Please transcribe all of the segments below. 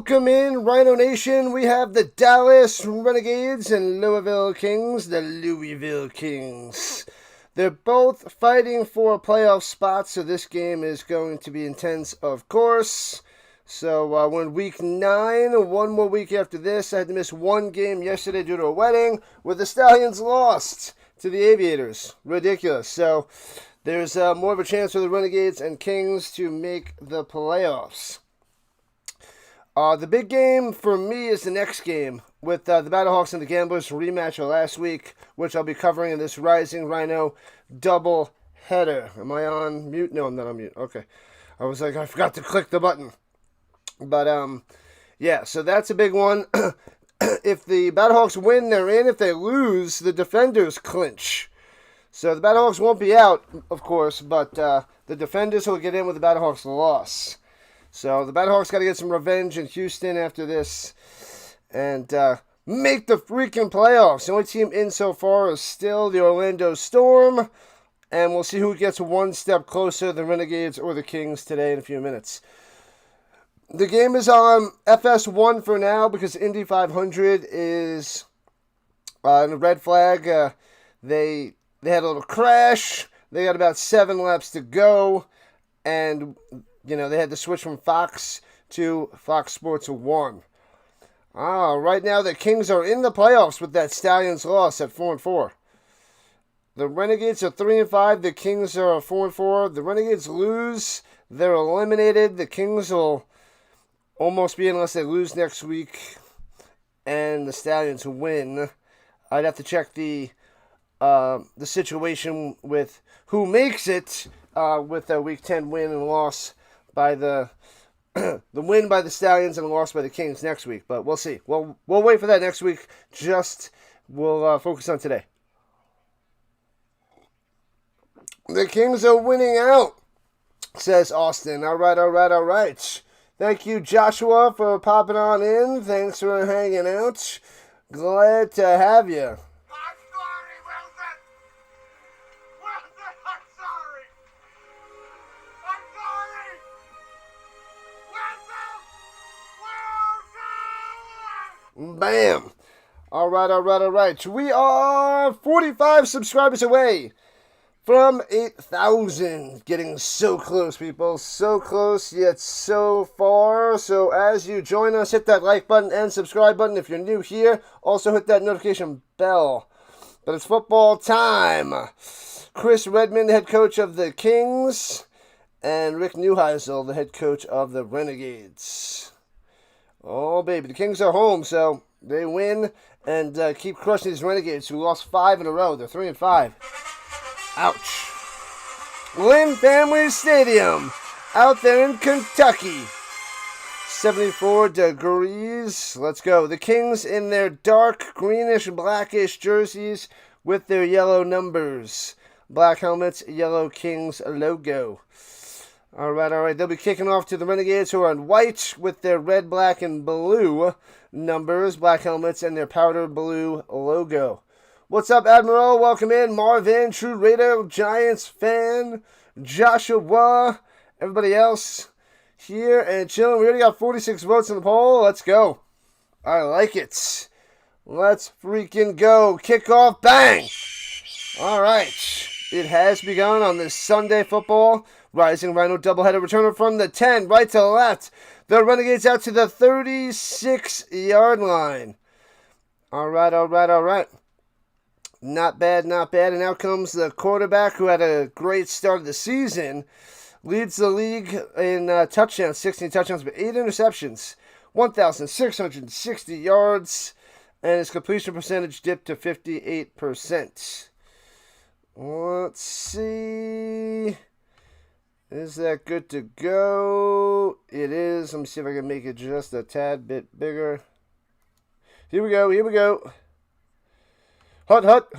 Welcome in, Rhino Nation. We have the Dallas Renegades and Louisville Kings, the Louisville Kings. They're both fighting for a playoff spot, so this game is going to be intense, of course. So we're in week 9, one more week after this. I had to miss one game yesterday due to a wedding, where the Stallions lost to the Aviators. Ridiculous. So there's more of a chance for the Renegades and Kings to make the playoffs. The big game for me is the next game with the Battlehawks and the Gamblers rematch of last week, which I'll be covering in this Rising Rhino double header. Am I on mute? No, I'm not on mute. Okay. I was like, I forgot to click the button. But, yeah, so that's a big one. If the Battlehawks win, they're in. If they lose, the Defenders clinch. So the Battlehawks won't be out, of course, but the Defenders will get in with the Battlehawks' loss. So the Battlehawks got to get some revenge in Houston after this and make the freaking playoffs. The only team in so far is still the Orlando Storm, and we'll see who gets one step closer, the Renegades or the Kings, today in a few minutes. The game is on FS1 for now because Indy 500 is in a red flag. They had a little crash. They got about 7 laps to go, and they had to switch from Fox to Fox Sports 1. Right now the Kings are in the playoffs with that Stallions loss at 4-4. The Renegades are 3-5. The Kings are 4-4. The Renegades lose, they're eliminated. The Kings will almost be unless they lose next week, and the Stallions win. I'd have to check the situation with who makes it with a Week 10 win and loss by the win by the Stallions and loss by the Kings next week. But we'll see. We'll wait for that next week. We'll focus on today. The Kings are winning out, says Austin. All right. Thank you, Joshua, for popping on in. Thanks for hanging out. Glad to have you. Bam! All right. We are 45 subscribers away from 8,000. Getting so close, people. So close, yet so far. So as you join us, hit that like button and subscribe button if you're new here. Also hit that notification bell. But it's football time. Chris Redmond, the head coach of the Kings, and Rick Neuheisel, the head coach of the Renegades. Oh, baby. The Kings are home, so they win and keep crushing these Renegades who lost 5 in a row. They're 3-5. Ouch. Lynn Family Stadium out there in Kentucky. 74 degrees. Let's go. The Kings in their dark greenish blackish jerseys with their yellow numbers. Black helmets, yellow Kings logo. All right. They'll be kicking off to the Renegades, who are in white with their red, black, and blue numbers, black helmets, and their powder blue logo. What's up, Admiral? Welcome in. Marvin, True Raider, Giants fan, Joshua, everybody else here and chilling. We already got 46 votes in the poll. Let's go. I like it. Let's freaking go. Kickoff, bang! All right. It has begun on this Sunday football. Rising Rhino doubleheader returner from the 10, right to left. The Renegades out to the 36-yard line. All right. Not bad. And now comes the quarterback who had a great start of the season. Leads the league in touchdowns, 16 touchdowns, but 8 interceptions. 1,660 yards. And his completion percentage dipped to 58%. Let's see. Is that good to go? It is. Let me see if I can make it just a tad bit bigger. Here we go. Hut.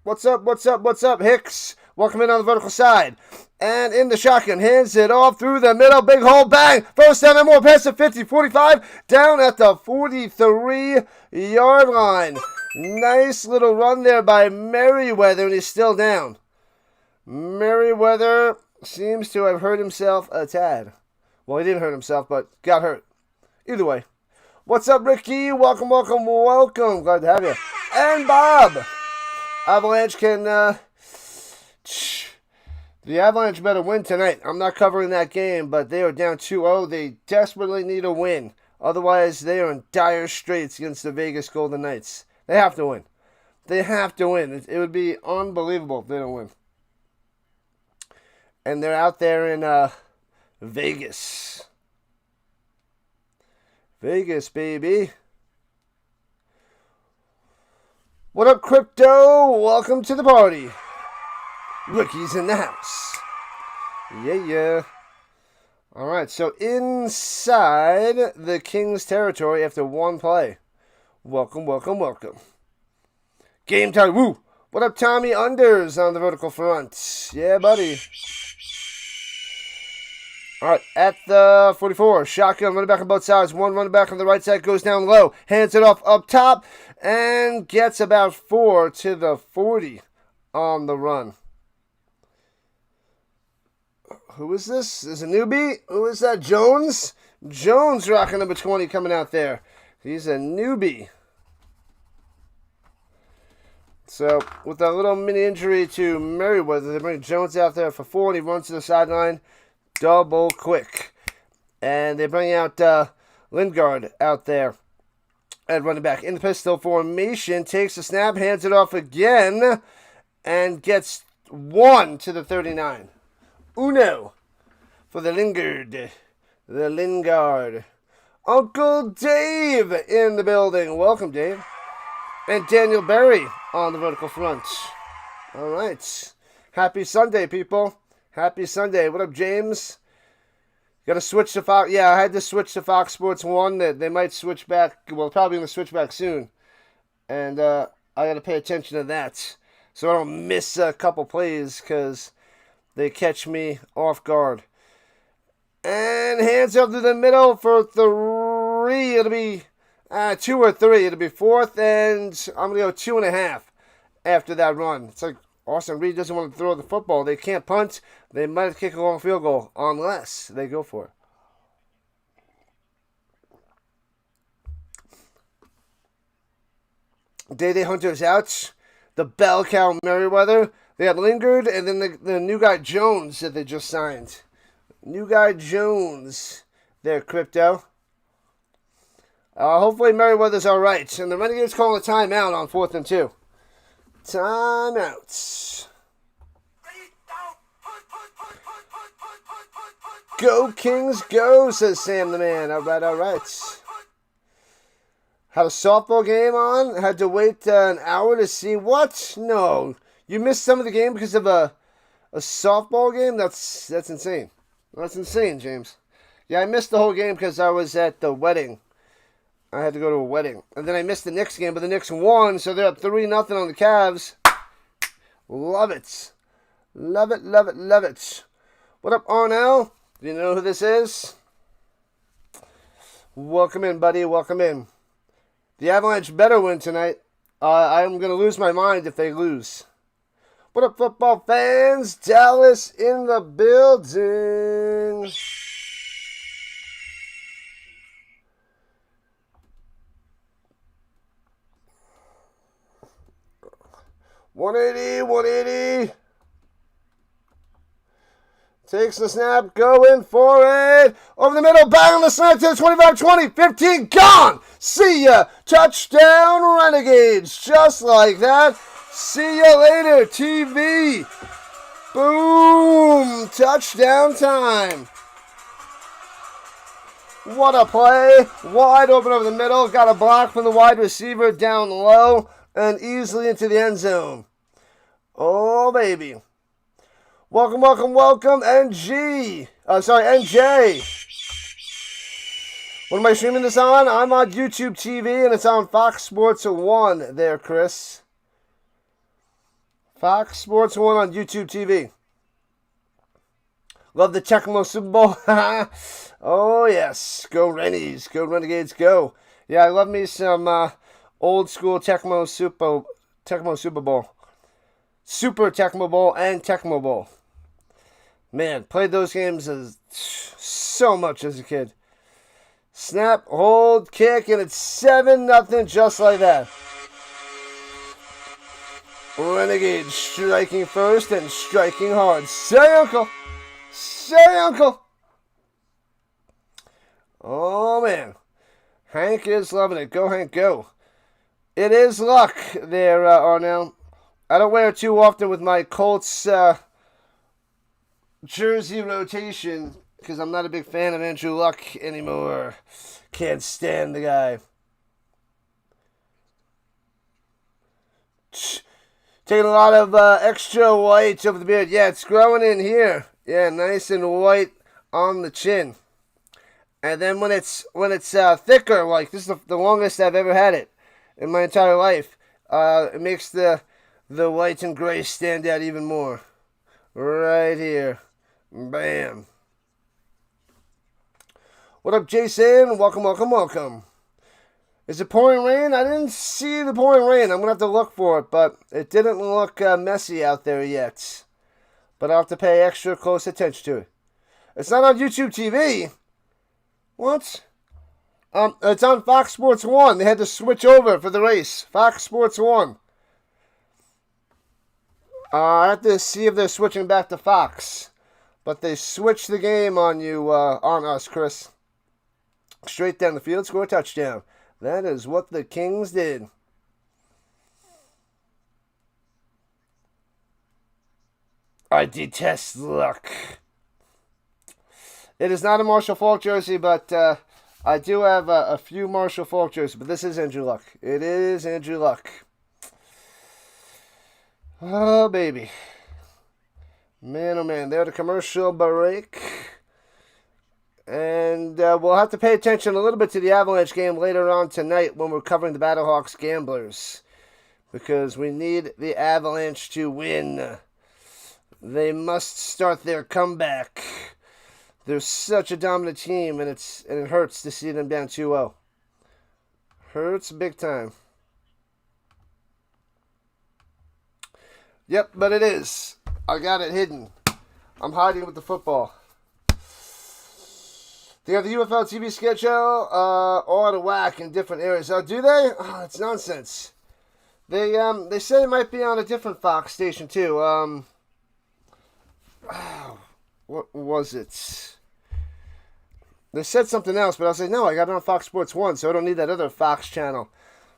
What's up, Hicks? Welcome in on the vertical side. And in the shotgun, hands it off through the middle. Big hole, bang. First down and more. Pass to 50, 45. Down at the 43-yard line. Nice little run there by Merriweather, and he's still down. Merriweather seems to have hurt himself a tad. Well, he didn't hurt himself, but got hurt. Either way. What's up, Ricky? Welcome, welcome, welcome. Glad to have you. And Bob. Avalanche can, the Avalanche better win tonight. I'm not covering that game, but they are down 2-0. They desperately need a win. Otherwise, they are in dire straits against the Vegas Golden Knights. They have to win. They have to win. It would be unbelievable if they don't win. And they're out there in Vegas. Vegas, baby. What up, Crypto? Welcome to the party. Rookies in the house. Yeah. All right, so inside the Kings territory after one play. Welcome, welcome, welcome. Game time. Woo! What up, Tommy Unders on the vertical front? Yeah, buddy. All right, at the 44, shotgun, running back on both sides. One running back on the right side goes down low, hands it off up top, and gets about 4 to the 40 on the run. Who is this? There's a newbie. Who is that? Jones? Jones rocking number 20 coming out there. He's a newbie. So, with a little mini injury to Merriweather, they bring Jones out there for 4, and he runs to the sideline. Double quick. And they bring out Lingard out there at running back. In the pistol formation. Takes the snap. Hands it off again. And gets 1 to the 39. Uno for the Lingard. The Lingard. Uncle Dave in the building. Welcome, Dave. And Daniel Berry on the vertical front. All right. Happy Sunday, people. Happy Sunday. What up, James? Got to switch to Fox. Yeah, I had to switch to Fox Sports 1. They might switch back. Well, probably going to switch back soon. And I got to pay attention to that so I don't miss a couple plays because they catch me off guard. And hands up to the middle for 3. It'll be 2 or 3. It'll be 4th, and I'm going to go 2.5 after that run. It's like Austin Reed doesn't want to throw the football. They can't punt. They might kick a long field goal unless they go for it. Day Hunter's out. The bell cow Merriweather. They had Lingard, and then the new guy Jones that they just signed. New guy Jones there, Crypto. Hopefully Merriweather's all right. And the Renegades calling a timeout on 4th and 2. Timeouts. Go Kings, go, says Sam the man. All right. Had a softball game on. Had to wait an hour to see what? No. You missed some of the game because of a softball game? That's insane. That's insane, James. Yeah, I missed the whole game because I was at the wedding. I had to go to a wedding. And then I missed the Knicks game, but the Knicks won, so they're up 3-0 on the Cavs. Love it. Love it, love it, love it. What up, Arnell? Do you know who this is? Welcome in, buddy. Welcome in. The Avalanche better win tonight. I'm going to lose my mind if they lose. What up, football fans? Dallas in the building. 180. Takes the snap, going for it. Over the middle, bang on the side to the 25-20, 15, gone. See ya. Touchdown, Renegades. Just like that. See ya later, TV. Boom. Touchdown time. What a play. Wide open over the middle. Got a block from the wide receiver down low and easily into the end zone. Oh, baby. Welcome, welcome, welcome, NJ. What am I streaming this on? I'm on YouTube TV, and it's on Fox Sports 1 there, Chris. Fox Sports 1 on YouTube TV. Love the Tecmo Super Bowl. Oh, yes. Go Rennies. Go Renegades, go. Yeah, I love me some old school Tecmo Super Bowl. Super Tecmo Bowl and Tecmo Bowl. Man, played those games so much as a kid. Snap, hold, kick, and it's 7-0 just like that. Renegades striking first and striking hard. Say, Uncle. Say, Uncle. Oh, man. Hank is loving it. Go, Hank, go. It is luck there, Arnell. I don't wear it too often with my Colts jersey rotation because I'm not a big fan of Andrew Luck anymore. Can't stand the guy. Taking a lot of extra white over the beard. Yeah, it's growing in here. Yeah, nice and white on the chin. And then when it's thicker, like this is the longest I've ever had it in my entire life, it makes the white and gray stand out even more. Right here. Bam. What up, Jason? Welcome, welcome, welcome. Is it pouring rain? I didn't see the pouring rain. I'm going to have to look for it, but it didn't look messy out there yet. But I'll have to pay extra close attention to it. It's not on YouTube TV. What? It's on Fox Sports 1. They had to switch over for the race. Fox Sports 1. I have to see if they're switching back to Fox. But they switched the game on you, on us, Chris. Straight down the field, score a touchdown. That is what the Kings did. I detest luck. It is not a Marshall Faulk jersey, but I do have a few Marshall Faulk jerseys. But this is Andrew Luck. It is Andrew Luck. Oh, baby. Man, oh, man. They're the commercial break. And we'll have to pay attention a little bit to the Avalanche game later on tonight when we're covering the Battlehawks Gamblers. Because we need the Avalanche to win. They must start their comeback. They're such a dominant team, and it hurts to see them down 2-0. Hurts big time. Yep, but it is. I got it hidden. I'm hiding it with the football. They have the UFL TV schedule all out of whack in different areas. Oh, do they? Oh, it's nonsense. They say it might be on a different Fox station too. What was it? They said something else, but I was like, no, I got it on Fox Sports 1, so I don't need that other Fox channel.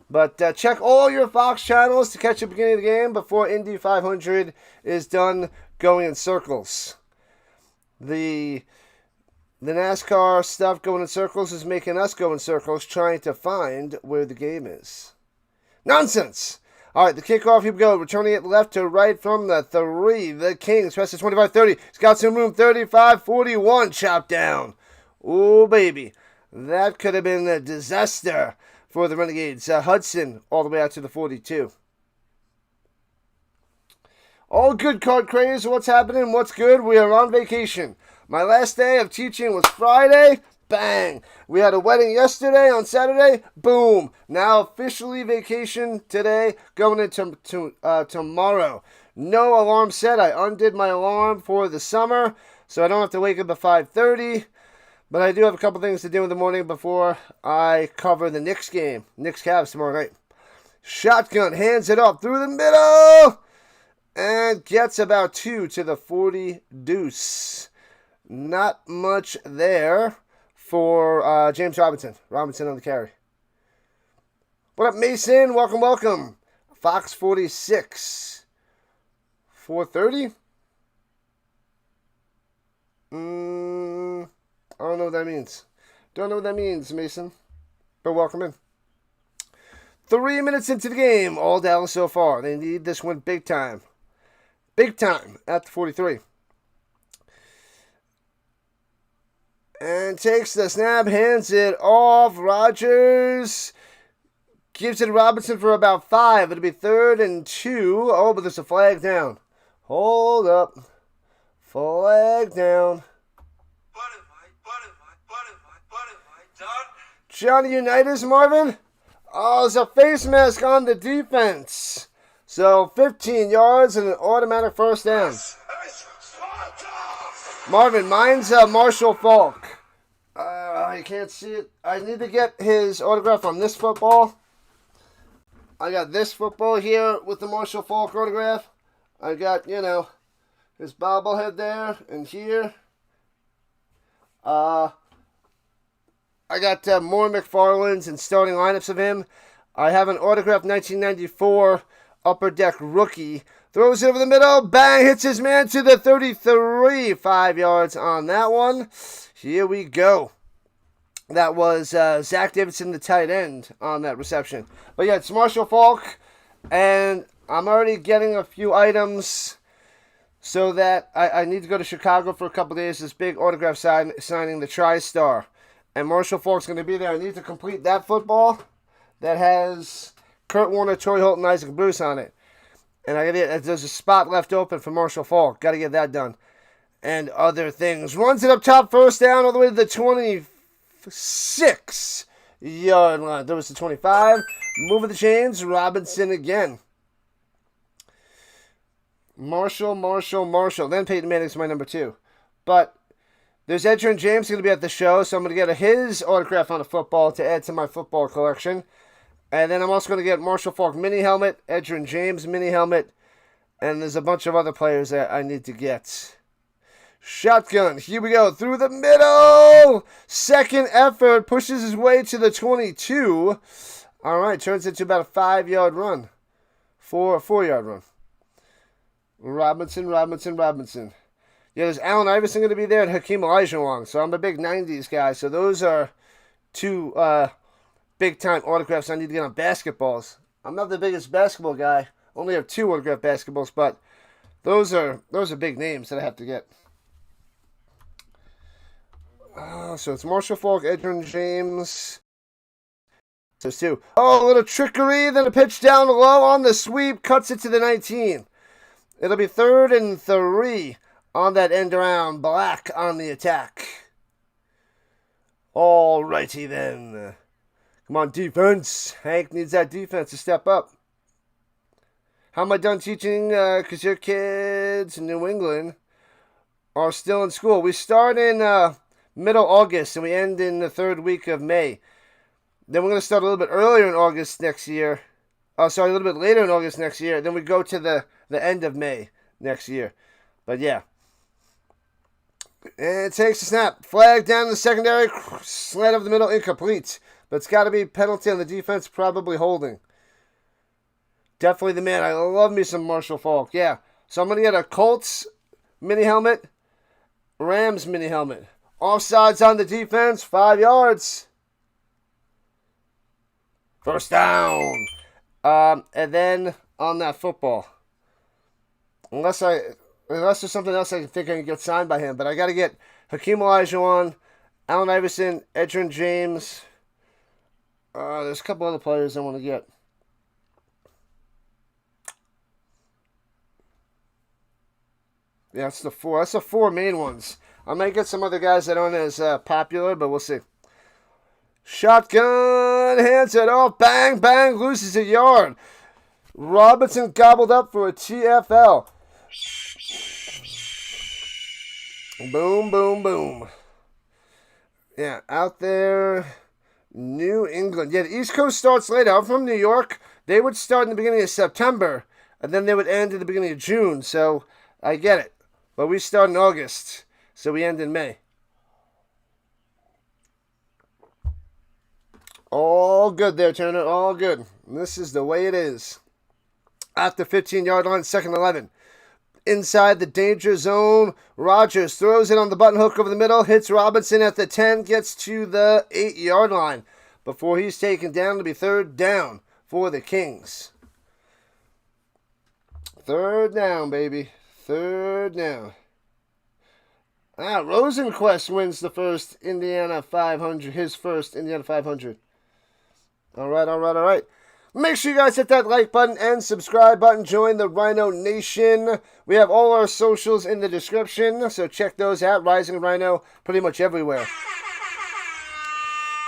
But check all your Fox channels to catch the beginning of the game before Indy 500 is done going in circles. The NASCAR stuff going in circles is making us go in circles trying to find where the game is. Nonsense! All right, the kickoff, here we go. Returning it left to right from the 3. The Kings press to 25-30. He's got some room. 35-41. Chop down. Ooh, baby. That could have been a disaster for the Renegades. Hudson all the way out to the 42. All good, Card Craze. What's happening? What's good? We are on vacation. My last day of teaching was Friday. Bang. We had a wedding yesterday on Saturday. Boom. Now officially vacation today, going into tomorrow. No alarm set. I undid my alarm for the summer, so I don't have to wake up at 5:30. But I do have a couple things to do in the morning before I cover the Knicks game. Knicks Cavs tomorrow night. Shotgun hands it up through the middle and gets about 2 to the 40 deuce. Not much there for James Robinson. Robinson on the carry. What up, Mason? Welcome, welcome. Fox 46. 4:30? I don't know what that means. Don't know what that means, Mason. But welcome in. 3 minutes into the game. All Dallas so far. They need this one big time. Big time at the 43. And takes the snap, hands it off. Rodgers gives it to Robinson for about 5. It'll be 3rd and 2. Oh, but there's a flag down. Hold up. Flag down. Johnny Unitas, Marvin. Oh, there's a face mask on the defense. So 15 yards and an automatic first down. Marvin, mine's Marshall Faulk. you can't see it. I need to get his autograph on this football. I got this football here with the Marshall Faulk autograph. I got, you know, his bobblehead there and here. I got more McFarland's and starting lineups of him. I have an autographed 1994 Upper Deck rookie. Throws it over the middle. Bang! Hits his man to the 33. 5 yards on that one. Here we go. That was Zach Davidson, the tight end, on that reception. But yeah, it's Marshall Faulk. And I'm already getting a few items so that I need to go to Chicago for a couple days. This big autograph signing, the TriStar. And Marshall Faulk's going to be there. I need to complete that football that has Kurt Warner, Torrey Holt, and Isaac Bruce on it. And there's a spot left open for Marshall Faulk. Got to get that done. And other things. Runs it up top, first down, all the way to the 26-yard line. There was the 25. Moving the chains, Robinson again. Marshall. Then Peyton Manning's my number 2. But there's Edgerrin James going to be at the show, so I'm going to get his autograph on a football to add to my football collection. And then I'm also going to get Marshall Faulk mini helmet, Edgerrin James mini helmet, and there's a bunch of other players that I need to get. Shotgun, here we go, through the middle! Second effort, pushes his way to the 22. All right, turns into about a 5-yard run. 4-yard run. Robinson. Yeah, there's Allen Iverson going to be there and Hakeem Olajuwon. So I'm a big 90s guy. So those are two big-time autographs I need to get on basketballs. I'm not the biggest basketball guy. Only have 2 autographed basketballs, but those are big names that I have to get. So it's Marshall Faulk, Edgerrin James. There's 2. Oh, a little trickery. Then a pitch down low on the sweep. Cuts it to the 19. It'll be 3rd and 3 on that end around. Black on the attack. All righty then. Come on, defense. Hank needs that defense to step up. How am I done teaching? Because your kids in New England are still in school. We start in middle August and we end in the 3rd week of May. Then we're going to start a little bit earlier in August next year. A little bit later in August next year. Then we go to the end of May next year. But yeah. And it takes a snap. Flag down in the secondary. Slant over the middle. Incomplete. But it's got to be penalty on the defense. Probably holding. Definitely the man. I love me some Marshall Faulk. Yeah. So I'm going to get a Colts mini helmet. Rams mini helmet. Offsides on the defense. 5 yards. First down. And then on that football. Unless there's something else I think I can get signed by him. But I got to get Hakeem Olajuwon, Allen Iverson, Edgerrin James. There's a couple other players I want to get. Yeah, that's the 4. That's the 4 main ones. I might get some other guys that aren't as popular, but we'll see. Shotgun, hands it off, bang, bang, loses a yard. Robinson gobbled up for a TFL. Boom, boom, boom. Yeah, out there, New England. Yeah, the East Coast starts later. I'm from New York. They would start in the beginning of September, and then they would end in the beginning of June, so I get it. But we start in August, so we end in May. All good there, Turner. All good. This is the way it is. At the 15-yard line, 2nd and 11. Inside the danger zone, Rodgers throws it on the button hook over the middle, hits Robinson at the 10, gets to the 8-yard line. Before he's taken down, to be 3rd down for the Kings. 3rd down, baby. 3rd down. Rosenquist wins the first Indiana 500, his first Indiana 500. All right. Make sure you guys hit that like button and subscribe button. Join the Rhino Nation. We have all our socials in the description, so check those out. Rising Rhino pretty much everywhere.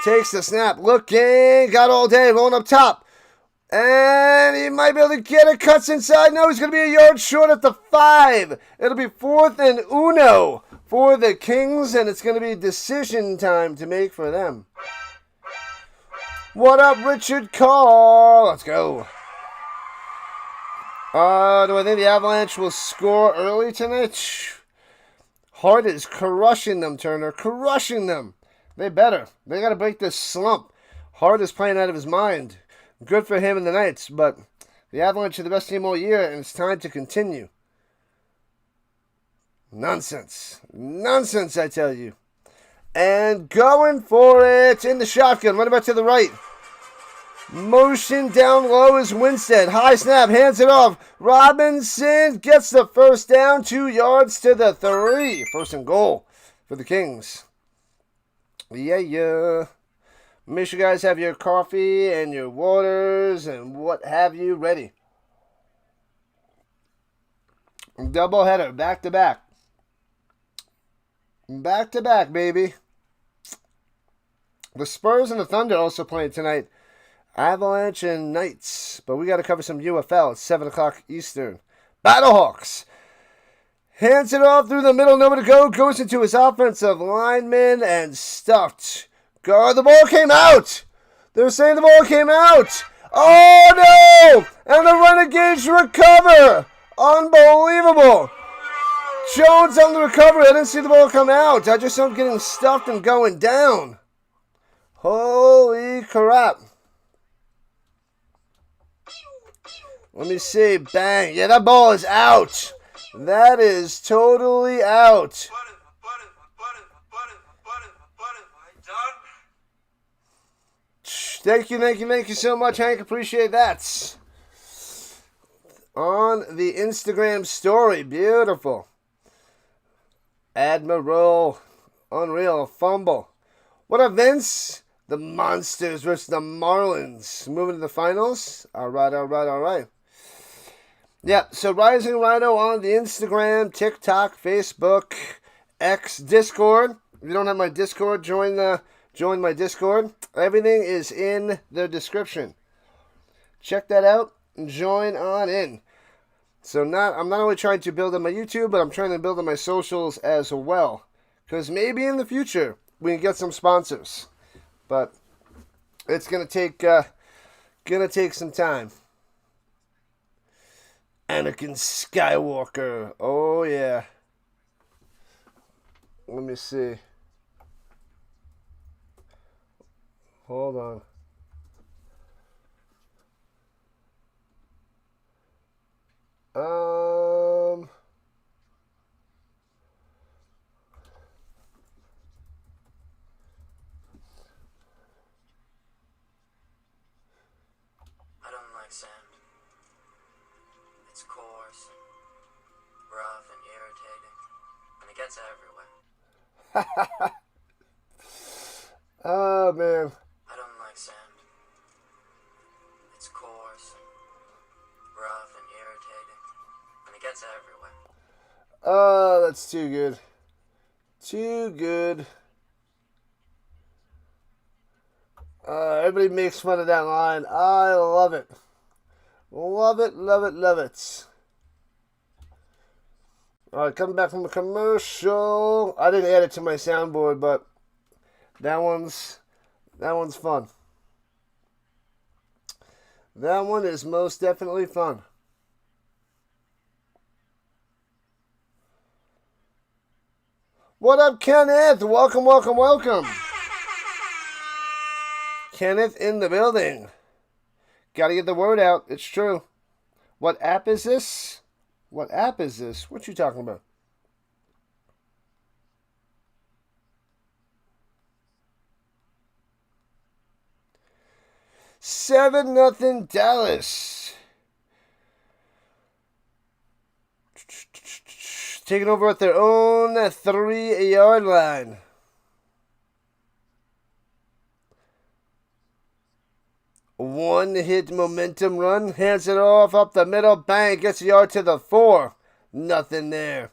Takes the snap. Looking. Got all day. Rolling up top. And he might be able to get it. Cuts inside. No, he's going to be a yard short at the 5. It'll be 4th and uno for the Kings, and it's going to be decision time to make for them. What up, Richard Carr? Let's go. Do I think the Avalanche will score early tonight? Hart is crushing them, Turner. Crushing them. They better. They got to break this slump. Hart is playing out of his mind. Good for him and the Knights, but the Avalanche are the best team all year, and it's time to continue. Nonsense. Nonsense, I tell you. And going for it in the shotgun. Right about to the right. Motion down low is Winstead. High snap, hands it off. Robinson gets the first down, 2 yards to the 3. First and goal for the Kings. Yeah. Make sure you guys have your coffee and your waters and what have you ready. Double header, back to back. Back to back, baby. The Spurs and the Thunder also playing tonight. Avalanche and Knights. But we got to cover some UFL at 7 o'clock Eastern. Battlehawks. Hands it off through the middle. Nowhere to go. Goes into his offensive lineman and stuffed. God, the ball came out. They're saying the ball came out. Oh, no. And the Renegades recover. Unbelievable. Jones on the recovery. I didn't see the ball come out. I just saw him getting stuffed and going down. Holy crap. Let me see. Bang. Yeah, that ball is out. That is totally out. Thank you so much, Hank. Appreciate that. On the Instagram story. Beautiful. Admiral. Unreal. Fumble. What up, Vince? The Monsters versus the Marlins. Moving to the finals. All right. Yeah, so Rising Rhino on the Instagram, TikTok, Facebook, X, Discord. If you don't have my Discord, join my Discord. Everything is in the description. Check that out and join on in. So I'm not only trying to build up my YouTube, but I'm trying to build up my socials as well. Because maybe in the future we can get some sponsors. But it's gonna take some time. Anakin Skywalker. Oh yeah. Let me see. Hold on. I don't like sand. It's coarse, rough, and irritating, and it gets everywhere. Oh man. I don't like sand. It's coarse, rough, and irritating, and it gets everywhere. Oh, that's too good. Too good. Everybody makes fun of that line. I love it. Love it. Alright, coming back from a commercial. I didn't add it to my soundboard, but that one's fun. That one is most definitely fun. What up, Kenneth? Welcome. Kenneth in the building. Gotta get the word out. It's true. What app is this? What you talking about? Seven nothing Dallas. Taking over at their own 3-yard line. One hit momentum run. Hands it off up the middle. Bang. Gets a yard to the 4. Nothing there.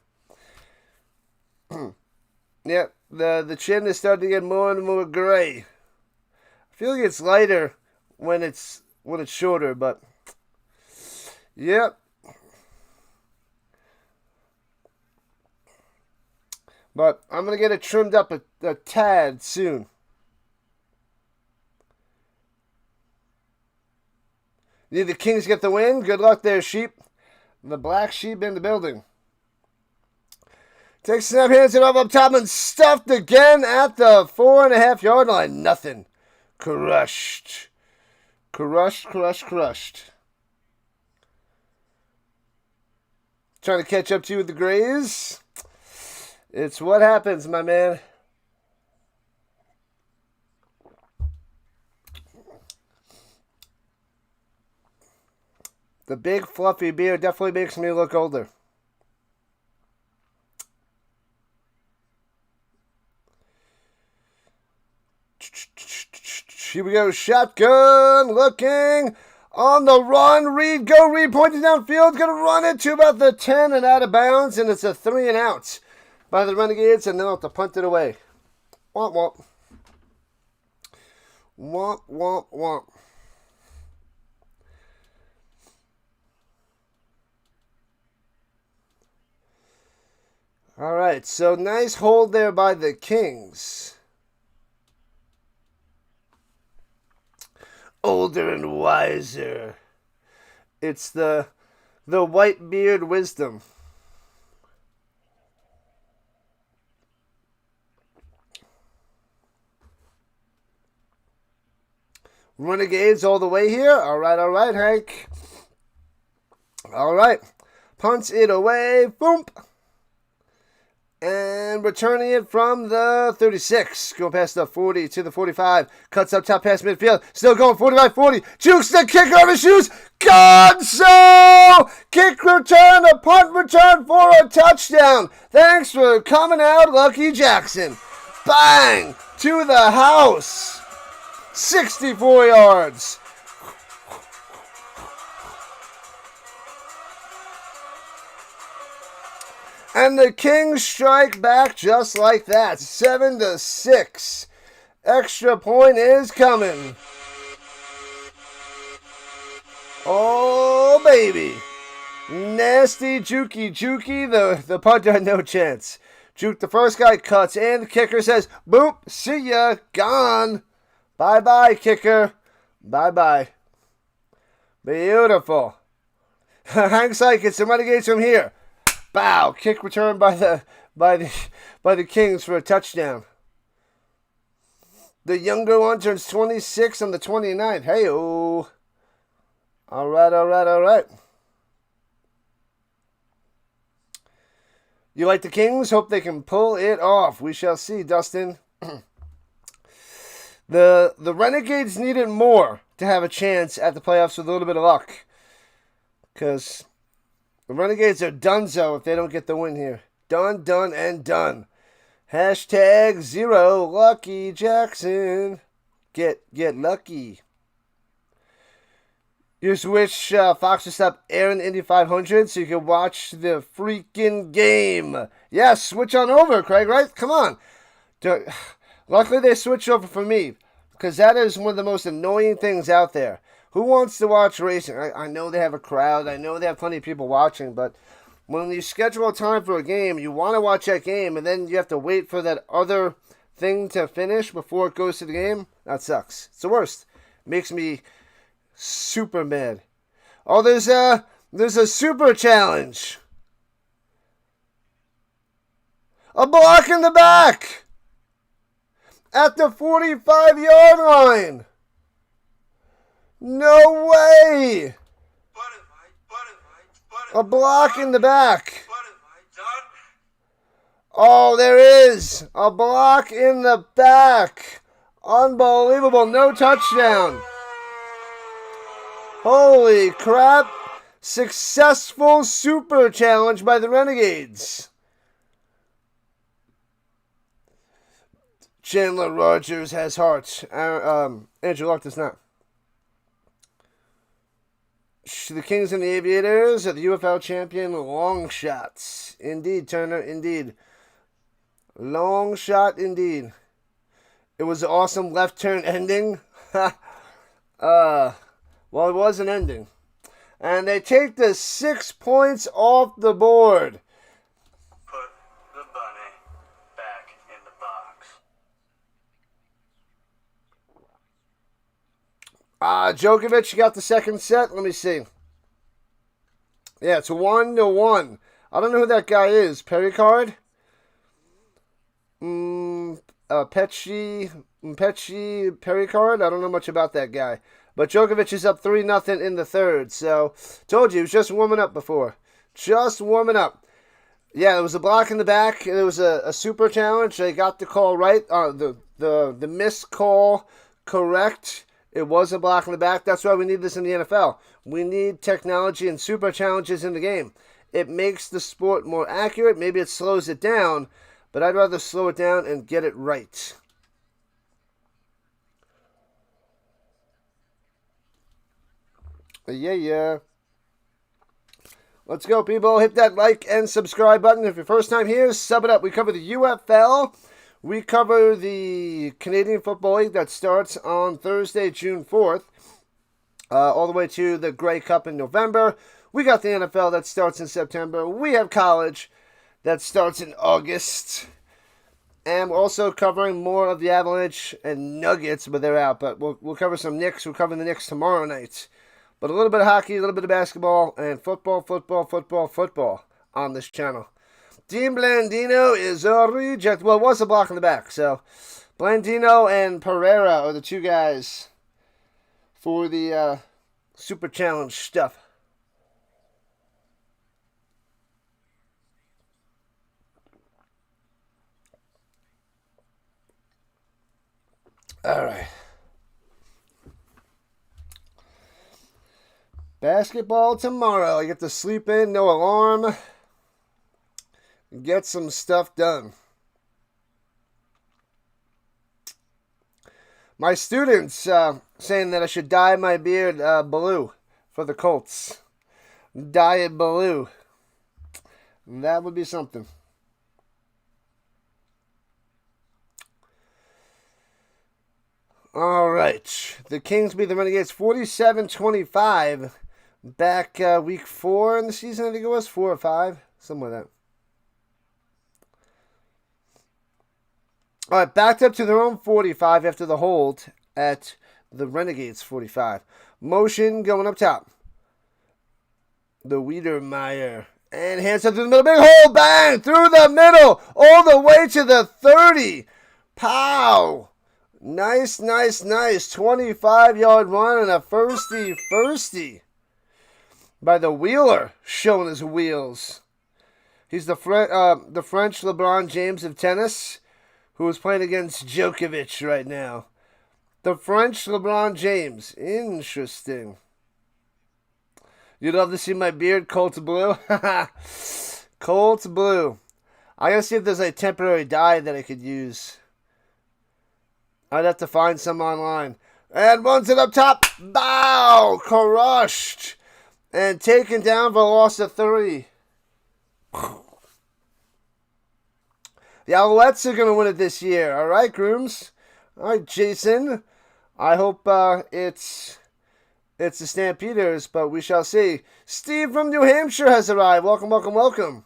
Yep. The chin is starting to get more and more gray. I feel like it's lighter when it's when it's shorter, but yep. But I'm going to get it trimmed up a tad soon. Need the Kings get the win. Good luck there, sheep. The black sheep in the building. Takes snap, hands it up top, and stuffed again at the 4.5-yard line. Nothing. Crushed. Crushed. Trying to catch up to you with the Grays. It's what happens, my man. The big fluffy beard definitely makes me look older. Here we go. Shotgun looking on the run. Reed, go Reed. Pointing downfield. Going to run it to about the 10 and out of bounds. And it's a 3 and out by the Renegades. And they'll have to punt it away. Womp womp. Womp womp womp. All right. So nice hold there by the Kings. Older and wiser. It's the white beard wisdom. Renegades all the way here. All right, Hank. All right. Punts it away. Boom. And returning it from the 36. Going past the 40 to the 45. Cuts up top past midfield. Still going 45-40. Jukes the kicker on his shoes. Gonzo! Kick return, a punt return for a touchdown. Thanks for coming out, Lucky Jackson. Bang! To the house. 64 yards. And the Kings strike back just like that. 7-6. Extra point is coming. Oh, baby. Nasty jukey. The punter had no chance. Juke the first guy, cuts, and the kicker says, boop, see ya, gone. Bye-bye, kicker. Bye-bye. Beautiful. Hank's like, it's the Renegades from here. Bow! Kick return by the Kings for a touchdown. The younger one turns 26 on the 29th. Hey-oh. All right. You like the Kings? Hope they can pull it off. We shall see, Dustin. The Renegades needed more to have a chance at the playoffs with a little bit of luck. Because the Renegades are donezo if they don't get the win here. Done, and done. Hashtag 0 Lucky Jackson. Get lucky. You just wish Fox would stop airing Indy 500 so you can watch the freaking game. Yes, switch on over, Craig, right? Come on. Luckily, they switched over for me because that is one of the most annoying things out there. Who wants to watch racing? I know they have a crowd. I know they have plenty of people watching, but when you schedule a time for a game, you want to watch that game, and then you have to wait for that other thing to finish before it goes to the game. That sucks. It's the worst. Makes me super mad. Oh, there's a super challenge. A block in the back at the 45-yard line. No way! A block in the back. Oh, there is a block in the back. Unbelievable. No touchdown. Holy crap. Successful super challenge by the Renegades. Chandler Rogers has heart. Andrew Luck does not. The Kings and the Aviators are the UFL champion long shots. Indeed, Turner, indeed. Long shot, indeed. It was an awesome left turn ending. Well, it wasn't ending. And they take the 6 points off the board. Put the bunny back in the box. Djokovic got the second set. Let me see. Yeah, it's 1-1. I don't know who that guy is. Pericard? Petchy Pericard? I don't know much about that guy. But Djokovic is up 3-0 in the third. So, told you, he was just warming up before. Just warming up. Yeah, there was a block in the back. There was a super challenge. They got the call right. The missed call correct. It was a block in the back. That's why we need this in the NFL. We need technology and super challenges in the game. It makes the sport more accurate. Maybe it slows it down. But I'd rather slow it down and get it right. Yeah. Let's go, people. Hit that like and subscribe button. If your first time here, sub it up. We cover the UFL. We cover the Canadian Football League that starts on Thursday, June 4th, all the way to the Grey Cup in November. We got the NFL that starts in September. We have college that starts in August. And we're also covering more of the Avalanche and Nuggets, but they're out. But we'll cover some Knicks. We're covering the Knicks tomorrow night. But a little bit of hockey, a little bit of basketball, and football on this channel. Dean Blandino is a reject. Well, it was a block in the back. So, Blandino and Pereira are the two guys for the Super Challenge stuff. All right. Basketball tomorrow. I get to sleep in, no alarm. Get some stuff done. My students saying that I should dye my beard blue for the Colts. Dye it blue. That would be something. All right. The Kings beat the Renegades 47-25 back week 4 in the season, I think it was. 4 or 5. Something like that. All right. Backed up to their own 45 after the hold at the Renegades 45. Motion going up top. The Wiedermeyer. And hands up through the middle. Big hole. Bang. Through the middle. All the way to the 30. Pow. Nice. 25-yard run and a firsty. By the Wheeler, showing his wheels. He's the French LeBron James of tennis, who is playing against Djokovic right now. The French LeBron James. Interesting. You'd love to see my beard, Colts blue? Colts blue. I gotta see if there's a temporary dye that I could use. I'd have to find some online. And runs it up top. Bow! Crushed. And taken down for a loss of 3. The Alouettes are going to win it this year. All right, grooms? All right, Jason. I hope it's the Stampeders, but we shall see. Steve from New Hampshire has arrived. Welcome. Go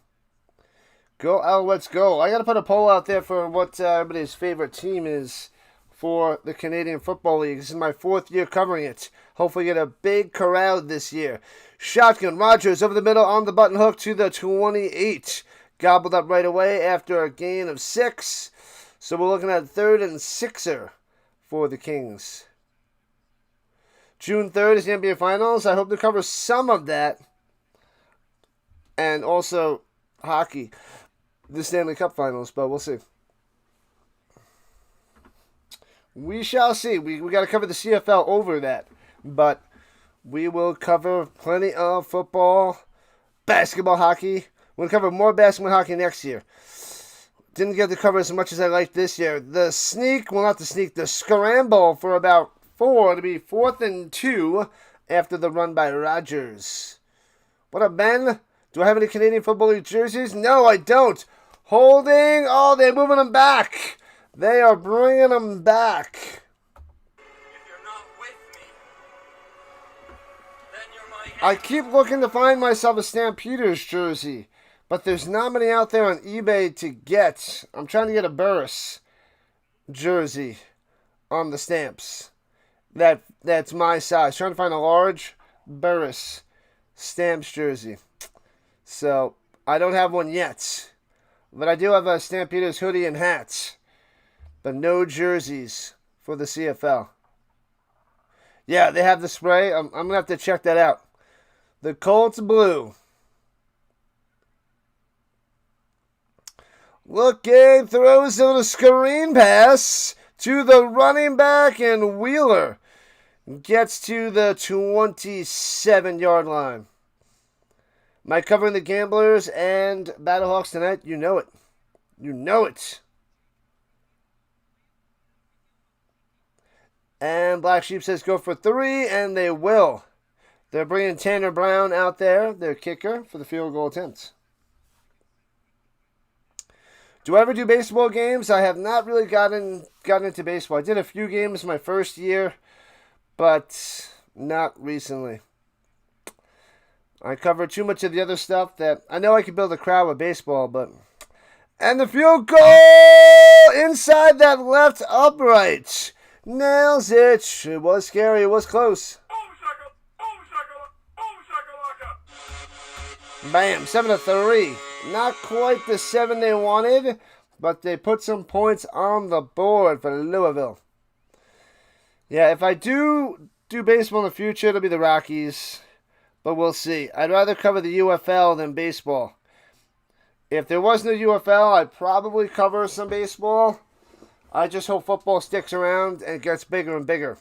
Alouettes, go. I got to put a poll out there for what everybody's favorite team is for the Canadian Football League. This is my 4th year covering it. Hopefully get a big crowd this year. Shotgun, Rogers over the middle on the button hook to the 28. Gobbled up right away after a gain of 6. So we're looking at 3rd and 6er for the Kings. June 3rd is the NBA Finals. I hope to cover some of that. And also hockey. The Stanley Cup Finals, but we'll see. We shall see. We got to cover the CFL over that. But we will cover plenty of football, basketball, hockey. We'll cover more basketball and hockey next year. Didn't get to cover as much as I liked this year. The scramble for about 4 to be 4th and 2 after the run by Rogers. What up, Ben? Do I have any Canadian Football League jerseys? No, I don't. Holding. Oh, they're moving them back. They are bringing them back. If you're not with me, I keep looking to find myself a Stampeders jersey, but there's not many out there on eBay to get. I'm trying to get a Burris jersey on the Stamps. That's my size. Trying to find a large Burris Stamps jersey. So, I don't have one yet. But I do have a Stampeders hoodie and hats. But no jerseys for the CFL. Yeah, they have the spray. I'm going to have to check that out. The Colts blue. Looking, throws a little screen pass to the running back, and Wheeler gets to the 27-yard line. Am I covering the Gamblers and Battlehawks tonight? You know it. You know it. And Black Sheep says go for 3, and they will. They're bringing Tanner Brown out there, their kicker, for the field goal attempt. Do I ever do baseball games? I have not really gotten into baseball. I did a few games my first year, but not recently. I cover too much of the other stuff that I know I can build a crowd with baseball, but... And the field goal inside that left upright. Nails it. It was scary. It was close. Bam, 7-3. Not quite the 7 they wanted, but they put some points on the board for Louisville. Yeah, if I do baseball in the future, it'll be the Rockies, but we'll see. I'd rather cover the UFL than baseball. If there was no UFL, I'd probably cover some baseball. I just hope football sticks around and gets bigger and bigger.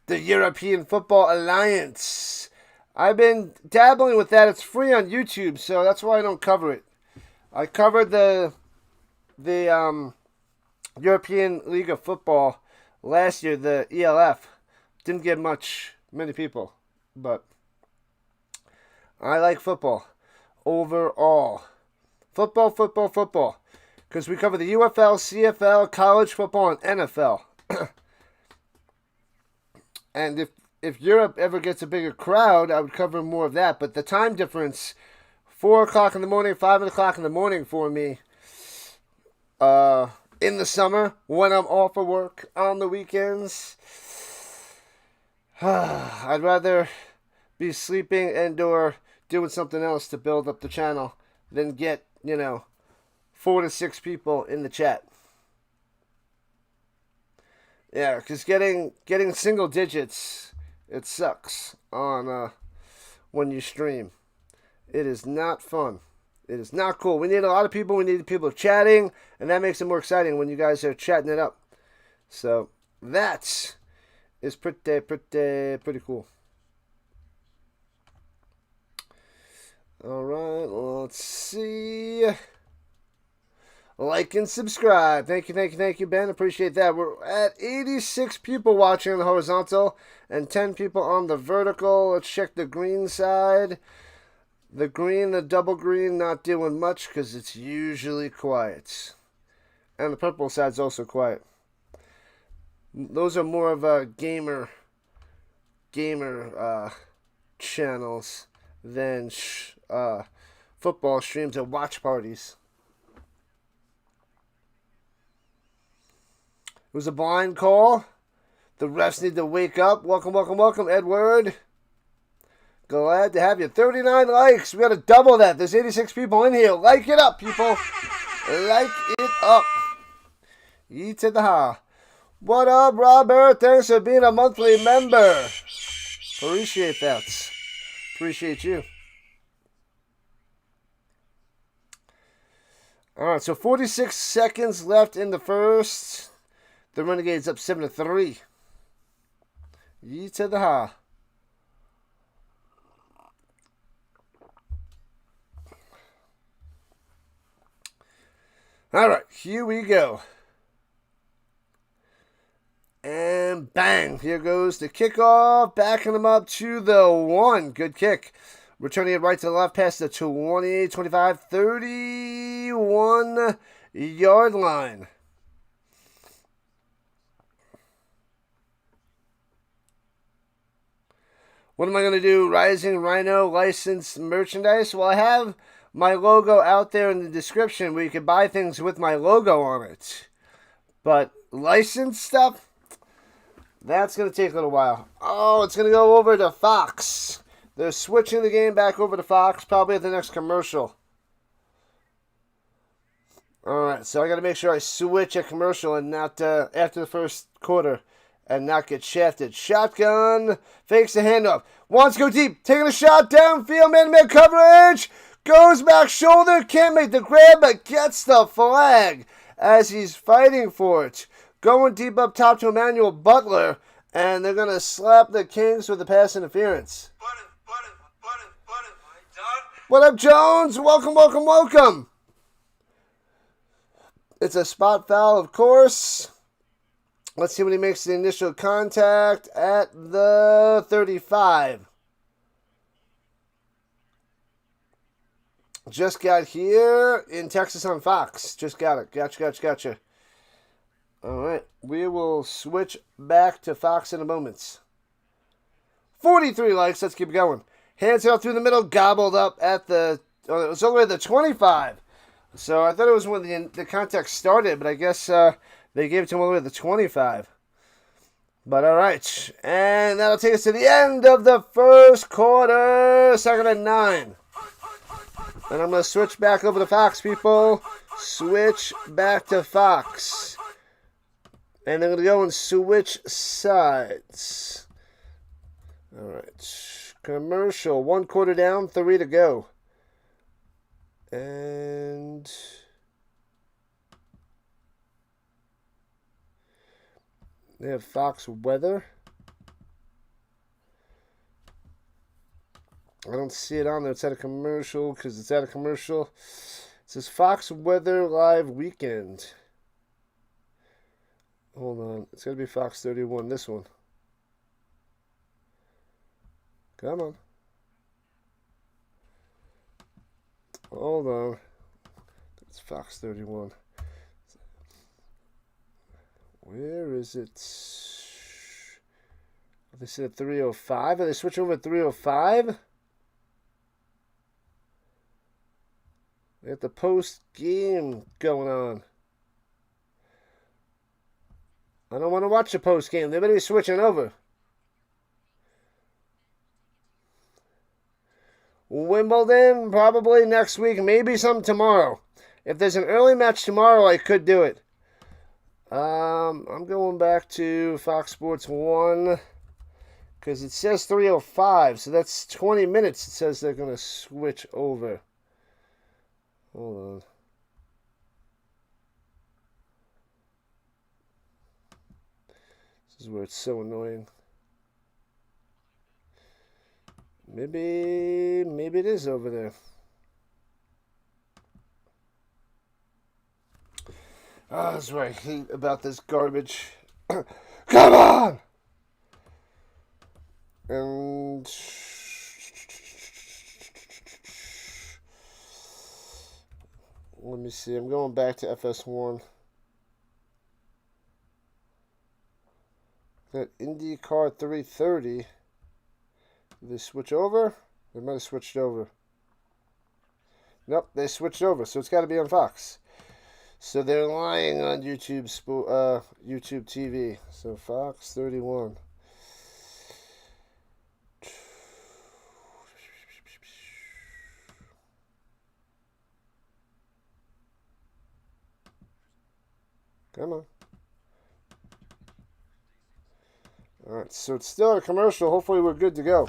The European Football Alliance. I've been dabbling with that. It's free on YouTube, so that's why I don't cover it. I covered the European League of Football last year, the ELF. Didn't get many people, but I like football overall. Football. Because we cover the UFL, CFL, college football, and NFL. And if Europe ever gets a bigger crowd, I would cover more of that. But the time difference, 4 o'clock in the morning, 5 o'clock in the morning for me, in the summer, when I'm off of work, on the weekends, I'd rather be sleeping and or doing something else to build up the channel than get, 4 to 6 people in the chat. Yeah, because getting single digits, it sucks on when you stream. It is not fun. It is not cool. We need a lot of people. We need people chatting, and that makes it more exciting when you guys are chatting it up. So that is pretty cool. All right, let's see. Like and subscribe. Thank you, Ben. Appreciate that. We're at 86 people watching on the horizontal and 10 people on the vertical. Let's check the green side. The double green, not doing much because it's usually quiet. And the purple side's also quiet. Those are more of a gamer channels than football streams and watch parties. It was a blind call. The refs need to wake up. Welcome, Edward. Glad to have you. 39 likes. We got to double that. There's 86 people in here. Like it up, people. Like it up. Ye to the ha. What up, Robert? Thanks for being a monthly member. Appreciate that. Appreciate you. All right, so 46 seconds left in the first. The Renegades up 7-3. Ye to the ha. All right, here we go. And bang, here goes the kickoff. Backing them up to the 1. Good kick. Returning it right to the left past the 20, 25, 31 yard line. What am I going to do? Rising Rhino licensed merchandise? Well, I have my logo out there in the description where you can buy things with my logo on it. But licensed stuff? That's going to take a little while. Oh, it's going to go over to Fox. They're switching the game back over to Fox, probably at the next commercial. Alright, so I got to make sure I switch a commercial and not after the first quarter and not get shafted. Shotgun, fakes the handoff. Wants to go deep, taking a shot downfield, man-to-man coverage. Goes back shoulder, can't make the grab, but gets the flag as he's fighting for it. Going deep up top to Emmanuel Butler, and they're going to slap the Kings with the pass interference. What up, Jones? Welcome, welcome, welcome. It's a spot foul, of course. Let's see when he makes the initial contact at the 35. Just got here in Texas on Fox. Just got it. Gotcha. All right. We will switch back to Fox in a moment. 43 likes. Let's keep going. Hands out through the middle. Gobbled up at the... Oh, it was over at the 25. So I thought it was when the contact started, but I guess they gave it to him over at the 25. But all right. And that'll take us to the end of the first quarter. 2nd and 9. And I'm going to switch back over to Fox, people. Switch back to Fox. And they're going to go and switch sides. All right. Commercial. 1 quarter down, 3 to go. And they have Fox weather. I don't see it on there. It's at a commercial because it's at a commercial. It says Fox weather live weekend. Hold on. It's got to be Fox 31, this one. Come on. Hold on. It's Fox 31. Where is it? They said at 305. Are they switching over at 305? They got the post game going on. I don't want to watch the post game. They better be switching over. Wimbledon, probably next week, maybe some tomorrow. If there's an early match tomorrow, I could do it. I'm going back to Fox Sports 1 because it says 305, so that's 20 minutes. It says they're going to switch over. Hold on. This is where it's so annoying. Maybe it is over there. Oh, that's what I hate about this garbage. Come on! And let me see. I'm going back to FS1. That IndyCar 330. Did they switch over? They might have switched over. Nope, they switched over, so it's got to be on Fox. So they're lying on YouTube TV. So Fox 31. Come on. Alright, so it's still a commercial. Hopefully we're good to go.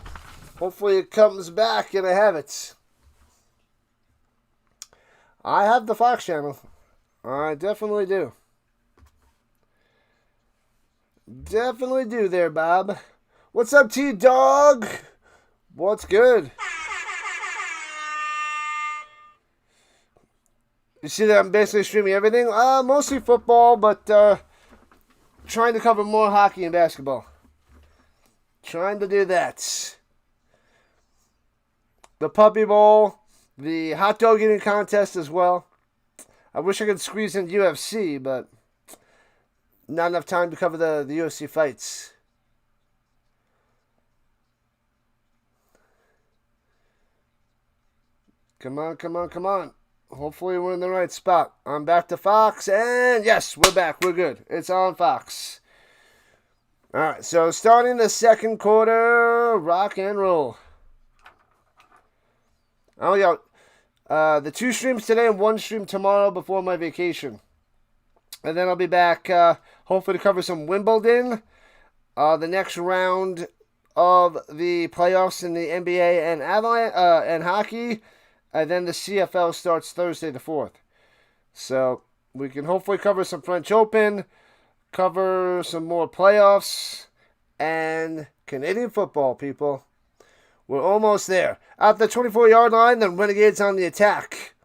Hopefully it comes back and I have it. I have the Fox channel. I definitely do. Definitely do there, Bob. What's up, T-Dog? What's good? You see that I'm basically streaming everything? Mostly football, but trying to cover more hockey and basketball. Trying to do that. The Puppy Bowl, the hot dog eating contest as well. I wish I could squeeze in UFC, but not enough time to cover the UFC fights. Come on, come on, come on. Hopefully we're in the right spot. I'm back to Fox, and yes, we're back. We're good. It's on Fox. All right, so starting the second quarter, rock and roll. I only got the 2 streams today and 1 stream tomorrow before my vacation. And then I'll be back hopefully to cover some Wimbledon, the next round of the playoffs in the NBA and hockey. And then the CFL starts Thursday the 4th. So we can hopefully cover some French Open, cover some more playoffs, and Canadian football, people. We're almost there. At the 24-yard line, the Renegades on the attack.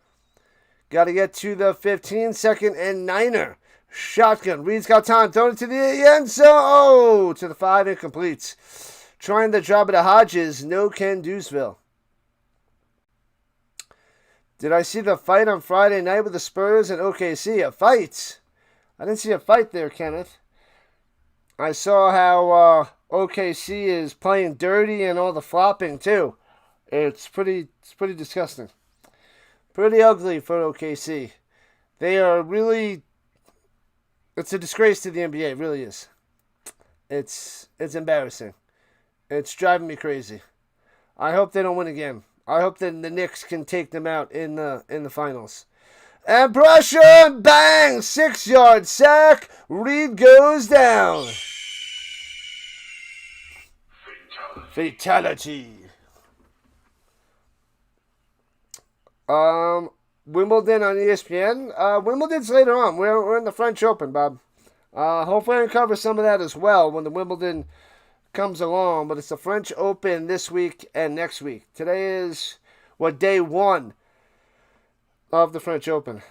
Got to get to the 15, second and 9er. Shotgun. Reed's got time. Throwing it to the end zone. Oh, to the 5, incomplete. Trying to drop it to Hodges. No Ken Dewsville. Did I see the fight on Friday night with the Spurs and OKC? A fight? I didn't see a fight there, Kenneth. I saw how OKC is playing dirty and all the flopping, too. It's pretty disgusting. Pretty ugly for OKC. They are really... It's a disgrace to the NBA. It really is. It's embarrassing. It's driving me crazy. I hope they don't win again. I hope that the Knicks can take them out in the finals. And pressure, bang! 6-yard sack. Reed goes down. Fatality. Wimbledon on ESPN. Wimbledon's later on. We're in the French Open, Bob. Hopefully I can cover some of that as well when the Wimbledon comes along. But it's the French Open this week and next week. Today is, day 1 of the French Open.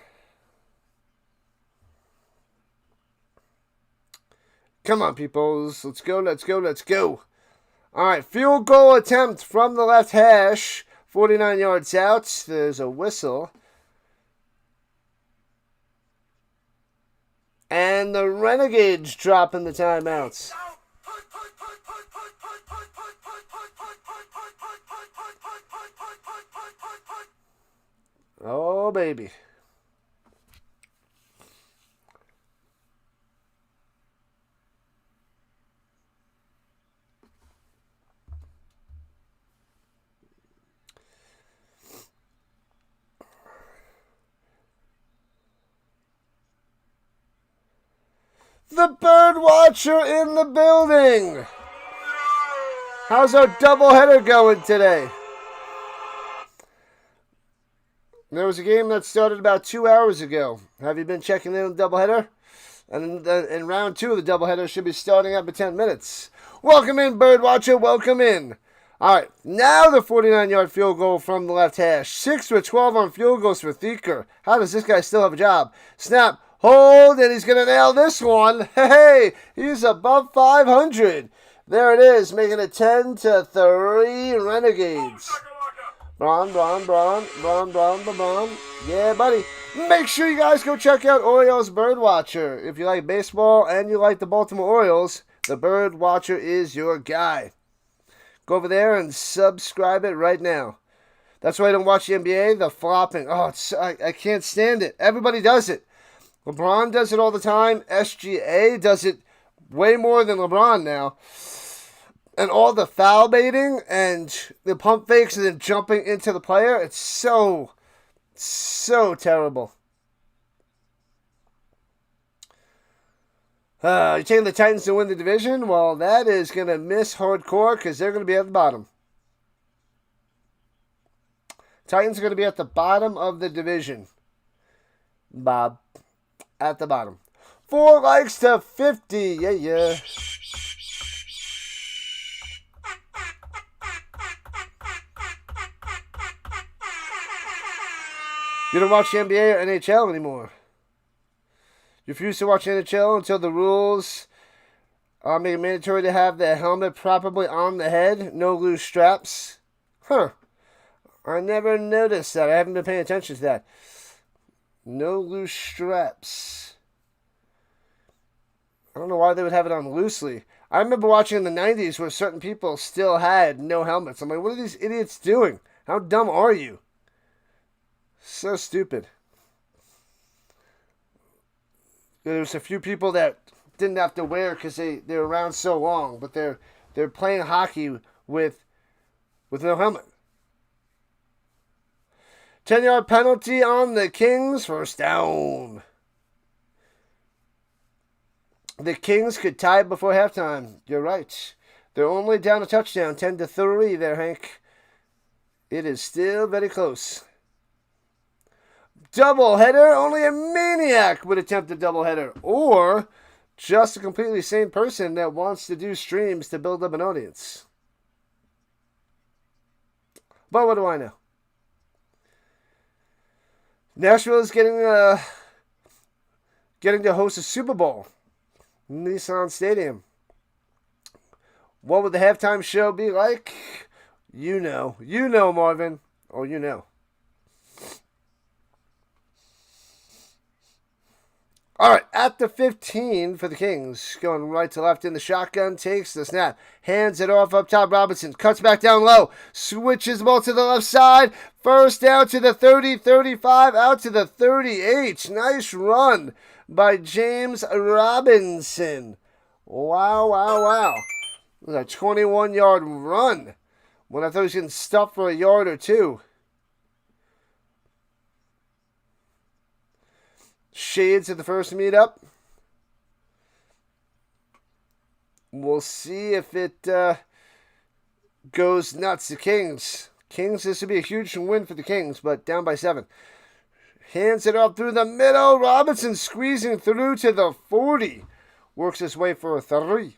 Come on, peoples. Let's go, let's go, let's go. All right, field goal attempt from the left hash. 49 yards out. There's a whistle. And the Renegades dropping the timeouts. Oh, baby. The Bird Watcher in the building. How's our doubleheader going today? There was a game that started about 2 hours ago. Have you been checking in on the doubleheader? And in round 2 of the doubleheader should be starting up in 10 minutes. Welcome in, Bird Watcher. Welcome in. All right, now the 49-yard field goal from the left hash. 6 for 12 on field goals for Thieker. How does this guy still have a job? Snap. Hold, and he's going to nail this one. Hey, he's above 500. There it is, making it 10-3 Renegades. Bron. Yeah, buddy. Make sure you guys go check out Orioles Bird Watcher. If you like baseball and you like the Baltimore Orioles, the Bird Watcher is your guy. Go over there and subscribe it right now. That's why I don't watch the NBA, the flopping. Oh, I can't stand it. Everybody does it. LeBron does it all the time. SGA does it way more than LeBron now. And all the foul baiting and the pump fakes and then jumping into the player. It's so terrible. You're taking the Titans to win the division? Well, that is going to miss hardcore because they're going to be at the bottom. Titans are going to be at the bottom of the division. Bob. At the bottom. 4 likes to 50. Yeah. You don't watch the NBA or NHL anymore. You refuse to watch NHL until the rules make it mandatory to have the helmet properly on the head. No loose straps. Huh. I never noticed that. I haven't been paying attention to that. No loose straps. I don't know why they would have it on loosely. I remember watching in the 90s where certain people still had no helmets. I'm like, what are these idiots doing? How dumb are you? So stupid. There's a few people that didn't have to wear because they're around so long, but they're playing hockey with no helmet. 10-yard penalty on the Kings. First down. The Kings could tie before halftime. You're right. They're only down a touchdown, 10-3 there, Hank. It is still very close. Doubleheader. Only a maniac would attempt a doubleheader. Or just a completely sane person that wants to do streams to build up an audience. But what do I know? Nashville is getting to host a Super Bowl. Nissan Stadium. What would the halftime show be like? You know, Marvin. Oh, you know. All right, at the 15 for the Kings. Going right to left in the shotgun. Takes the snap. Hands it off up top. Robinson cuts back down low. Switches the ball to the left side. First down to the 30, 35, out to the 38. Nice run by James Robinson. Wow. It was a 21-yard run when I thought he was getting stuffed for a yard or two. Shades at the first meetup. We'll see if it goes nuts. The Kings. This would be a huge win for the Kings, but down by 7. Hands it up through the middle. Robinson squeezing through to the 40. Works his way for a 3.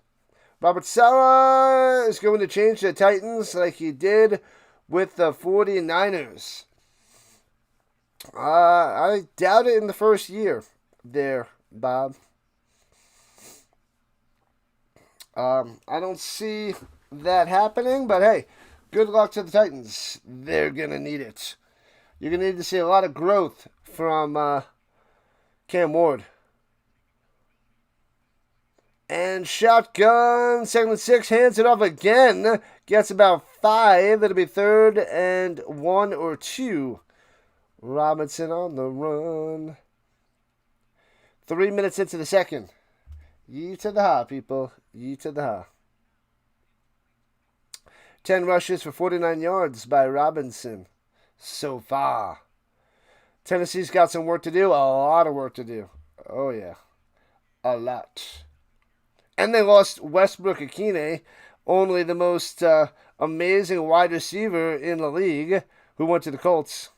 Robert Saleh is going to change the Titans like he did with the 49ers. I doubt it in the first year there, Bob. I don't see that happening, but hey, good luck to the Titans. They're going to need it. You're going to need to see a lot of growth from Cam Ward. And shotgun, 2nd and 6, hands it off again. Gets about 5. It'll be 3rd and 1 or 2. Robinson on the run. 3 minutes into the second. Ye to the ha, people. Ye to the ha. 10 rushes for 49 yards by Robinson so far. Tennessee's got some work to do. A lot of work to do. Oh, yeah. A lot. And they lost Westbrook Akine, only the most amazing wide receiver in the league, who went to the Colts.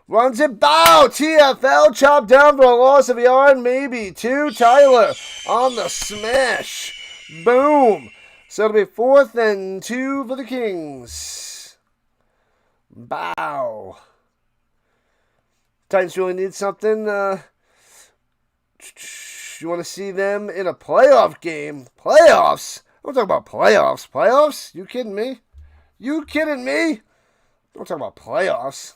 Runs it, bow! TFL chopped down for a loss of a yard, maybe 2. Tyler on the smash. Boom! So it'll be 4th and 2 for the Kings. Bow. Titans really need something. You want to see them in a playoff game? Playoffs? Don't talk about playoffs. Playoffs? You kidding me? Don't talk about playoffs.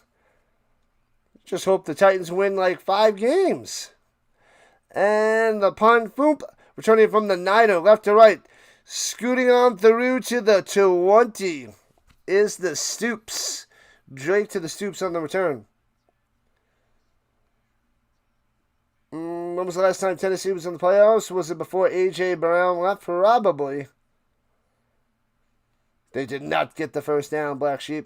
Just hope the Titans win like 5 games. And the punt, boop, returning from the 9, left to right. Scooting on through to the 20 is the Stoops. Drake to the Stoops on the return. When was the last time Tennessee was in the playoffs? Was it before A.J. Brown left? Probably. They did not get the first down, Black Sheep.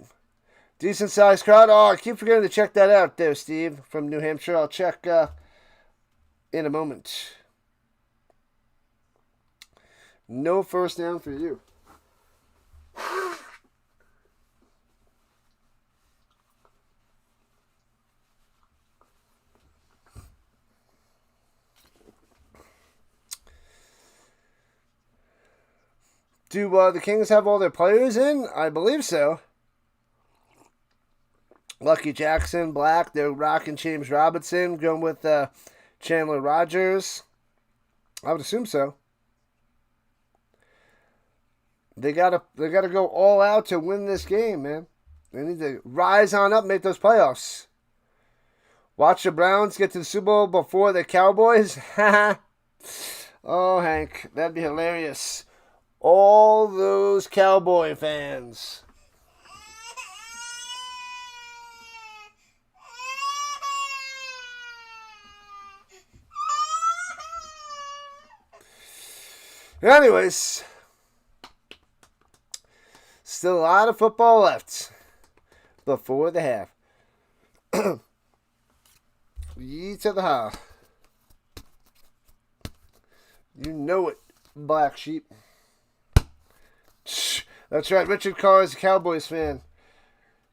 Decent sized crowd. Oh, I keep forgetting to check that out there, Steve, from New Hampshire. I'll check in a moment. No first down for you. Do the Kings have all their players in? I believe so. Lucky Jackson, Black, they're rocking James Robinson, going with Chandler Rogers. I would assume so. They gotta go all out to win this game, man. They need to rise on up, make those playoffs. Watch the Browns get to the Super Bowl before the Cowboys. Oh, Hank, that'd be hilarious. All those Cowboy fans. Anyways, still a lot of football left before the half. Ye to the ha. You know it, black sheep. That's right. Richard Carr is a Cowboys fan.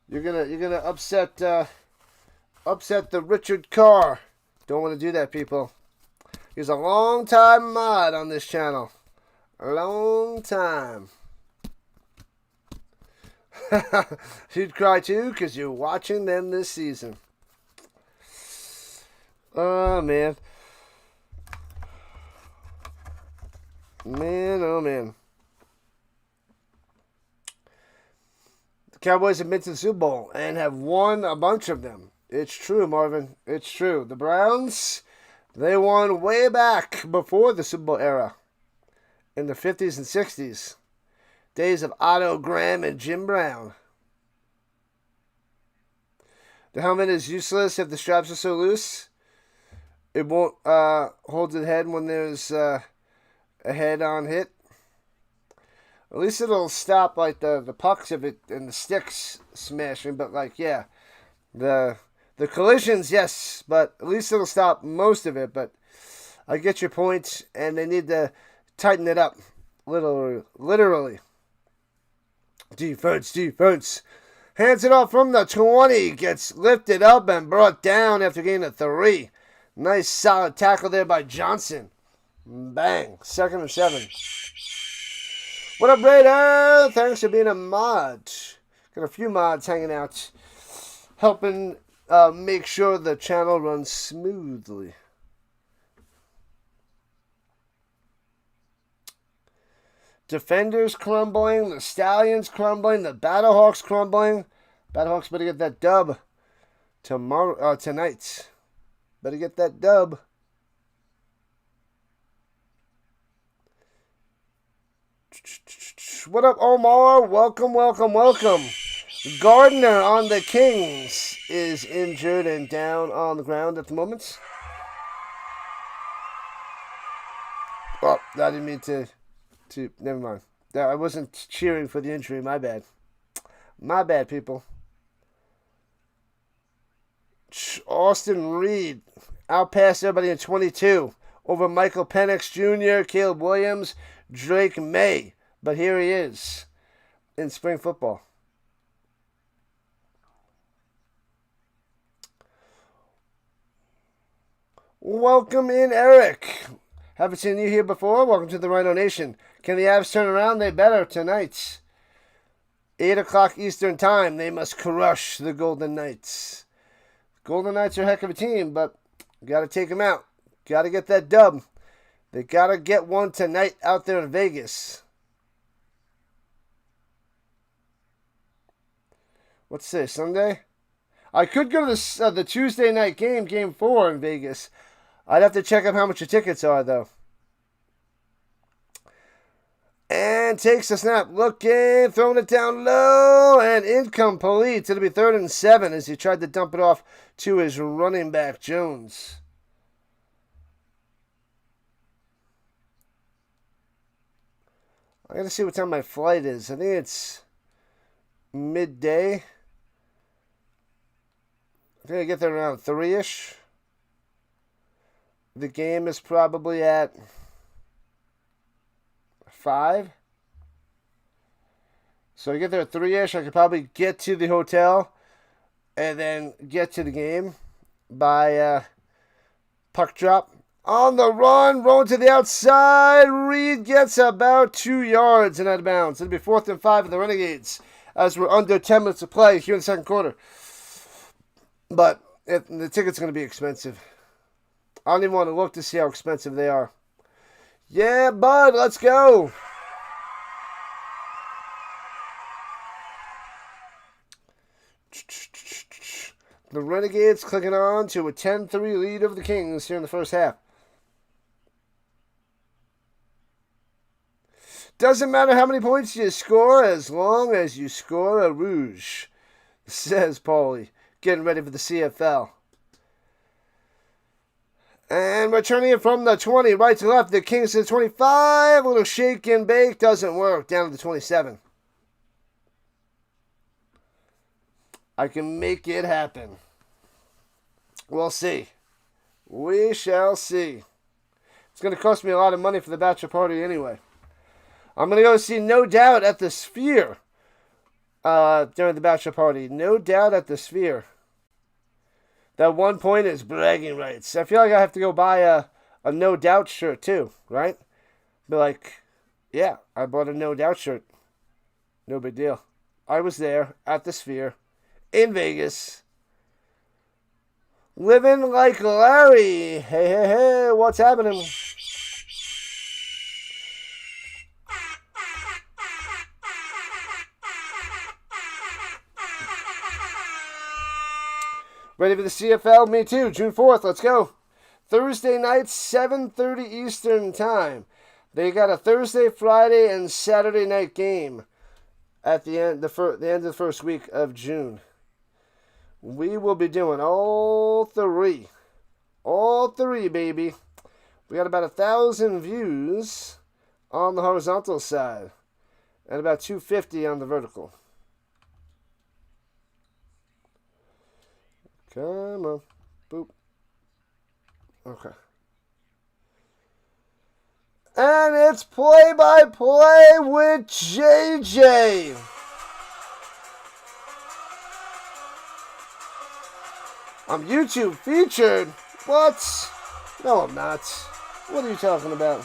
You're gonna upset the Richard Carr. Don't want to do that, people. He's a long time mod on this channel. A long time. You'd cry too because you're watching them this season. Oh man. Man, oh man. The Cowboys have been to the Super Bowl and have won a bunch of them. It's true, Marvin. It's true. The Browns, they won way back before the Super Bowl era. In the 50s and 60s. Days of Otto Graham and Jim Brown. The helmet is useless if the straps are so loose. It won't hold the head when there's a head-on hit. At least it'll stop like the pucks of it and the sticks smashing. But like, yeah, the collisions, yes, but at least it'll stop most of it. But I get your point, and they need to tighten it up, literally. Defense. Hands it off from the 20. Gets lifted up and brought down after getting a 3. Nice solid tackle there by Johnson. Bang. 2nd and 7. What up, Raider? Thanks for being a mod. Got a few mods hanging out, helping make sure the channel runs smoothly. Defenders crumbling, the Stallions crumbling, the Battlehawks crumbling. Battlehawks better get that dub tonight. Better get that dub. What up, Omar? Welcome. Gardner on the Kings is injured and down on the ground at the moment. Oh, I didn't mean to never mind. I wasn't cheering for the injury. My bad. My bad, people. Austin Reed outpassed everybody in 22 over Michael Penix Jr., Caleb Williams, Drake May. But here he is in spring football. Welcome in, Eric. Haven't seen you here before. Welcome to the Rhino Nation. Can the Avs turn around? They better tonight. 8 o'clock Eastern Time. They must crush the Golden Knights. Golden Knights are a heck of a team, but got to take them out. Got to get that dub. They got to get one tonight out there in Vegas. What's this, Sunday? I could go to the Tuesday night game, Game 4 in Vegas. I'd have to check out how much the tickets are, though. And takes a snap. Looking, throwing it down low, and incomplete. It'll be 3rd and 7 as he tried to dump it off to his running back, Jones. I got to see what time my flight is. I think it's midday. I think I get there around 3-ish. The game is probably at 5. So I get there at 3-ish. I could probably get to the hotel and then get to the game by puck drop. On the run, rolling to the outside. Reed gets about 2 yards and out of bounds. It'll be 4th and 5 of the Renegades as we're under 10 minutes to play here in the second quarter. But the tickets are going to be expensive. I don't even want to look to see how expensive they are. Yeah, bud, let's go. The Renegades clicking on to a 10-3 lead over the Kings here in the first half. Doesn't matter how many points you score as long as you score a rouge, says Paulie, getting ready for the CFL. And returning it from the 20, right to left, the Kings to the 25. A little shake and bake, doesn't work. Down to the 27. I can make it happen. We'll see. We shall see. It's going to cost me a lot of money for the bachelor party anyway. I'm going to go see No Doubt at the Sphere during the bachelor party. No Doubt at the Sphere. That 1 point is bragging rights. I feel like I have to go buy a No Doubt shirt too, right? Be like, yeah, I bought a No Doubt shirt. No big deal. I was there at the Sphere in Vegas. Living like Larry. Hey, hey, hey, what's happening? Ready for the CFL? Me too. June 4th. Let's go. Thursday night, 7:30 Eastern Time. They got a Thursday, Friday, and Saturday night game at the end of the first week of June. We will be doing all three. All three, baby. We got about 1,000 views on the horizontal side and about 250 on the vertical. Come on. Boop. Okay. And it's play-by-play with JJ. I'm YouTube featured. What? No, I'm not. What are you talking about?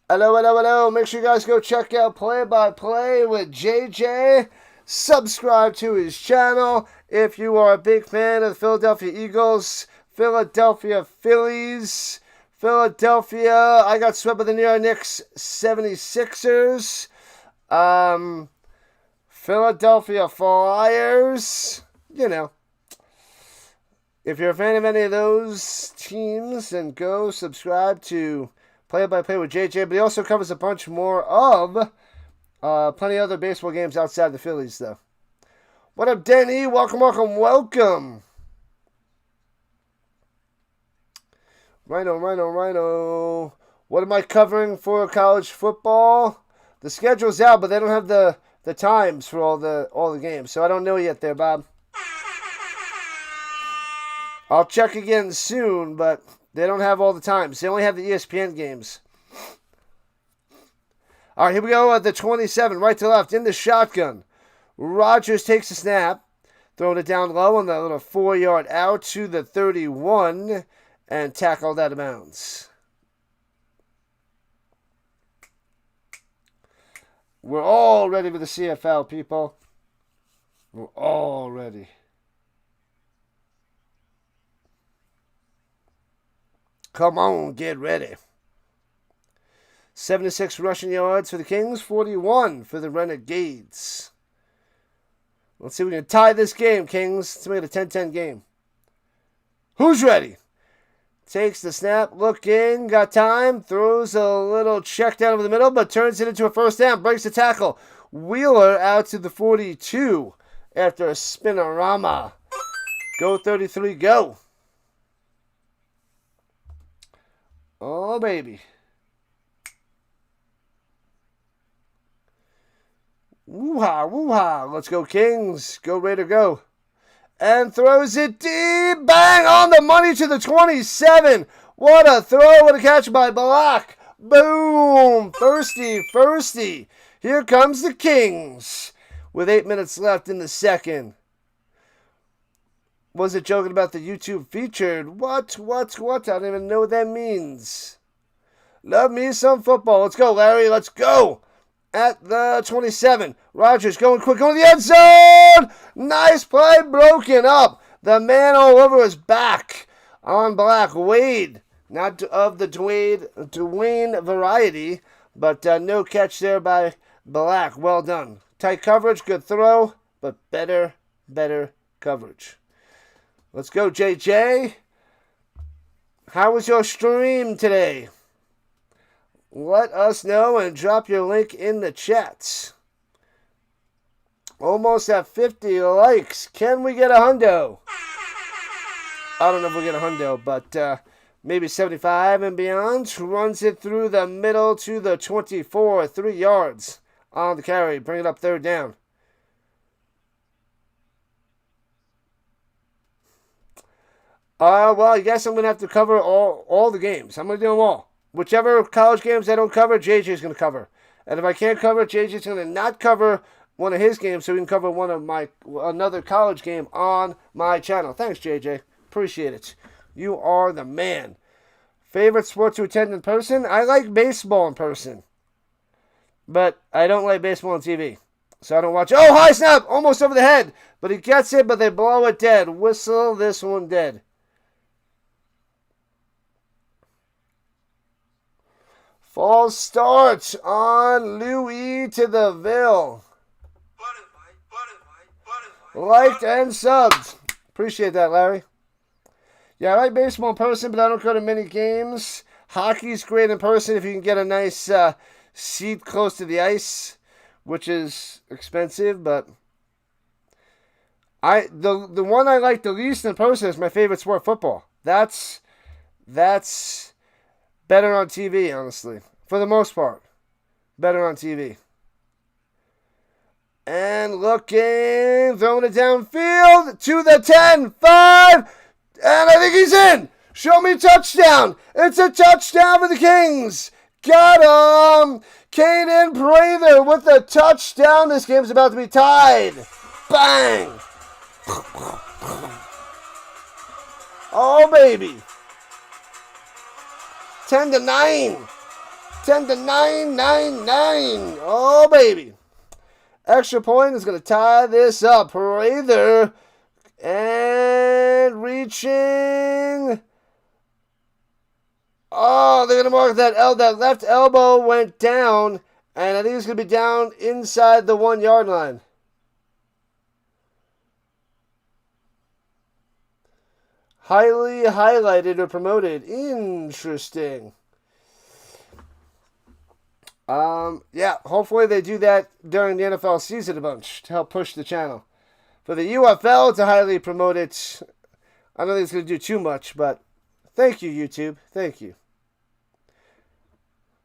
Hello, hello, hello. Make sure you guys go check out Play-by-Play with JJ. Subscribe to his channel if you are a big fan of the Philadelphia Eagles, Philadelphia Phillies, Philadelphia. I got swept by the New York Knicks 76ers. Philadelphia Flyers. You know. If you're a fan of any of those teams, then go subscribe to Play-by-Play with JJ. But he also covers a bunch more of plenty of other baseball games outside the Phillies, though. What up, Denny? Welcome, welcome, welcome. Rhino. What am I covering for college football? The schedule's out, but they don't have the times for all the games, so I don't know yet there, Bob. I'll check again soon, but they don't have all the times. They only have the ESPN games. All right, here we go at the 27, right to left, in the shotgun. Rodgers takes a snap, throwing it down low on the little 4-yard out to the 31, and tackled out of bounds. We're all ready for the CFL, people. We're all ready. Come on, get ready. 76 rushing yards for the Kings, 41 for the Renegades. Let's see if we can tie this game, Kings. Let's make it a 10-10 game. Who's ready? Takes the snap, looking, got time, throws a little check down over the middle, but turns it into a first down, breaks the tackle. Wheeler out to the 42 after a spinorama. Go 33, go. Oh, baby. Woo-ha, woo-ha. Let's go, Kings. Go, Raider, go. And throws it deep. Bang on the money to the 27. What a throw. What a catch by Black. Boom. Firsty. Here comes the Kings with 8 minutes left in the second. Was it joking about the YouTube featured? What? I don't even know what that means. Love me some football. Let's go, Larry. Let's go. At the 27. Rodgers going quick on the end zone. Nice play, broken up. The man all over his back on Black. Wade, not of the Dwayne variety, but no catch there by Black. Well done. Tight coverage, good throw, but better coverage. Let's go, JJ. How was your stream today? Let us know and drop your link in the chats. Almost at 50 likes. Can we get a hundo? I don't know if we'll get a hundo, but maybe 75 and beyond. Runs it through the middle to the 24, 3 yards on the carry. Bring it up 3rd down. Well, I guess I'm going to have to cover all the games. I'm going to do them all. Whichever college games I don't cover, JJ's going to cover. And if I can't cover, JJ's going to not cover one of his games so we can cover another college game on my channel. Thanks, JJ. Appreciate it. You are the man. Favorite sport to attend in person? I like baseball in person. But I don't like baseball on TV. So I don't watch. Oh, high snap! Almost over the head. But he gets it, but they blow it dead. Whistle this one dead. False start on Louis to the Ville. Liked and subbed. Appreciate that, Larry. Yeah, I like baseball in person, but I don't go to many games. Hockey's great in person if you can get a nice seat close to the ice, which is expensive, but the one I like the least in person is my favorite sport, football. That's better on TV, honestly. For the most part. Better on TV. And looking, throwing it downfield to the 10, 5, and I think he's in. Show me touchdown. It's a touchdown for the Kings. Got him. Caden Prather with the touchdown. This game's about to be tied. Bang. Oh, baby. 10-9. 10-9, 9-9. Oh, baby. Extra point is going to tie this up. Prather. And reaching. Oh, they're going to mark that that left elbow went down. And I think it's going to be down inside the 1 yard line. Highly highlighted or promoted. Interesting. Yeah, hopefully they do that during the NFL season a bunch to help push the channel. For the UFL to highly promote it, I don't think it's going to do too much, but thank you, YouTube. Thank you.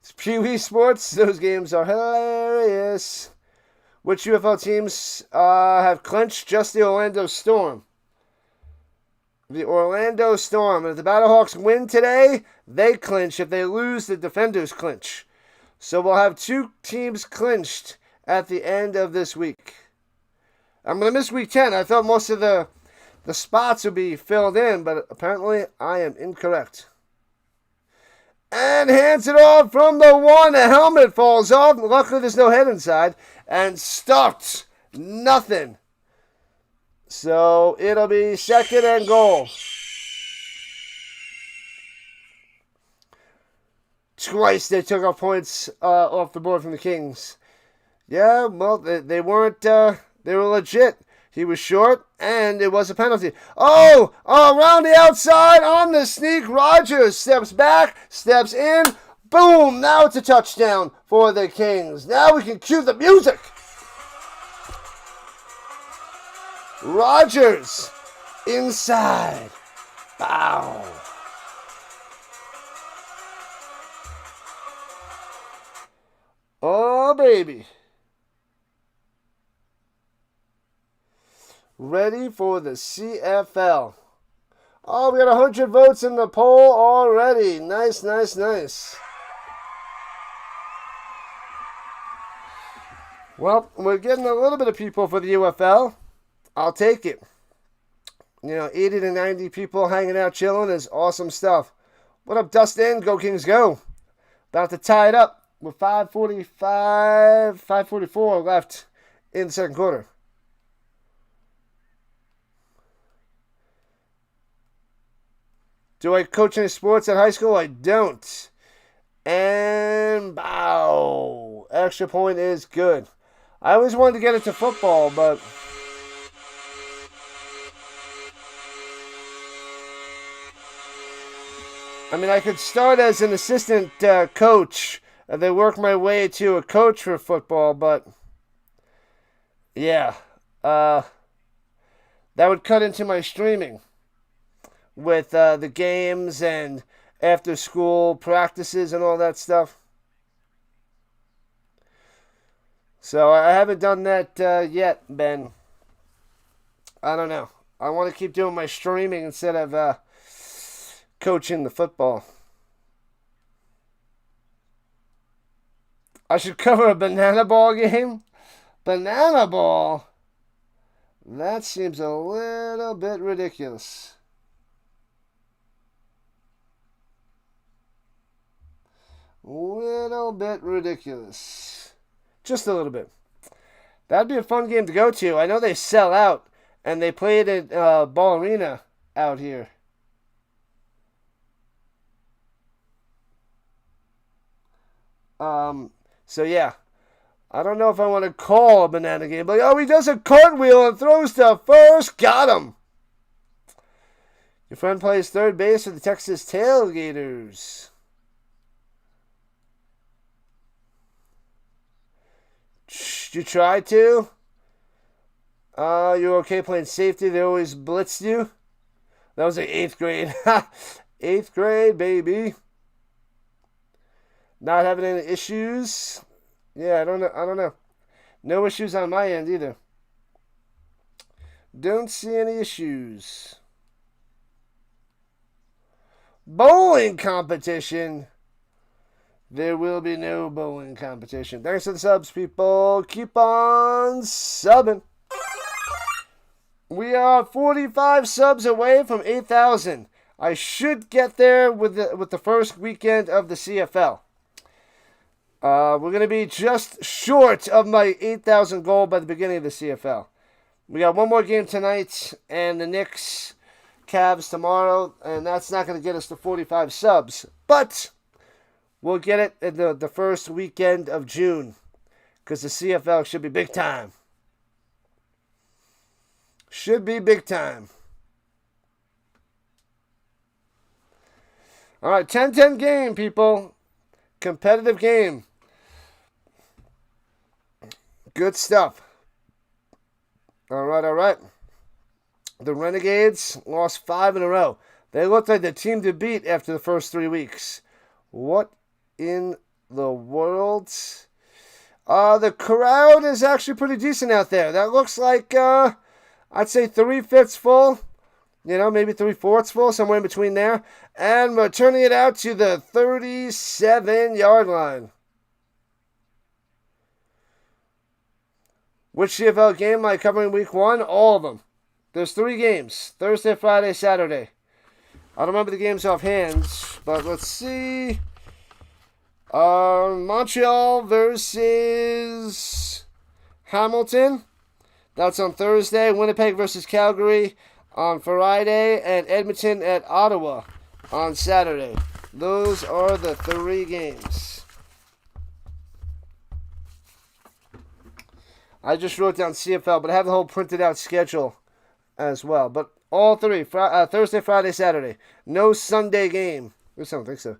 It's Pee Wee Sports. Those games are hilarious. Which UFL teams have clinched? Just the Orlando Storm. The Orlando Storm. And if the Battlehawks win today, they clinch. If they lose, the Defenders clinch. So we'll have 2 teams clinched at the end of this week. I'm going to miss week 10. I thought most of the spots would be filled in, but apparently I am incorrect. And hands it off from the 1. A helmet falls off. Luckily, there's no head inside. And stuffed. Nothing. So it'll be 2nd and goal. Twice they took off points off the board from the Kings. Yeah, well, they weren't, they were legit. He was short, and it was a penalty. Oh, around the outside on the sneak. Rogers steps back, steps in. Boom, now it's a touchdown for the Kings. Now we can cue the music. Rogers inside. Bow. Oh, baby. Ready for the CFL. Oh, we got 100 votes in the poll already. Nice, nice, nice. Well, we're getting a little bit of people for the UFL. I'll take it. 80 to 90 people hanging out, chilling is awesome stuff. What up, Dustin? Go Kings, go. About to tie it up with 5:44 left in the second quarter. Do I coach any sports at high school? I don't. And bow. Extra point is good. I always wanted to get into football, but I could start as an assistant coach and then work my way to a coach for football, but yeah, that would cut into my streaming, with the games and after school practices and all that stuff. So I haven't done that yet, Ben. I don't know. I want to keep doing my streaming instead of coaching the football. I should cover a banana ball game. Banana ball? That seems a little bit ridiculous. Little bit ridiculous. Just a little bit. That'd be a fun game to go to. I know they sell out, and they played at Ball Arena out here. So yeah, I don't know if I want to call a banana game. But oh, he does a cartwheel and throws to first. Got him. Your friend plays third base for the Texas Tailgaters. You try to? You're okay playing safety. They always blitzed you. That was like 8th grade. 8th grade, baby. Not having any issues. Yeah, I don't know. No issues on my end either. Don't see any issues. Bowling competition. There will be no bowling competition. Thanks for the subs, people. Keep on subbing. We are 45 subs away from 8,000. I should get there with the first weekend of the CFL. We're going to be just short of my 8,000 goal by the beginning of the CFL. We got one more game tonight and the Knicks Cavs tomorrow, and that's not going to get us to 45 subs. But we'll get it at the first weekend of June because the CFL should be big time. Should be big time. All right, 10-10 game, people. Competitive game. Good stuff. All right. The Renegades lost 5 in a row. They looked like the team to beat after the first 3 weeks. What in the world? The crowd is actually pretty decent out there. That looks like, I'd say 3/5 full. Maybe 3/4 full, somewhere in between there. And we're turning it out to the 37-yard line. Which CFL game am I covering week 1? All of them. There's 3 games. Thursday, Friday, Saturday. I don't remember the games offhand, but let's see. Montreal versus Hamilton. That's on Thursday. Winnipeg versus Calgary on Friday. And Edmonton at Ottawa on Saturday. Those are the 3 games. I just wrote down CFL, but I have the whole printed out schedule as well. But all 3, Thursday, Friday, Saturday. No Sunday game. I don't think so.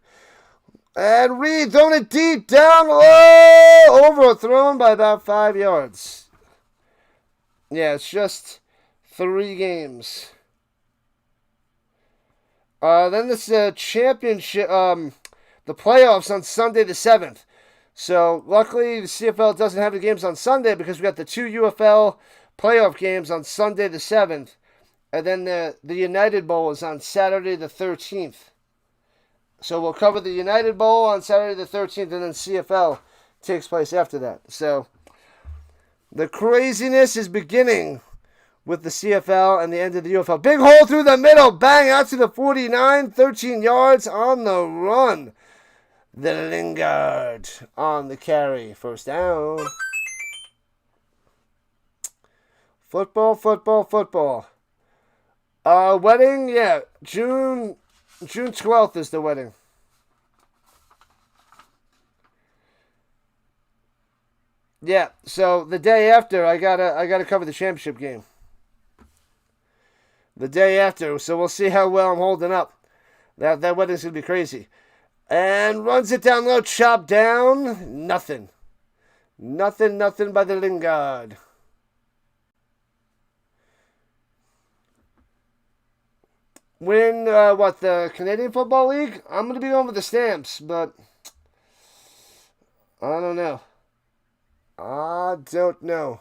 And Reed throwing it deep down low. Overthrown by about 5 yards. Yeah, it's just 3 games. Then this championship, the playoffs on Sunday the 7th. So, luckily, the CFL doesn't have the games on Sunday because we got the 2 UFL playoff games on Sunday the 7th. And then the United Bowl is on Saturday the 13th. So, we'll cover the United Bowl on Saturday the 13th, and then CFL takes place after that. So, the craziness is beginning with the CFL and the end of the UFL. Big hole through the middle. Bang out to the 49. 13 yards on the run. The Lingard on the carry. First down. Football. Wedding, yeah. June 12th is the wedding. Yeah, so the day after I gotta cover the championship game. The day after, so we'll see how well I'm holding up. That wedding's gonna be crazy. And runs it down low, chop down. Nothing by the Lingard. win, the Canadian Football League? I'm going to be going with the Stamps, but I don't know. I don't know.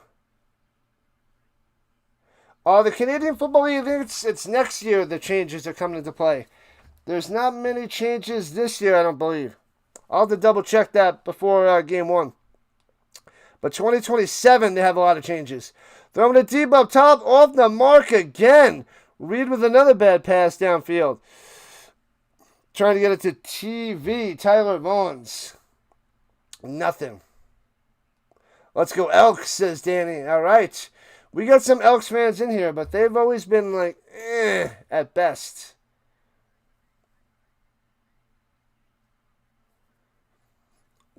The Canadian Football League, I think it's next year the changes are coming into play. There's not many changes this year, I don't believe. I'll have to double check that before game 1. But 2027, they have a lot of changes. Throwing it deep up top, off the mark again. Reed with another bad pass downfield. Trying to get it to TV, Tyler Vaughns. Nothing. Let's go Elks, says Danny. All right. We got some Elks fans in here, but they've always been like, at best.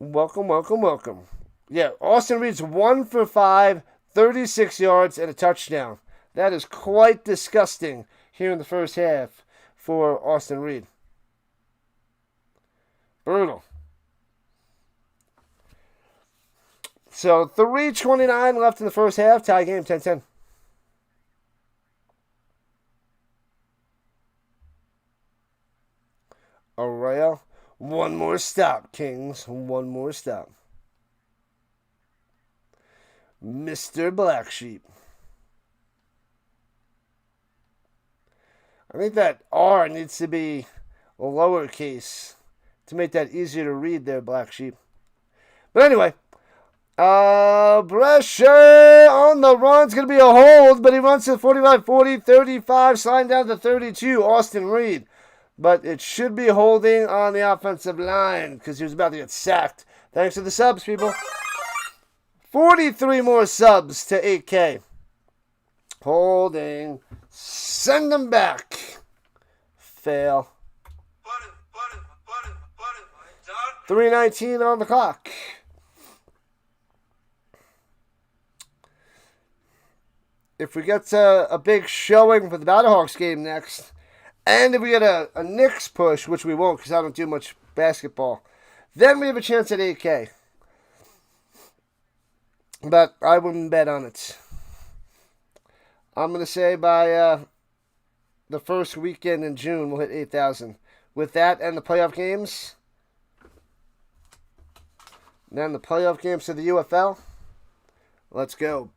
Welcome, welcome, welcome. Yeah, Austin Reed's 1 for 5, 36 yards, and a touchdown. That is quite disgusting here in the first half for Austin Reed. Brutal. So 3:29 left in the first half. Tie game, 10-10. Arroyo. One more stop, Kings. One more stop. Mr. Black Sheep. I think that R needs to be lowercase to make that easier to read there, Black Sheep. But anyway, pressure on the run. It's going to be a hold, but he runs to 45, 40, 35, sliding down to 32, Austin Reed. But it should be holding on the offensive line because he was about to get sacked. Thanks to the subs, people. 43 more subs to 8K. Holding. Send them back. Fail. 3:19 on the clock. If we get a big showing for the Battlehawks game next, and if we get a Knicks push, which we won't because I don't do much basketball, then we have a chance at 8K. But I wouldn't bet on it. I'm going to say by the first weekend in June, we'll hit 8,000. With that and the playoff games, then the playoff games to the UFL, let's go.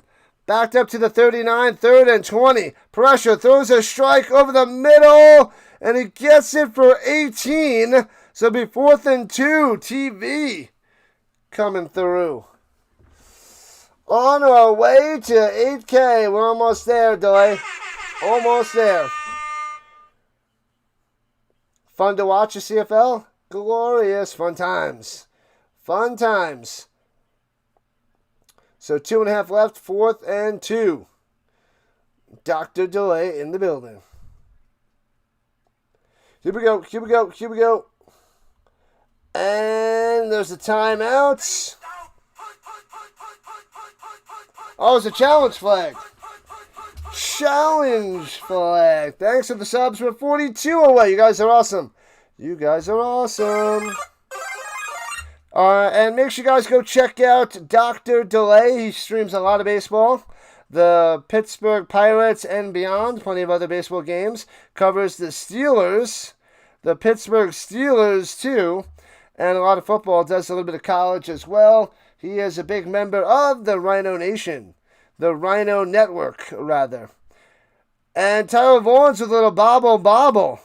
Backed up to the 39, 3rd and 20. Pressure, throws a strike over the middle, and he gets it for 18. So it'll be 4th and 2, TV coming through. On our way to 8K. We're almost there, Delay. Almost there. Fun to watch a CFL? Glorious. Fun times. Fun times. So 2.5 left, 4th and 2. Dr. Delay in the building. Here we go, here we go, here we go. And there's a timeout. Oh, it's a challenge flag. Challenge flag. Thanks for the subs. We're 42 away. You guys are awesome. You guys are awesome. And make sure you guys go check out Dr. Delay. He streams a lot of baseball. The Pittsburgh Pirates and beyond. Plenty of other baseball games. Covers the Steelers. The Pittsburgh Steelers, too. And a lot of football. Does a little bit of college as well. He is a big member of the Rhino Nation. The Rhino Network, rather. And Tyler Vaughns with a little bobble.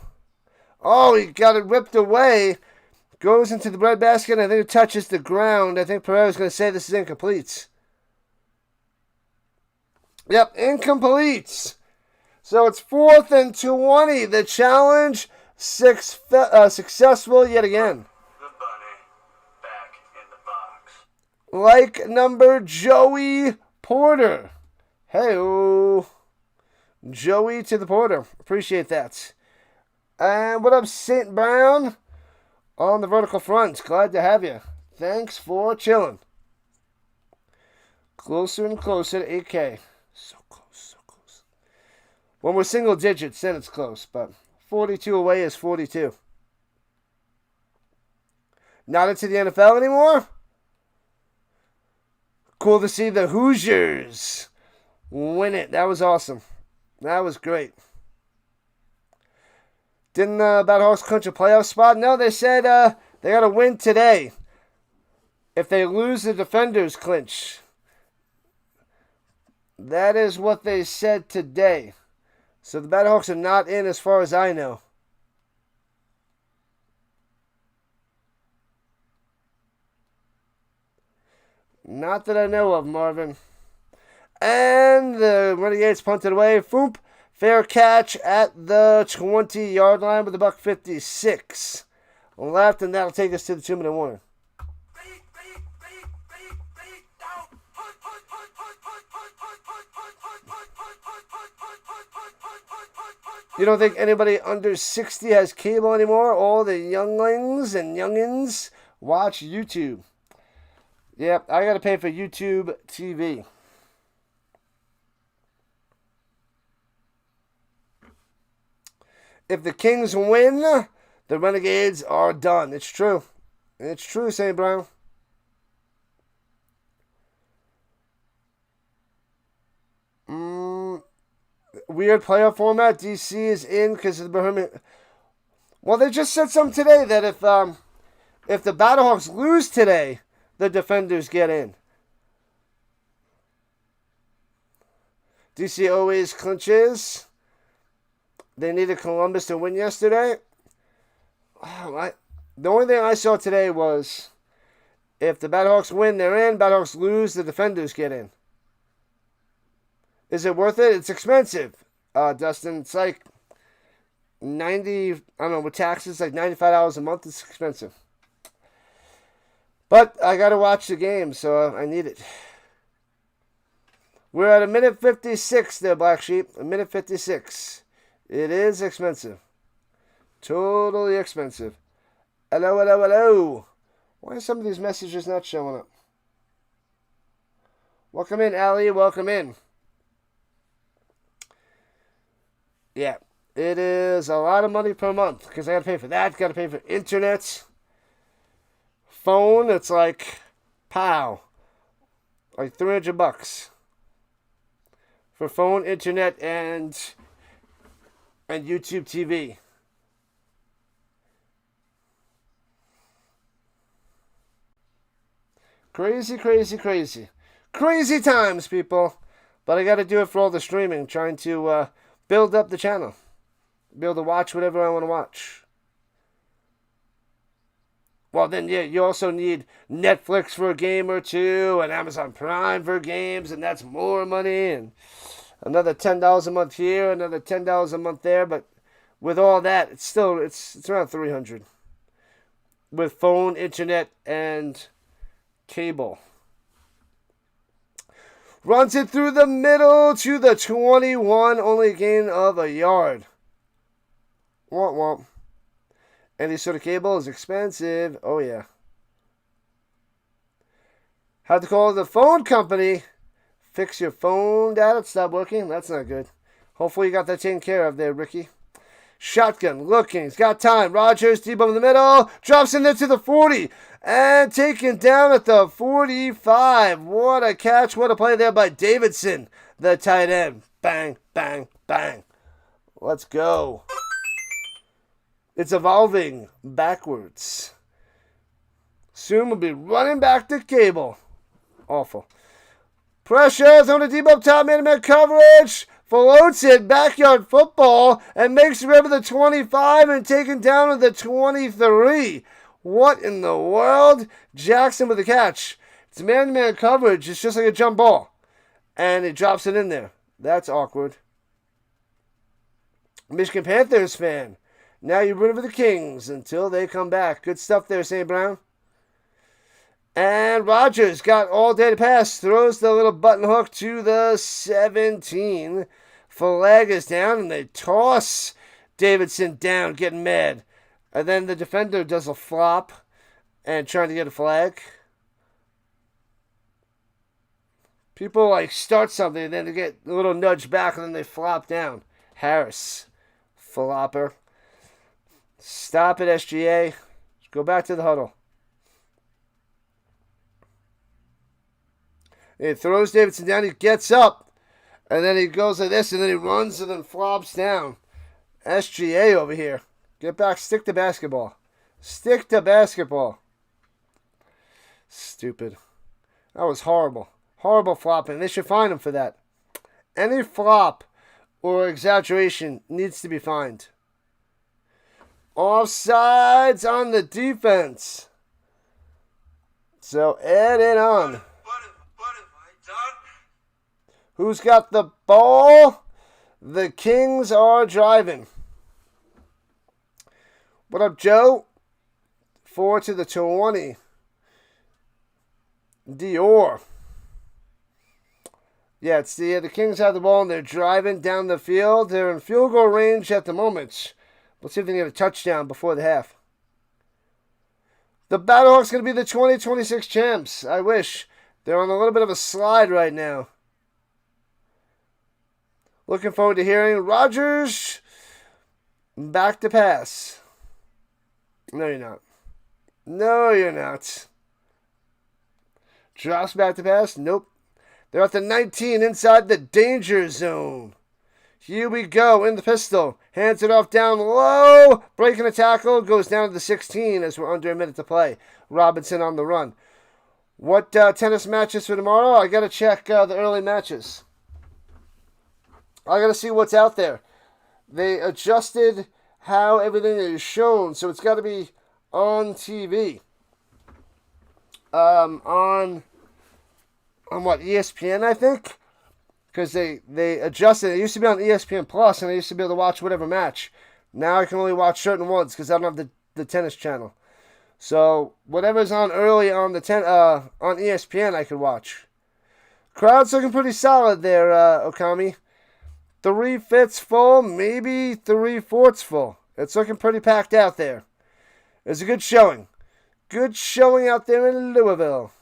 Oh, he got it ripped away. Goes into the breadbasket, and I think it touches the ground. I think Pereira's going to say this is incomplete. Yep, incomplete. So it's 4th and 20. The challenge successful yet again. The bunny back in the box. Like number Joey Porter. Hey-o. Joey to the Porter. Appreciate that. And what up, St. Brown? On the vertical front. Glad to have you. Thanks for chilling. Closer and closer to 8K. So close, so close. When we're single digits, then it's close. But 42 away is 42. Not into the NFL anymore? Cool to see the Hoosiers win it. That was awesome. That was great. Didn't Battlehawks clinch a playoff spot? No, they said they got to win today. If they lose, the Defenders clinch. That is what they said today. So the Battlehawks are not in as far as I know. Not that I know of, Marvin. And the Renegades punted away. Foop. Fair catch at the 20-yard line with $1.56 left, and that'll take us to the 2-minute warning. You don't think anybody under 60 has cable anymore? All the younglings and youngins watch YouTube. Yep, I got to pay for YouTube TV. If the Kings win, the Renegades are done. It's true. It's true, St. Brown. Weird playoff format. DC is in because of the Bohemian. Well, they just said something today that if the Battlehawks lose today, the Defenders get in. DC always clinches. They needed Columbus to win yesterday. The only thing I saw today was if the Battlehawks win, they're in. Battlehawks lose, the Defenders get in. Is it worth it? It's expensive, Dustin. It's like 90, I don't know, with taxes, like $95 a month. It's expensive. But I got to watch the game, so I need it. We're at 1:56 there, Black Sheep. 1:56. It is expensive. Totally expensive. Hello, hello, hello. Why are some of these messages not showing up? Welcome in, Ali. Welcome in. Yeah, it is a lot of money per month because I got to pay for that. Got to pay for internet. Phone, it's like, pow. Like $300 for phone, internet, and YouTube TV. Crazy, crazy, crazy. Crazy times, people. But I got to do it for all the streaming, trying to build up the channel. Be able to watch whatever I want to watch. Well, then, yeah, you also need Netflix for a game or two, and Amazon Prime for games, and that's more money, and another $10 a month here, another $10 a month there, but with all that, it's around $300 with phone, internet, and cable. Runs it through the middle to the 21, only a gain of a yard. Womp womp. Any sort of cable is expensive. Oh, yeah. Had to call the phone company. Fix your phone data. Stop working. That's not good. Hopefully you got that taken care of there, Ricky. Shotgun. Looking. He's got time. Rogers deep over the middle. Drops in there to the 40. And taken down at the 45. What a catch. What a play there by Davidson, the tight end. Bang, bang, bang. Let's go. It's evolving backwards. Soon we'll be running back to cable. Awful. Pressure, throwing a deep up top, man-to-man coverage. Floats it, backyard football, and makes it over the 25 and taken down to the 23. What in the world? Jackson with the catch. It's man-to-man coverage. It's just like a jump ball. And it drops it in there. That's awkward. Michigan Panthers fan. Now you're rooting for the Kings until they come back. Good stuff there, St. Brown. And Rogers got all day to pass. Throws the little button hook to the 17. Flag is down, and they toss Davidson down, getting mad. And then the defender does a flop and trying to get a flag. People like start something, and then they get a little nudge back, and then they flop down. Harris, flopper. Stop it, SGA. Go back to the huddle. It throws Davidson down. He gets up. And then he goes like this. And then he runs and then flops down. SGA over here. Get back. Stick to basketball. Stick to basketball. Stupid. That was horrible. Horrible flopping. They should fine him for that. Any flop or exaggeration needs to be fined. Offsides on the defense. So add it on. What have I done? Who's got the ball? The Kings are driving. What up, Joe? 4 to the 20. Dior. Yeah, it's the Kings have the ball and they're driving down the field. They're in field goal range at the moment. Let's see if they can get a touchdown before the half. The Battlehawks going to be the 2026 champs. I wish. They're on a little bit of a slide right now. Looking forward to hearing Rodgers back to pass. No, you're not. No, you're not. Drops back to pass. Nope. They're at the 19 inside the danger zone. Here we go in the pistol. Hands it off down low. Breaking a tackle. Goes down to the 16 as we're under a minute to play. Robinson on the run. What tennis matches for tomorrow? I got to check the early matches. I got to see what's out there. They adjusted how everything is shown, so it's got to be on TV. On what, ESPN, I think? Because they adjusted. It used to be on ESPN Plus, and I used to be able to watch whatever match. Now I can only watch certain ones because I don't have the tennis channel. So whatever's on early on on ESPN, I could watch. Crowd's looking pretty solid there, Okami. 3/5 full, maybe 3/4 full. It's looking pretty packed out there. It's a good showing. Good showing out there in Louisville.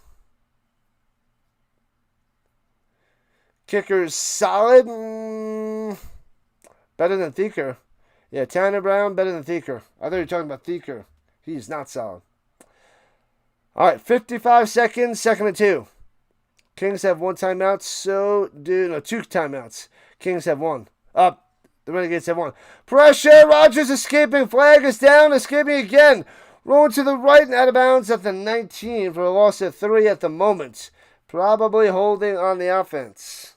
Kicker's solid. Better than Thieker. Yeah, Tanner Brown, better than Thieker. I thought you were talking about Thieker. He's not solid. All right, 55 seconds, 2nd and 2. Kings have 1 timeout, two timeouts. Kings have 1. The Renegades have 1. Pressure, Rodgers escaping. Flag is down, escaping again. Rolling to the right and out of bounds at the 19 for a loss of 3 at the moment. Probably holding on the offense.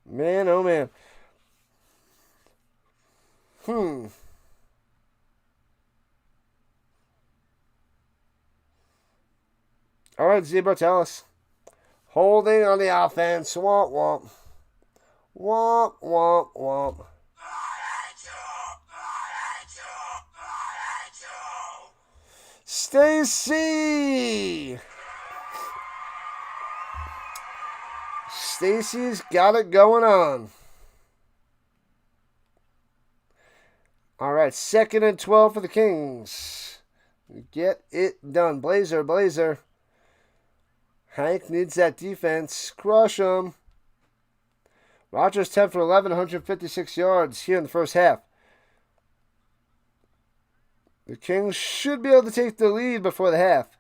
Man, oh man. All right, Zebra, tell us. Holding on the offense. Womp, womp. Womp, womp, womp. Stacy! Stacy's got it going on. All right, 2nd and 12 for the Kings. Get it done. Blazer. Hank needs that defense. Crush him. Rodgers 10 for 11, 156 yards here in the first half. The Kings should be able to take the lead before the half.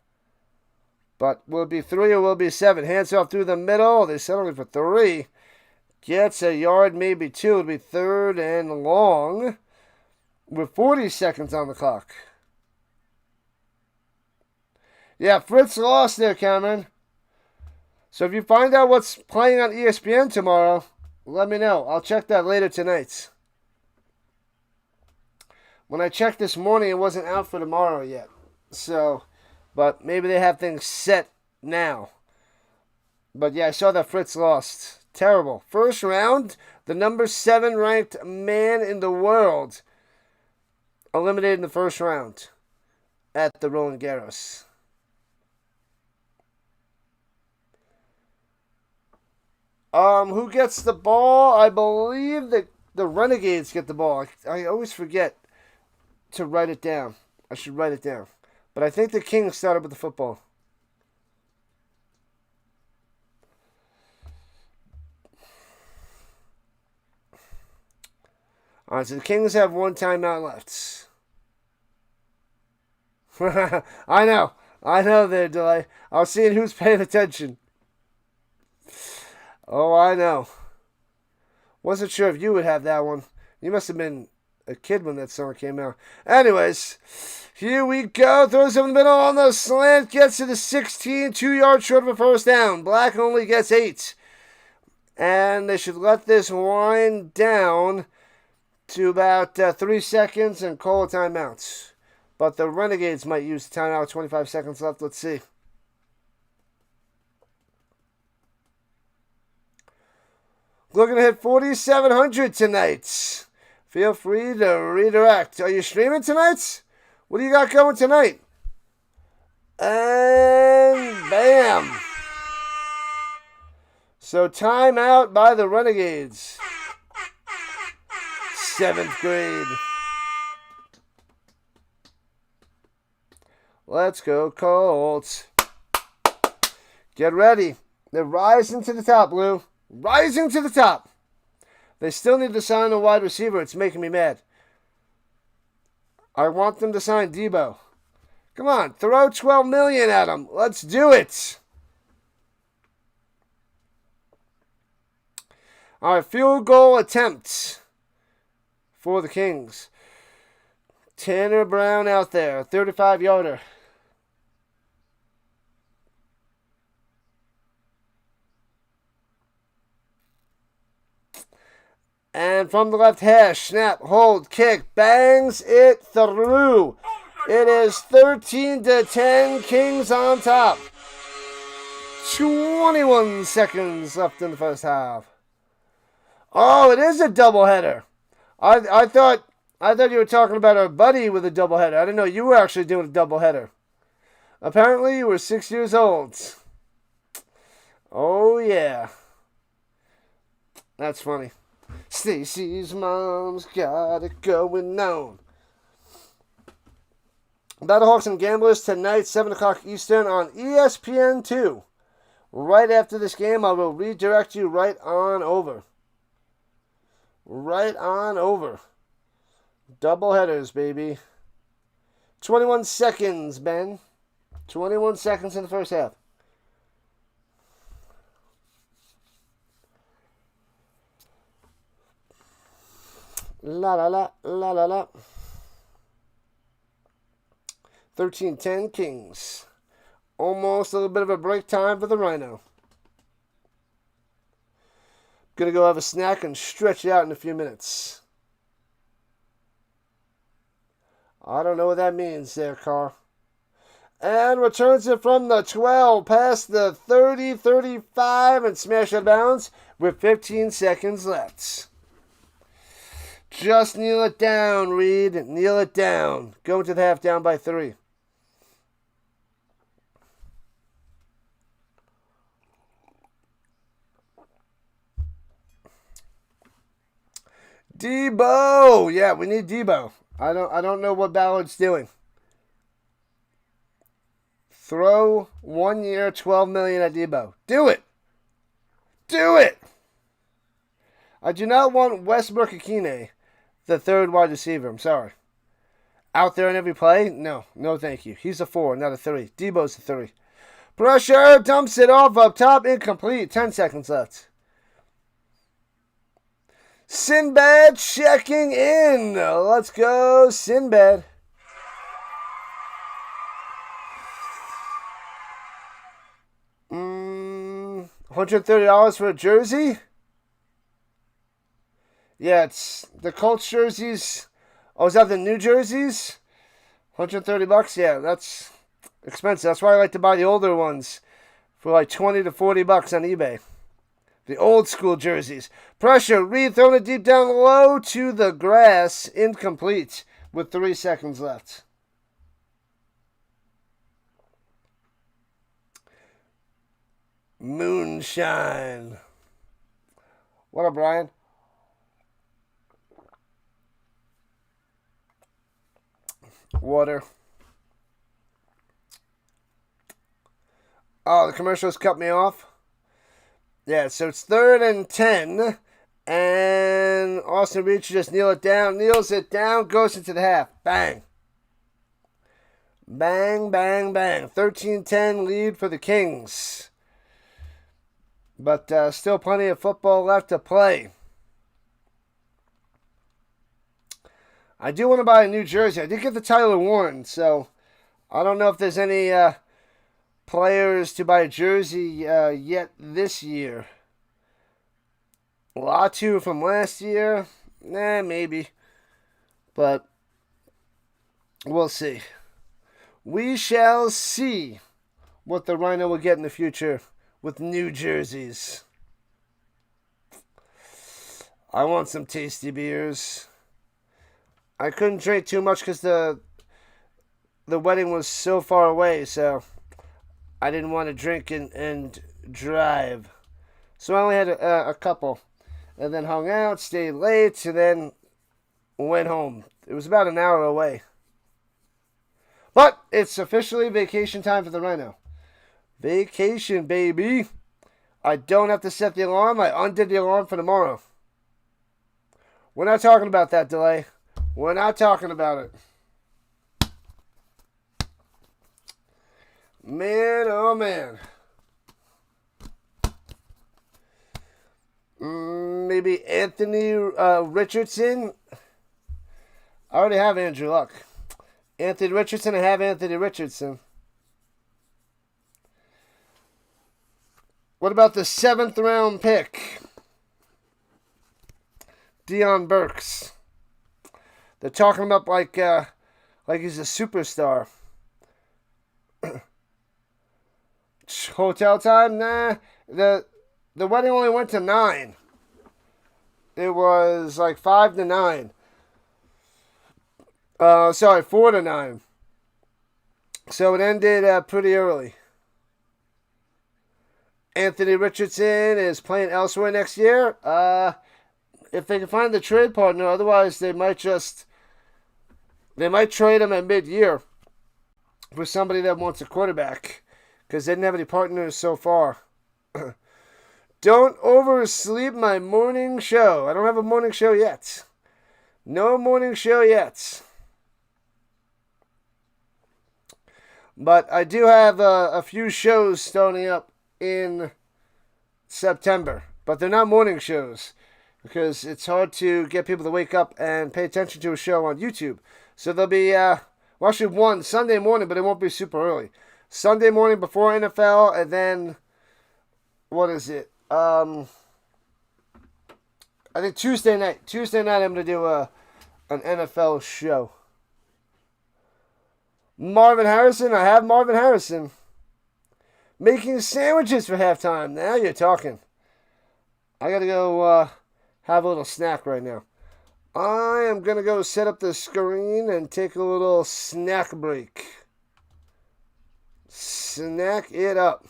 But will it be 3 or will it be 7? Hands off through the middle. They're settling for 3. Gets a yard, maybe 2. It'll be 3rd and long with 40 seconds on the clock. Yeah, Fritz lost there, Cameron. So if you find out what's playing on ESPN tomorrow, let me know. I'll check that later tonight. When I checked this morning, it wasn't out for tomorrow yet. So, but maybe they have things set now. But yeah, I saw that Fritz lost. Terrible. First round, the number 7 ranked man in the world eliminated in the first round at the Roland Garros. Who gets the ball? I believe that the Renegades get the ball. I always forget to write it down. I should write it down. But I think the Kings started with the football. All right, so the Kings have 1 timeout left. I know their delay. I was seeing who's paying attention. Oh, I know. Wasn't sure if you would have that one. You must have been a kid when that song came out. Anyways, here we go. Throws over the middle on the slant. Gets to the 16. 2 yards short of a first down. Black only gets 8. And they should let this wind down to about 3 seconds and call a timeout. But the Renegades might use the timeout. 25 seconds left. Let's see. Looking to hit 4,700 tonight. Feel free to redirect. Are you streaming tonight? What do you got going tonight? And bam. So timeout by the Renegades. 7th grade. Let's go Colts. Get ready. They're rising to the top, Lou. Rising to the top. They still need to sign a wide receiver. It's making me mad. I want them to sign Debo. Come on, throw $12 million at them. Let's do it. All right, field goal attempts for the Kings. Tanner Brown out there, 35-yarder. And from the left hash, snap, hold, kick, bangs it through. It is 13-10, Kings on top. 21 seconds left in the first half. Oh, it is a doubleheader. I thought you were talking about our buddy with a doubleheader. I didn't know you were actually doing a doubleheader. Apparently, you were 6 years old. Oh, yeah. That's funny. Stacy's mom's got it going on. Battlehawks and Gamblers tonight, 7 o'clock Eastern on ESPN2. Right after this game, I will redirect you right on over. Right on over. Double headers, baby. 21 seconds, Ben. 21 seconds in the first half. La la la, la la la. 13-10 Kings. Almost a little bit of a break time for the Rhino. Gonna go have a snack and stretch it out in a few minutes. I don't know what that means there, Carr. And returns it from the 12 past the 30, 35 and smash out of bounds with 15 seconds left. Just kneel it down, Reed. Kneel it down. Go into the half down by 3. Debo! Yeah, we need Debo. I don't know what Ballard's doing. Throw 1 year, $12 million at Debo. Do it! Do it! I do not want Westbrook Akine, the third wide receiver. I'm sorry. Out there in every play? No. No, thank you. He's a 4, not a 3. Debo's a 3. Pressure! Dumps it off up top. Incomplete. 10 seconds left. Sinbad checking in. Let's go, Sinbad. $130 for a jersey? Yeah, it's the Colts jerseys. Oh, is that the new jerseys? $130? Yeah, that's expensive. That's why I like to buy the older ones for like $20 to $40 on eBay. The old school jerseys. Pressure. Reed throwing it deep down low to the grass. Incomplete with 3 seconds left. Moonshine. What up, Brian? Water. Oh, the commercials cut me off. Yeah, so it's 3rd and 10. And Austin Reed should just kneel it down. Kneels it down. Goes into the half. Bang. Bang, bang, bang. 13-10 lead for the Kings. But still plenty of football left to play. I do want to buy a new jersey. I did get the Tyler Warren, so I don't know if there's any players to buy a jersey yet this year. Latu from last year? Maybe. But we'll see. We shall see what the Rhino will get in the future with new jerseys. I want some tasty beers. I couldn't drink too much because the wedding was so far away, so I didn't want to drink and drive. So I only had a couple. And then hung out, stayed late, and then went home. It was about an hour away. But it's officially vacation time for the Rhino. Vacation, baby. I don't have to set the alarm. I undid the alarm for tomorrow. We're not talking about that delay. We're not talking about it. Man, oh man. Maybe Anthony Richardson. I already have Andrew Luck. Anthony Richardson, I have Anthony Richardson. What about the 7th round pick? Dion Burks. They're talking about like he's a superstar. Hotel time? Nah. The wedding only went to 9. It was like 5 to 9. 4 to 9. So it ended pretty early. Anthony Richardson is playing elsewhere next year. If they can find the trade partner, otherwise they might trade him at mid-year for somebody that wants a quarterback because they didn't have any partners so far. Don't oversleep my morning show. I don't have a morning show yet. No morning show yet. But I do have a few shows starting up in September. But they're not morning shows because it's hard to get people to wake up and pay attention to a show on YouTube. So there'll be, actually one Sunday morning, but it won't be super early. Sunday morning before NFL, and then, what is it? I think Tuesday night. Tuesday night I'm going to do an NFL show. Marvin Harrison. I have Marvin Harrison. Making sandwiches for halftime. Now you're talking. I got to go have a little snack right now. I am going to go set up the screen and take a little snack break. Snack it up.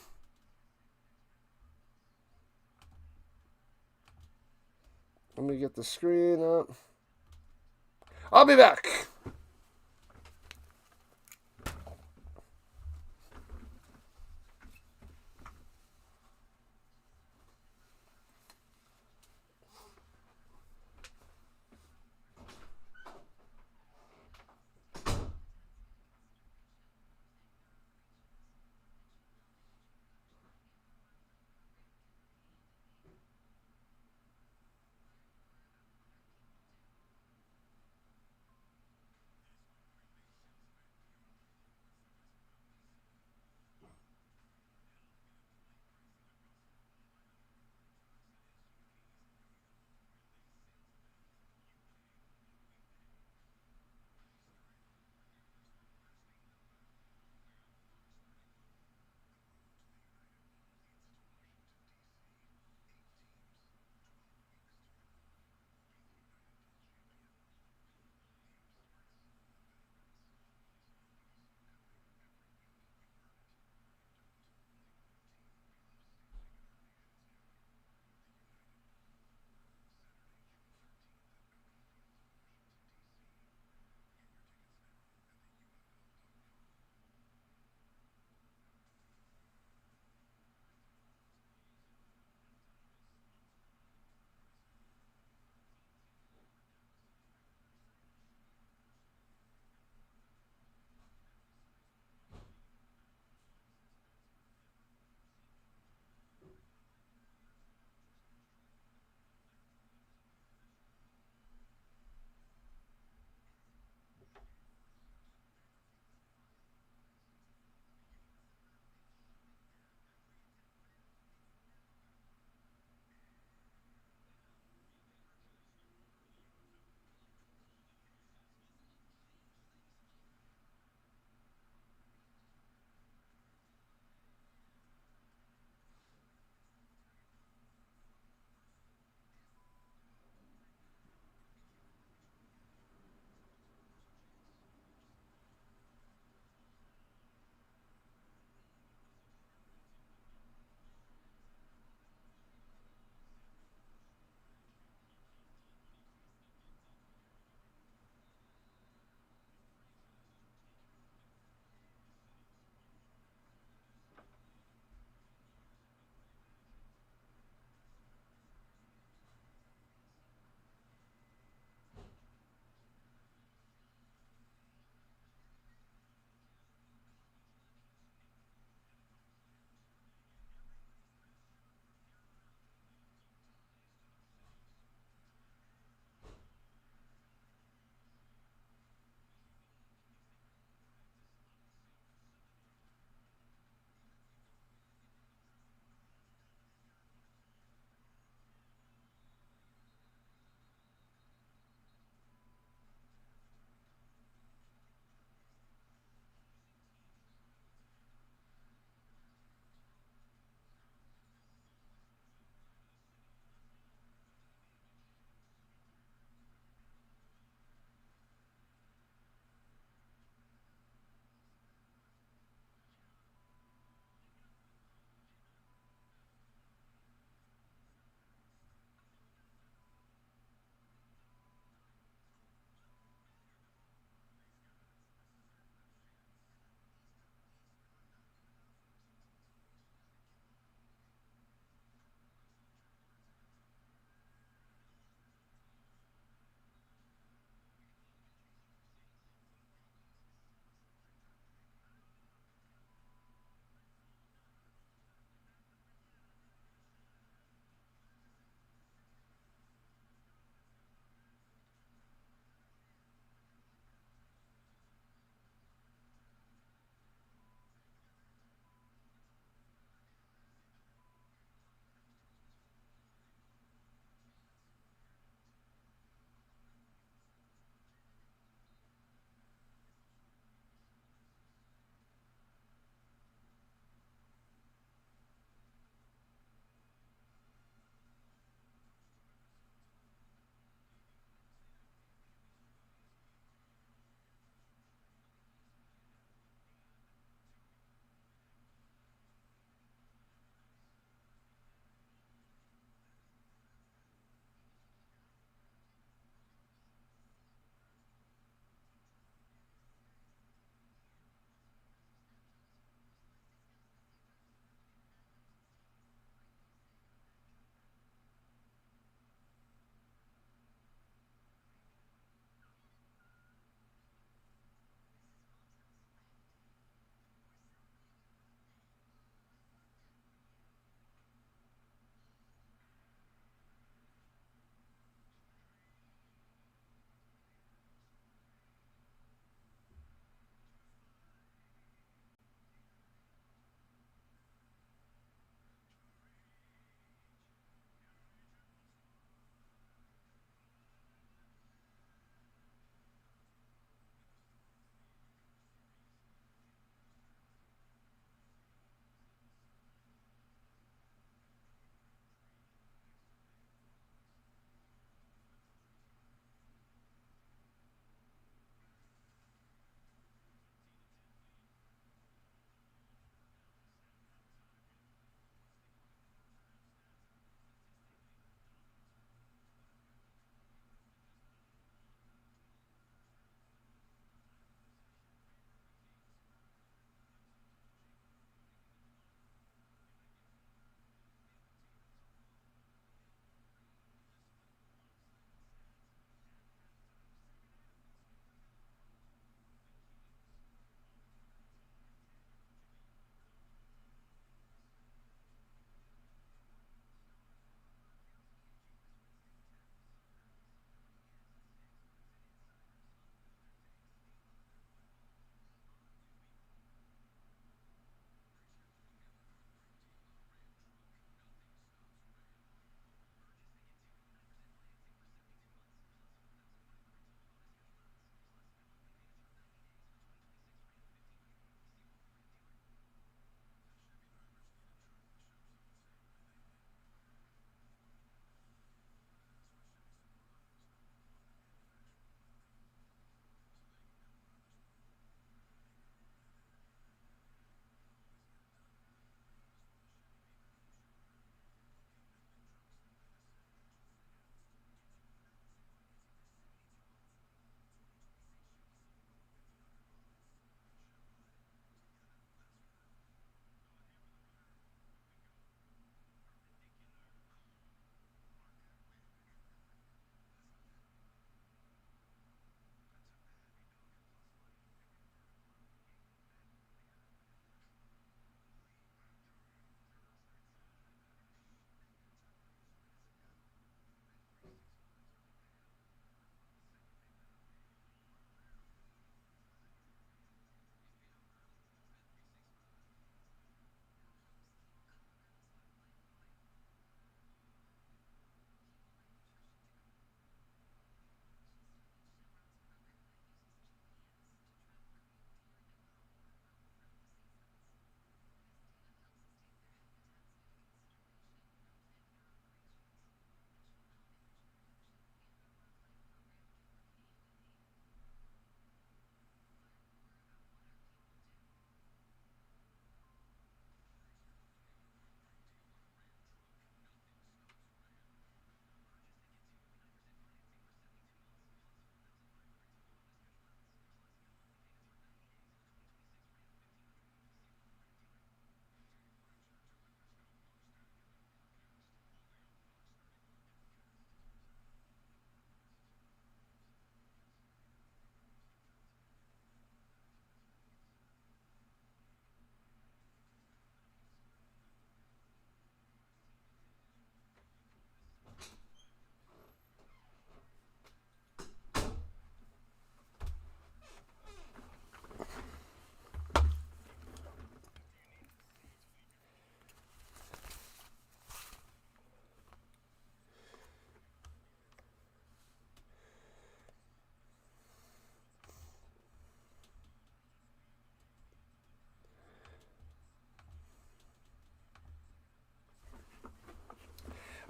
Let me get the screen up. I'll be back.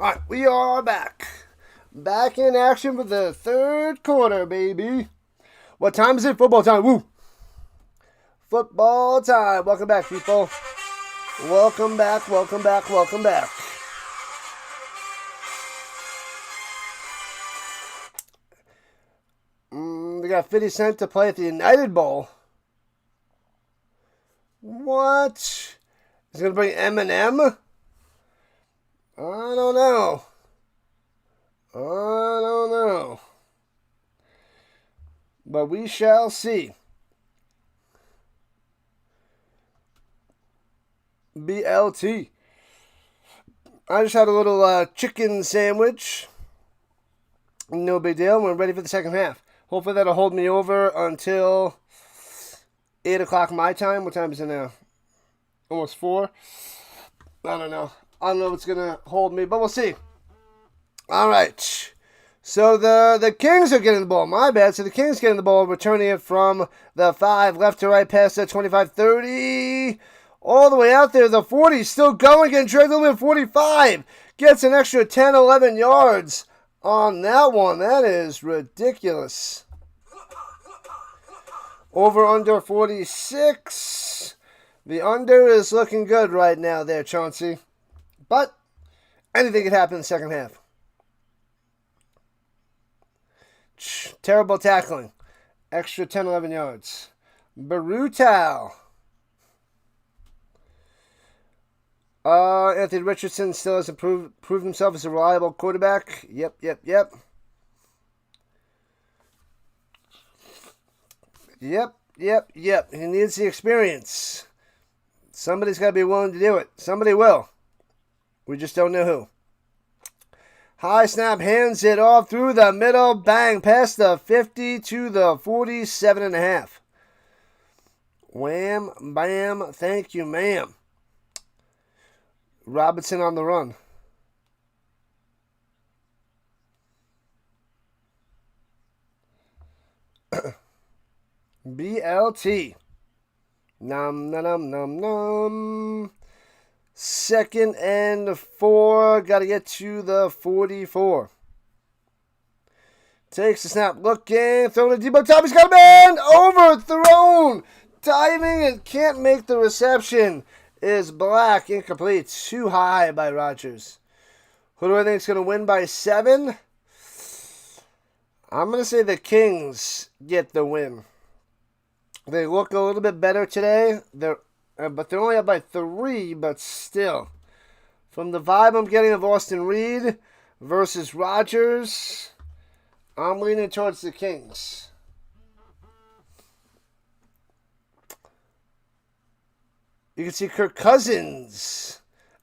All right, we are back. Back in action for the third quarter, baby. What time is it? Football time. Woo! Football time. Welcome back, people. Welcome back, welcome back, welcome back. They got 50 Cent to play at the United Bowl. What? He's going to bring Eminem? I don't know. But we shall see. BLT. I just had a little chicken sandwich. No big deal. We're ready for the second half. Hopefully that'll hold me over until 8 o'clock my time. What time is it now? Almost 4. I don't know. I don't know if it's going to hold me, but we'll see. All right. So the Kings are getting the ball. My bad. So the Kings getting the ball, returning it from the 5, left to right, past the 25, 30. All the way out there. The 40 still going, getting dragged over at 45. Gets an extra 10, 11 yards on that one. That is ridiculous. Over under 46. The under is looking good right now there, Chauncey. But anything could happen in the second half. Terrible tackling. Extra 10, 11 yards. Brutal. Anthony Richardson still hasn't proved himself as a reliable quarterback. Yep. He needs the experience. Somebody's got to be willing to do it. Somebody will. We just don't know who. High snap, hands it off through the middle. Bang, past the 50 to the 47.5. Wham, bam, thank you, ma'am. Robinson on the run. BLT. Nom. 2nd and 4. Got to get to the 44. Takes the snap. Looking. Throwing to Debo. Top. He's got a man. Overthrown. Diving and can't make the reception. Is Black. Incomplete. Too high by Rodgers. Who do I think is going to win by 7? I'm going to say the Kings get the win. They look a little bit better today. But they're only up by 3, but still. From the vibe I'm getting of Austin Reed versus Rodgers, I'm leaning towards the Kings. You can see Kirk Cousins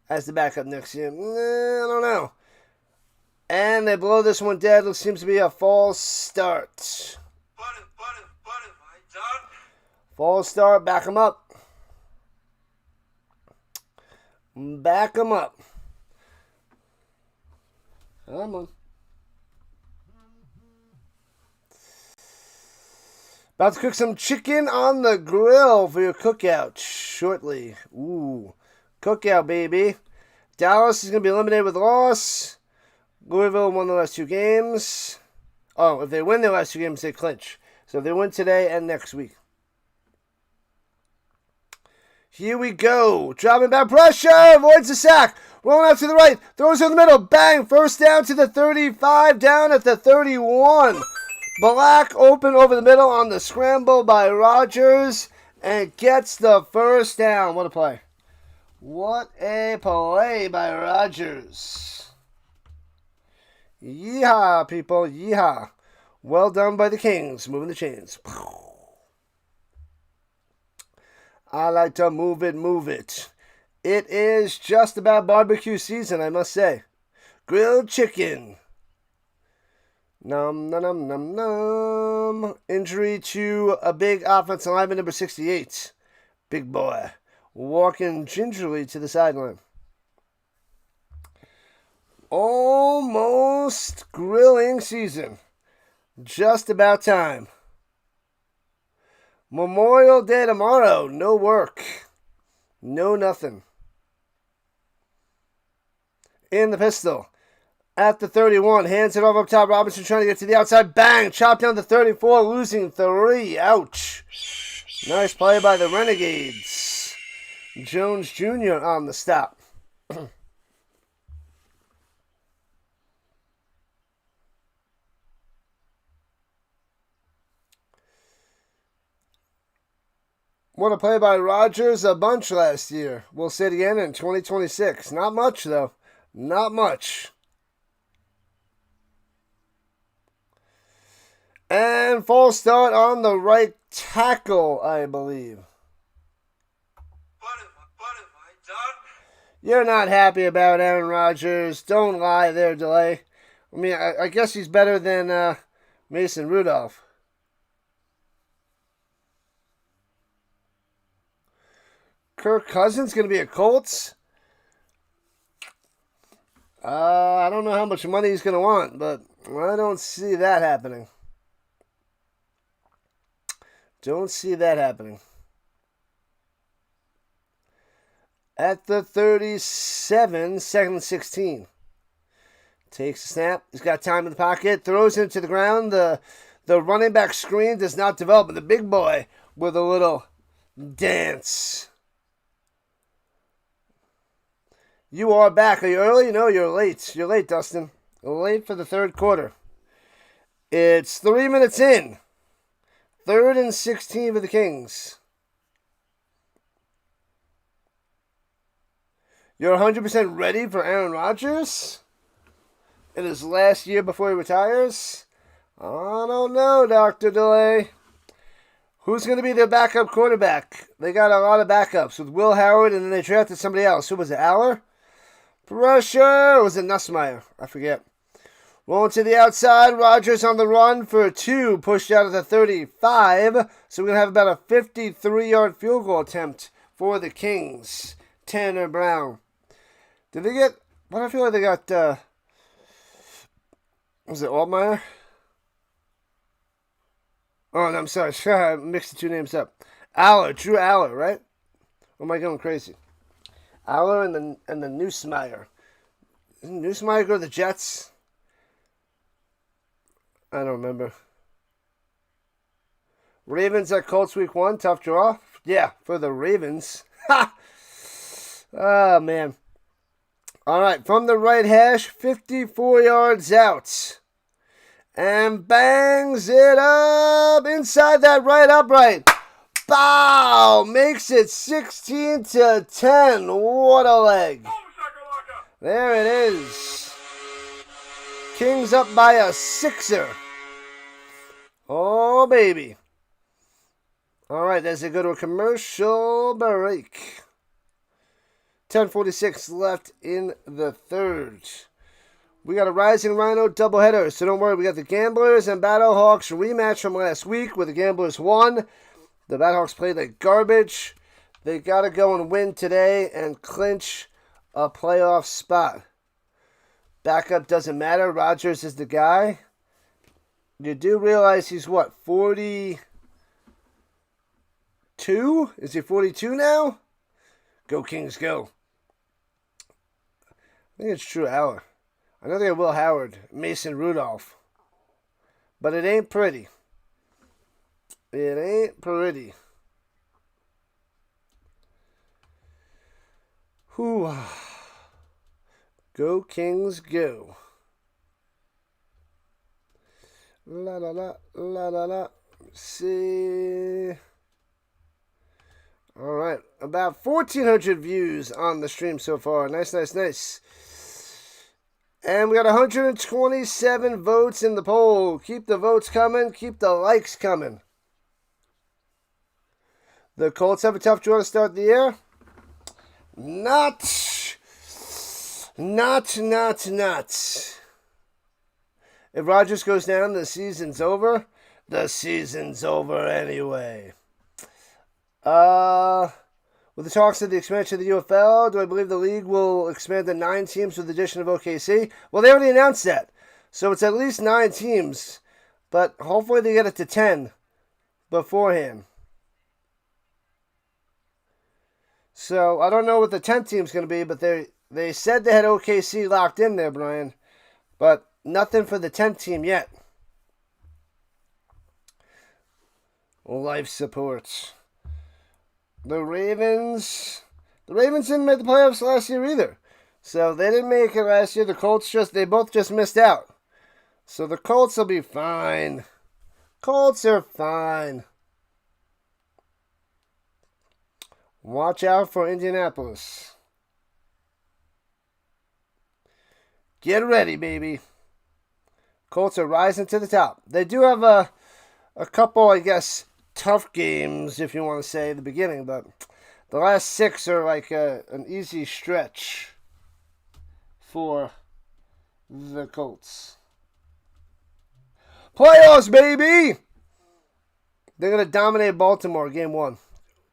as the backup next year. I don't know. And they blow this one dead. It seems to be a false start. False start. Back them up. Back them up. Come on. About to cook some chicken on the grill for your cookout shortly. Ooh. Cookout, baby. Dallas is going to be eliminated with a loss. Louisville won the last 2 games. Oh, if they win their last 2 games, they clinch. So if they win today and next week. Here we go. Dropping back pressure. Avoids the sack. Rolling out to the right. Throws in the middle. Bang. First down to the 35. Down at the 31. Black open over the middle on the scramble by Rodgers. And gets the first down. What a play. What a play by Rodgers. Yeehaw, people. Yeehaw. Well done by the Kings. Moving the chains. I like to move it. It is just about barbecue season, I must say. Grilled chicken. Nom. Injury to a big offensive lineman, number 68. Big boy. Walking gingerly to the sideline. Almost grilling season. Just about time. Memorial Day tomorrow. No work. No nothing. In the pistol. at the 31. Hands it over up top. Robinson trying to get to the outside. Bang! Chopped down to 34. Losing 3. Ouch. Nice play by the Renegades. Jones Jr. on the stop. What a play by Rogers, a bunch last year. We'll see it again in 2026. Not much, though. Not much. And false start on the right tackle, I believe. What have I done? You're not happy about Aaron Rodgers. Don't lie there, Delay. I mean, I guess he's better than Mason Rudolph. Kirk Cousins going to be a Colts? I don't know how much money he's going to want, but I don't see that happening. Don't see that happening. At the 37, second and 16. Takes a snap. He's got time in the pocket. Throws it to the ground. The running back screen does not develop. But the big boy with a little dance. You are back. Are you early? No, you're late. You're late, Dustin. You're late for the third quarter. It's 3 minutes in. 3rd and 16 for the Kings. You're 100% ready for Aaron Rodgers in his last year before he retires? I don't know, Dr. Delay. Who's going to be their backup quarterback? They got a lot of backups with Will Howard, and then they drafted somebody else. Who was it, Aller? Pressure! Or was it Nussmeier? I forget. Rolling to the outside. Rodgers on the run for 2. Pushed out at the 35. So we're going to have about a 53-yard field goal attempt for the Kings. Tanner Brown. Did they get... What I feel like they got... was it Altmaier? Oh, no, I'm sorry. I mixed the two names up. Aller. Drew Aller, right? Or am I going crazy? Aller and the Nussmeier. Didn't Nussmeier go to the Jets? I don't remember. Ravens at Colts week 1. Tough draw. Yeah, for the Ravens. Ha! Oh, man. All right, from the right hash, 54 yards out. And bangs it up inside that right upright. Bow! Makes it 16-10. What a leg. There it is. Kings up by a 6er. Oh, baby. All right, as they go to a commercial break. 10:46 left in the third. We got a Rising Rhino doubleheader, so don't worry. We got the Gamblers and Battlehawks rematch from last week where the Gamblers won. The Battlehawks played like garbage. They got to go and win today and clinch a playoff spot. Backup doesn't matter. Rodgers is the guy. You do realize he's what, 42? Is he 42 now? Go Kings, go. I think it's Drew Aller. I know they have Will Howard, Mason Rudolph. But it ain't pretty. It ain't pretty. Whew. Go Kings, go. La la la, la la la. See. All right, about 1,400 views on the stream so far. Nice, nice, nice. And we got 127 votes in the poll. Keep the votes coming. Keep the likes coming. The Colts have a tough draw to start the year. Not. If Rodgers goes down, the season's over. The season's over anyway. With the talks of the expansion of the UFL, do I believe the league will expand to 9 teams with the addition of OKC? Well, they already announced that. So it's at least 9 teams. But hopefully they get it to 10 beforehand. So I don't know what the 10th team's going to be, but they said they had OKC locked in there, Brian. But nothing for the 10th team yet. Life support. The Ravens didn't make the playoffs last year either. So they didn't make it last year. The Colts they both just missed out. So the Colts will be fine. Colts are fine. Watch out for Indianapolis. Get ready, baby. Colts are rising to the top. They do have a couple, I guess, tough games, if you want to say, at the beginning, but the last 6 are like an easy stretch for the Colts. Playoffs, baby! They're going to dominate Baltimore, game 1.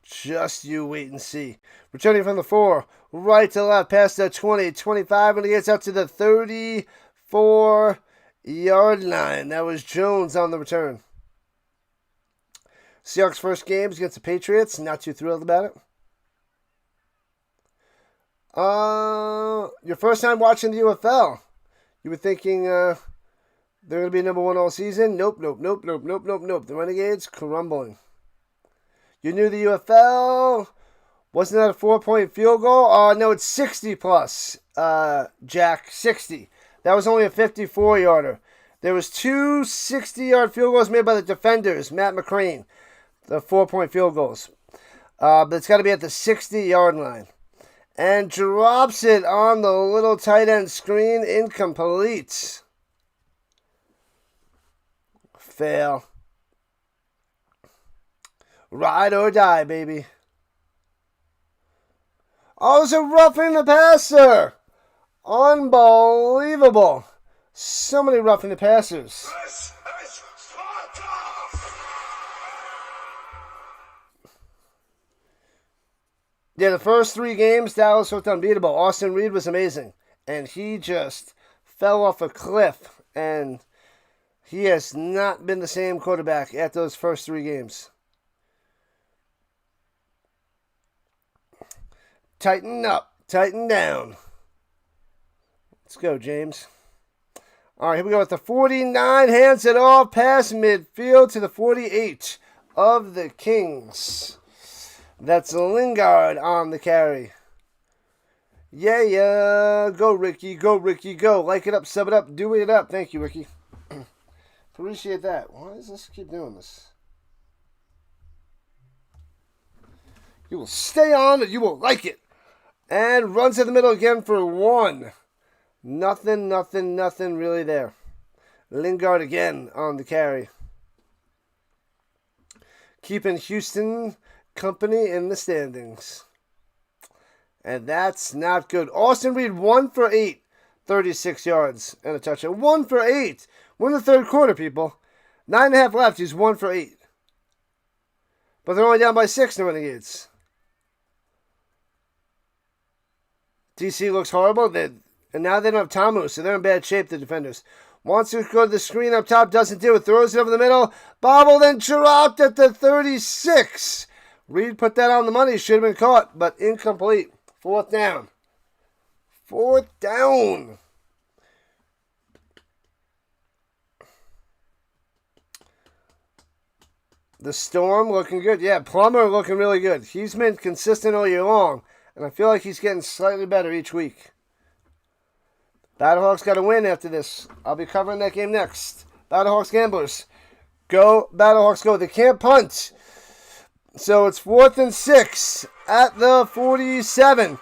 Just you wait and see. Returning from the 4, right to left, past the 20, 25, and he gets out to the 34-yard line. That was Jones on the return. Seahawks' first games against the Patriots. Not too thrilled about it. Your first time watching the UFL. You were thinking they're going to be number 1 all season? Nope. The Renegades crumbling. You knew the UFL. Wasn't that a 4-point field goal? No, it's 60 plus, Jack. 60. That was only a 54-yarder. There was 2 60-yard field goals made by the defenders, Matt McCrane. The 4-point field goals. But it's got to be at the 60-yard line. And drops it on the little tight end screen. Incomplete. Fail. Ride or die, baby. Oh, it's a roughing the passer. Unbelievable. So many roughing the passers. Yeah, the first 3 games, Dallas looked unbeatable. Austin Reed was amazing. And he just fell off a cliff. And he has not been the same quarterback at those first 3 games. Tighten up. Tighten down. Let's go, James. All right, here we go with the 49. Hands it off past midfield to the 48 of the Kings. That's Lingard on the carry. Yeah. Go, Ricky. Go, Ricky. Go. Like it up. Sub it up. Do it up. Thank you, Ricky. Appreciate that. Why does this keep doing this? You will stay on and you will like it. And runs in the middle again for 1. Nothing really there. Lingard again on the carry. Keeping Houston company in the standings. And that's not good. Austin Reed 1 for 8. 36 yards and a touchdown. 1 for 8. We're in the third quarter, people. 9.5 left. He's 1 for 8. But they're only down by 6, the Renegades. DC looks horrible. And now they don't have Tamu, so they're in bad shape, the defenders. Wants to go to the screen up top, doesn't do it. Throws it over the middle. Bobbled and dropped at the 36. Reed put that on the money. Should have been caught, but incomplete. 4th down. 4th down. The Storm looking good. Yeah, Plummer looking really good. He's been consistent all year long, and I feel like he's getting slightly better each week. Battlehawks got to win after this. I'll be covering that game next. Battlehawks Gamblers. Go, Battlehawks, go. They can't punt. So it's 4th and 6 at the 47.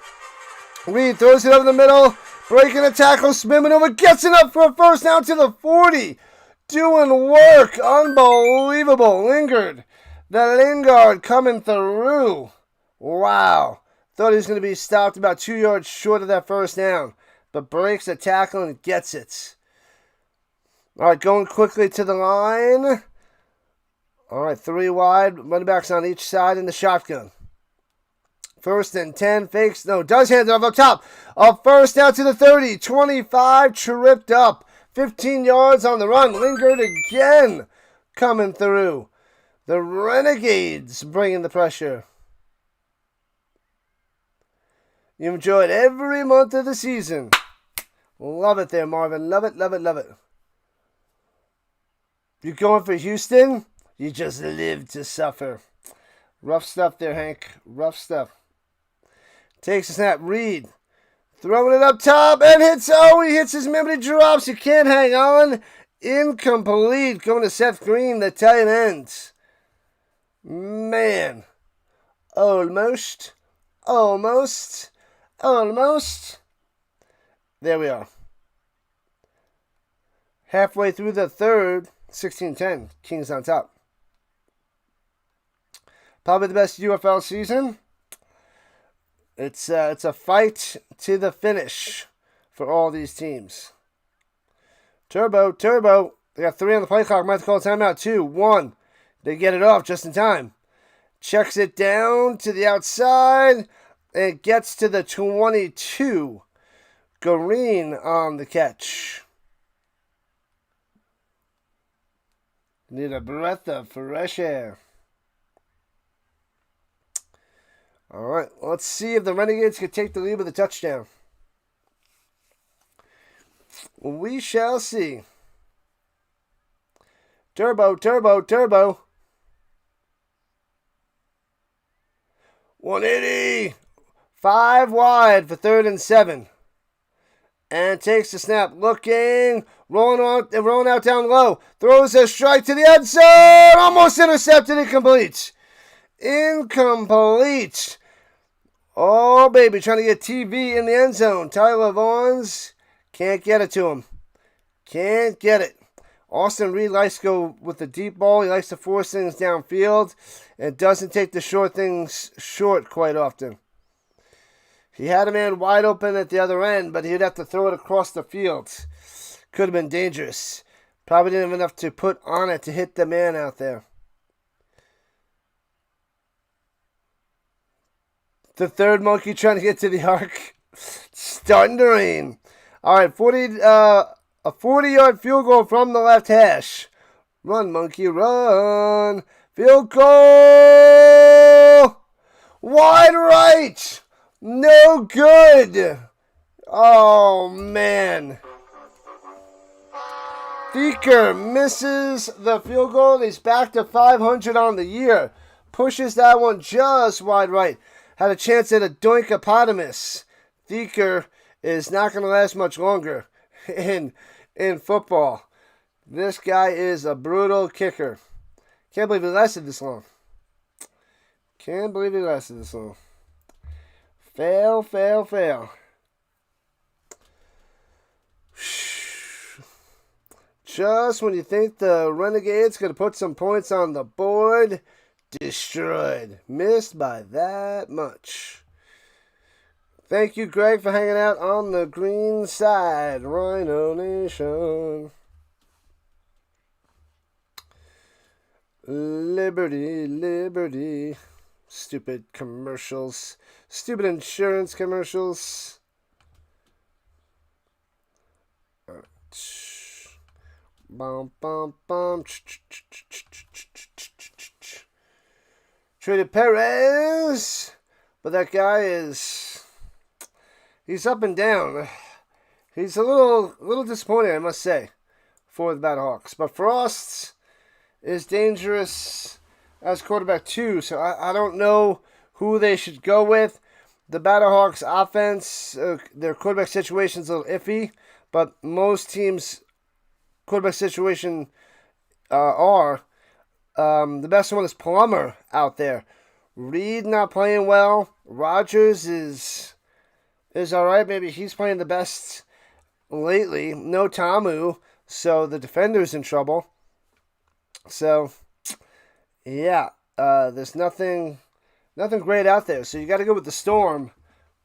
Reed throws it over the middle. Breaking a tackle. Spin maneuver. Gets it up for a first down to the 40. Doing work. Unbelievable. Lingard. The Lingard coming through. Wow. Thought he was going to be stopped about 2 yards short of that first down. But breaks a tackle and gets it. All right, going quickly to the line. All right, 3 wide. Running backs on each side in the shotgun. 1st and 10. Fakes. No, does hand it off up top. A first down to the 30. 25. Tripped up. 15 yards on the run. Lingered again. Coming through. The Renegades bringing the pressure. You enjoyed every month of the season. Love it there, Marvin. Love it, love it, love it. You going for Houston? You just live to suffer. Rough stuff there, Hank. Rough stuff. Takes a snap. Reed. Throwing it up top and hits. Oh, he hits his memory drops. You can't hang on. Incomplete. Going to Seth Green, the tight end. Man. Almost. Almost. Almost. There we are. Halfway through the third. 16-10. Kings on top. Probably the best UFL season. It's a fight to the finish for all these teams. Turbo. They got 3 on the play clock. Might have to call a timeout. 2, 1. They get it off just in time. Checks it down to the outside. And gets to the 22. Green on the catch. Need a breath of fresh air. All right, let's see if the Renegades can take the lead with a touchdown. We shall see. Turbo. 180. 5 wide for 3rd and 7. And takes the snap. Looking. Rolling out down low. Throws a strike to the end zone. Almost intercepted. Incomplete. Incomplete. Oh, baby. Trying to get TV in the end zone. Tyler Vaughns can't get it to him. Can't get it. Austin Reed likes to go with the deep ball. He likes to force things downfield. And doesn't take the short things short quite often. He had a man wide open at the other end, but he'd have to throw it across the field. Could have been dangerous. Probably didn't have enough to put on it to hit the man out there. The third monkey trying to get to the arc. Starting to rain. All right, a 40-yard field goal from the left hash. Run, monkey, run. Field goal. Wide right. No good. Oh, man. Thieker misses the field goal. He's back to 500 on the year. Pushes that one just wide right. Had a chance at a doinkopotamus. Thieker is not going to last much longer in football. This guy is a brutal kicker. Can't believe he lasted this long. Can't believe he lasted this long. Fail. Just when you think the Renegades going to put some points on the board, destroyed. Missed by that much. Thank you, Greg, for hanging out on the green side. Rhino Nation. Liberty. Stupid commercials. Stupid insurance commercials. Bum. Traded Perez. But that guy he's up and down. He's a little disappointing, I must say, for the Battlehawks. But Frost is dangerous as quarterback too, so I don't know who they should go with. The Battlehawks offense, their quarterback situation's a little iffy, but most teams' quarterback situation are. The best one is Plummer out there. Reed not playing well. Rogers is alright. Maybe he's playing the best lately. No Tamu, so the defender's in trouble. So, yeah, there's nothing great out there. So you got to go with the Storm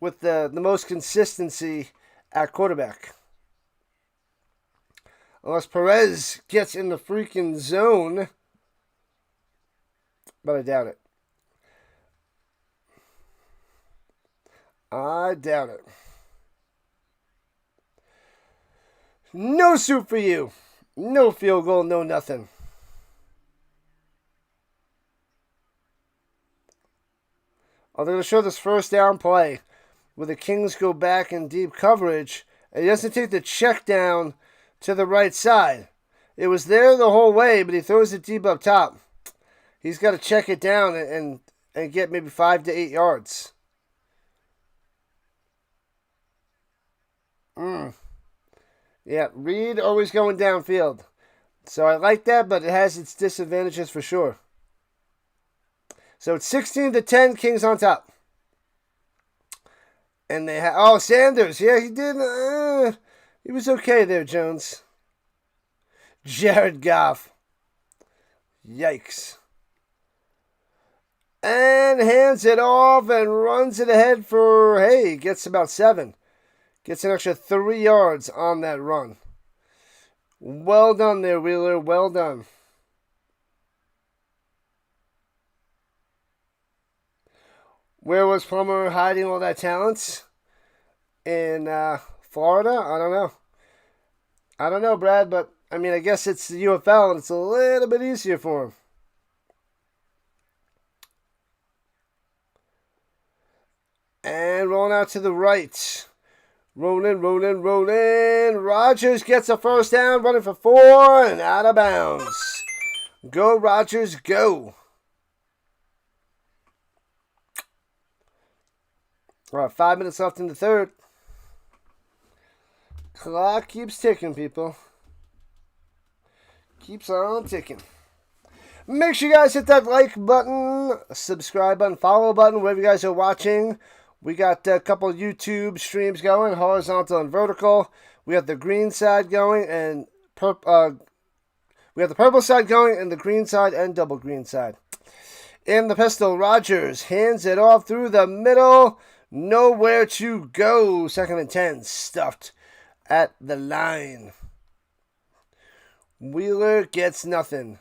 with the most consistency at quarterback. Unless Perez gets in the freaking zone. But I doubt it. No soup for you. No field goal, no nothing. Oh, they're going to show this first down play where the Kings go back in deep coverage And he doesn't take the check down to the right side. It was there the whole way, but he throws it deep up top. He's got to check it down and get maybe 5 to 8 yards. Yeah, Reed always going downfield. So I like that, but it has its disadvantages for sure. So it's 16-10, Kings on top. And they have Sanders. Yeah, he did. He was okay there, Jones. Jared Goff. Yikes. And hands it off and runs it ahead for, hey, gets about 7. Gets an extra 3 yards on that run. Well done there, Wheeler. Well done. Where was Plummer hiding all that talent? In Florida? I don't know. I don't know, Brad, but I mean, I guess it's the UFL and it's a little bit easier for him. And rolling out to the right. Rolling. Rodgers gets a first down, running for 4 and out of bounds. Go, Rodgers, go. All right, 5 minutes left in the third. Clock keeps ticking, people. Keeps on ticking. Make sure you guys hit that like button, subscribe button, follow button, wherever you guys are watching. We got a couple YouTube streams going, horizontal and vertical. We have the green side going, and we have the purple side going, and the green side and double green side. In the pistol, Rodgers hands it off through the middle. Nowhere to go. 2nd and 10. Stuffed at the line. Wheeler gets nothing.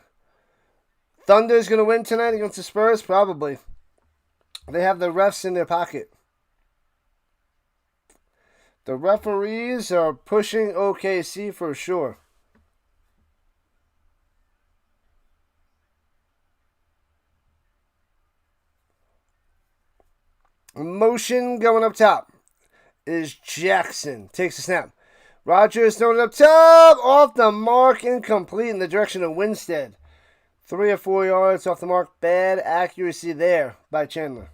Thunder's going to win tonight against the Spurs? Probably. They have the refs in their pocket. The referees are pushing OKC for sure. Motion going up top is Jackson. Takes a snap. Rodgers throwing it up top. Off the mark. Incomplete in the direction of Winstead. 3 or 4 yards off the mark. Bad accuracy there by Chandler.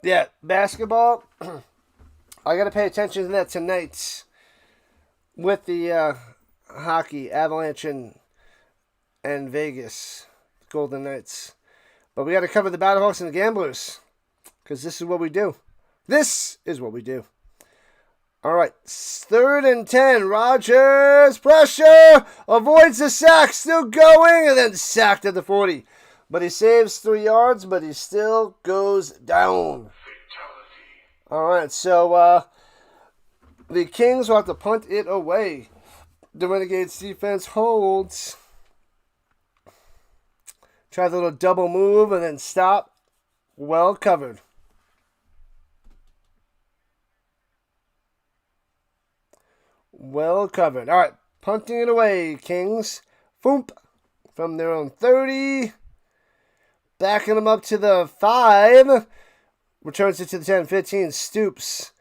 Yeah, basketball. I got to pay attention to that tonight with the hockey, Avalanche and Vegas, Golden Knights. But we got to cover the Battlehawks and the Gamblers because this is what we do. This is what we do. All right, 3rd and 10. Rodgers, pressure, avoids the sack, still going, and then sacked at the 40. But he saves 3 yards, but he still goes down. All right, so the Kings will have to punt it away. The Renegades defense holds. Try the little double move and then stop. Well covered. Well covered. All right, punting it away, Kings. Foomp from their own 30. Backing them up to the 5. Returns it to the 10, 15. Stoops.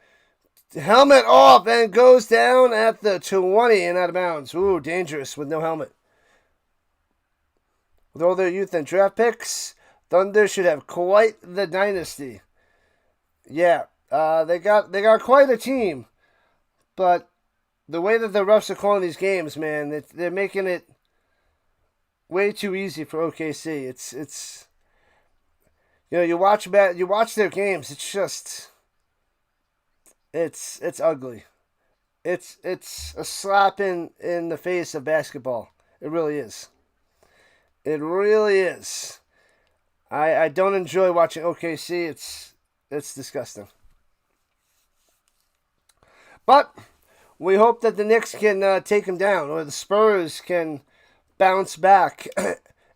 Helmet off and goes down at the 20 and out of bounds. Ooh, dangerous with no helmet. With all their youth and draft picks, Thunder should have quite the dynasty. Yeah, they got quite a team. But the way that the refs are calling these games, man, they're making it way too easy for OKC. It's you watch their games. It's just it's ugly. It's a slap in the face of basketball. It really is. It really is. I don't enjoy watching OKC. It's disgusting. But we hope that the Knicks can take them down, or the Spurs can bounce back,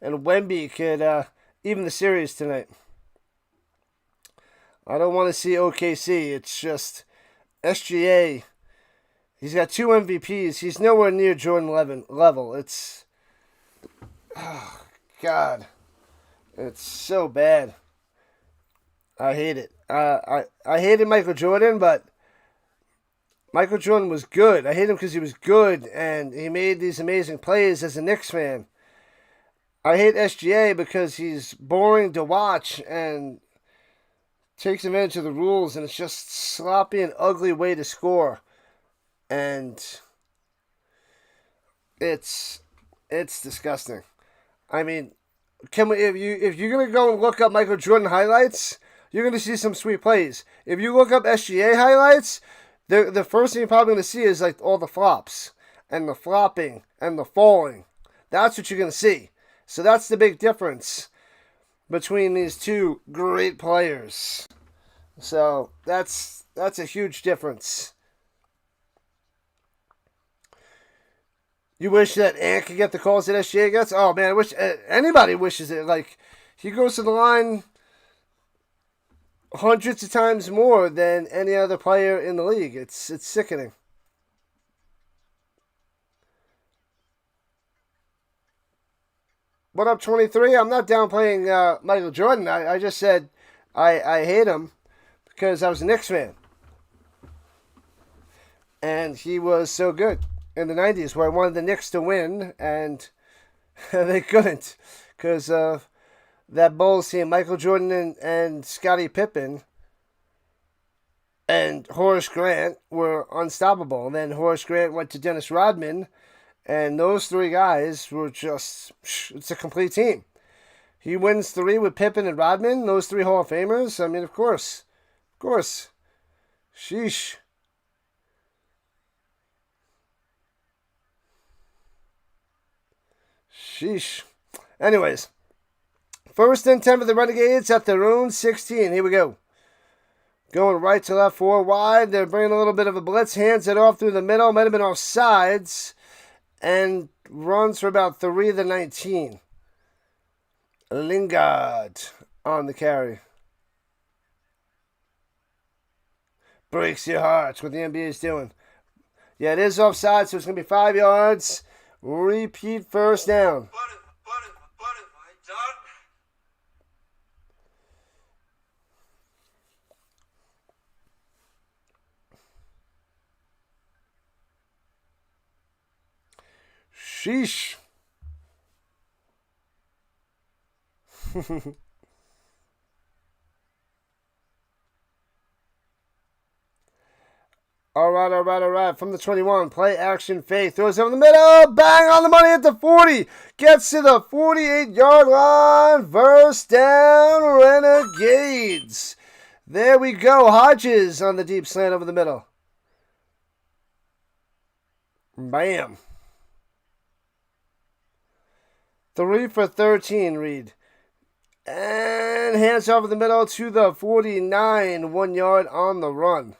and Wemby could even the series tonight. I don't want to see OKC. It's just SGA. He's got 2 MVPs. He's nowhere near Jordan level. It's... Oh, God. It's so bad. I hate it. I hated Michael Jordan, but Michael Jordan was good. I hate him because he was good, and he made these amazing plays as a Knicks fan. I hate SGA because he's boring to watch and takes advantage of the rules, and it's just sloppy and ugly way to score. And it's disgusting. I mean, if you're gonna go and look up Michael Jordan highlights, you're gonna see some sweet plays. If you look up SGA highlights, the first thing you're probably gonna see is like all the flops and the flopping and the falling. That's what you're gonna see. So that's the big difference between these two great players. So that's a huge difference. You wish that Ant could get the calls that SGA gets? Oh man, I wish anybody wishes it. Like, he goes to the line hundreds of times more than any other player in the league. It's sickening. What up, 23? I'm not downplaying Michael Jordan. I just said I hate him because I was a Knicks fan. And he was so good in the 90s where I wanted the Knicks to win, and they couldn't because of that Bulls team, Michael Jordan and Scottie Pippen and Horace Grant were unstoppable. And then Horace Grant went to Dennis Rodman, and those three guys were just, it's a complete team. He wins 3 with Pippen and Rodman, those 3 Hall of Famers. I mean, of course. Sheesh. Anyways, 1st and 10 for the Renegades at their own 16. Here we go. Going right to left, 4 wide. They're bringing a little bit of a blitz. Hands it off through the middle. Might have been off sides. And runs for about 3 of the 19. Lingard on the carry. Breaks your heart. What the NBA is doing. Yeah, it is offside, so it's going to be 5 yards. Repeat first down. Sheesh. All right. From the 21, play action fake. Throws it in the middle. Bang on the money at the 40. Gets to the 48-yard line. First down, Renegades. There we go. Hodges on the deep slant over the middle. Bam. 3 for 13, Reed. And hands over the middle to the 49. 1 yard on the run.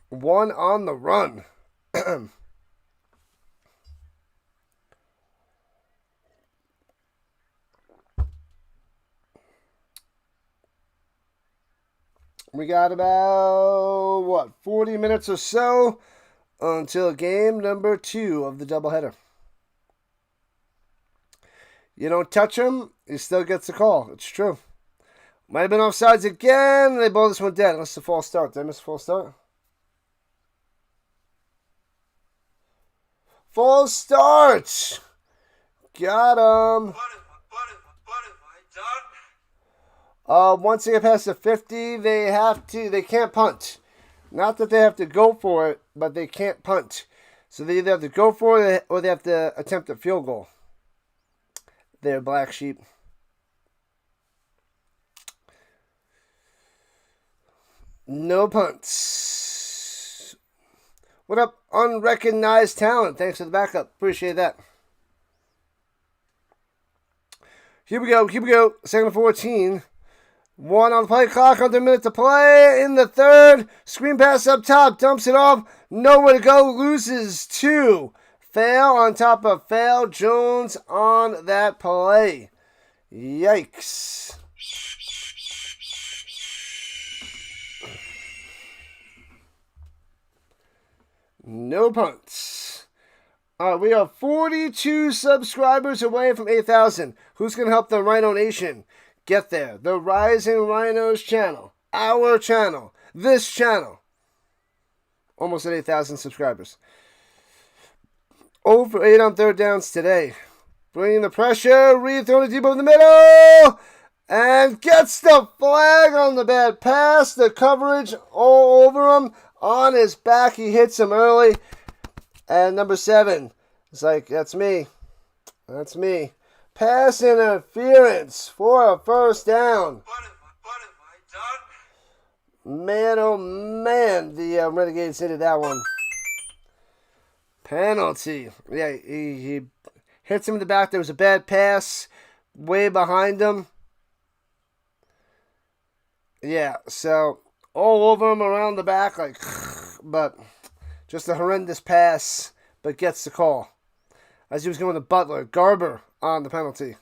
1 on the run. We got about, 40 minutes or so until game number 2 of the doubleheader. You don't touch him, he still gets the call. It's true. Might have been offsides again. They blow this one dead. Unless it's a false start. Did I miss a false start? False start. Got him. Once they get past the 50, they can't punt. Not that they have to go for it, but they can't punt. So they either have to go for it or they have to attempt a field goal. They're black sheep. No punts. What up, unrecognized talent? Thanks for the backup. Appreciate that. Here we go. 2nd and 14. 1 on the play clock. Under a minute to play in the 3rd. Screen pass up top. Dumps it off. Nowhere to go. Loses 2. Fail on top of fail. Jones on that play. Yikes. No punts. All right, we are 42 subscribers away from 8,000. Who's going to help the Rhino Nation get there? The Rising Rhinos channel. Our channel. This channel. Almost at 8,000 subscribers. 0 for 8 on third downs today. Bringing the pressure. Reed throwing it deep over the middle. And gets the flag on the bad pass. The coverage all over him. On his back. He hits him early. And number 7, it's like, that's me. That's me. Pass interference for a first down. What have I done? Man, oh man, the Renegades hit that one. Penalty. Yeah, he hits him in the back. There was a bad pass way behind him. Yeah, so all over him around the back, like, but just a horrendous pass, but gets the call. As he was going to Butler. Garber on the penalty.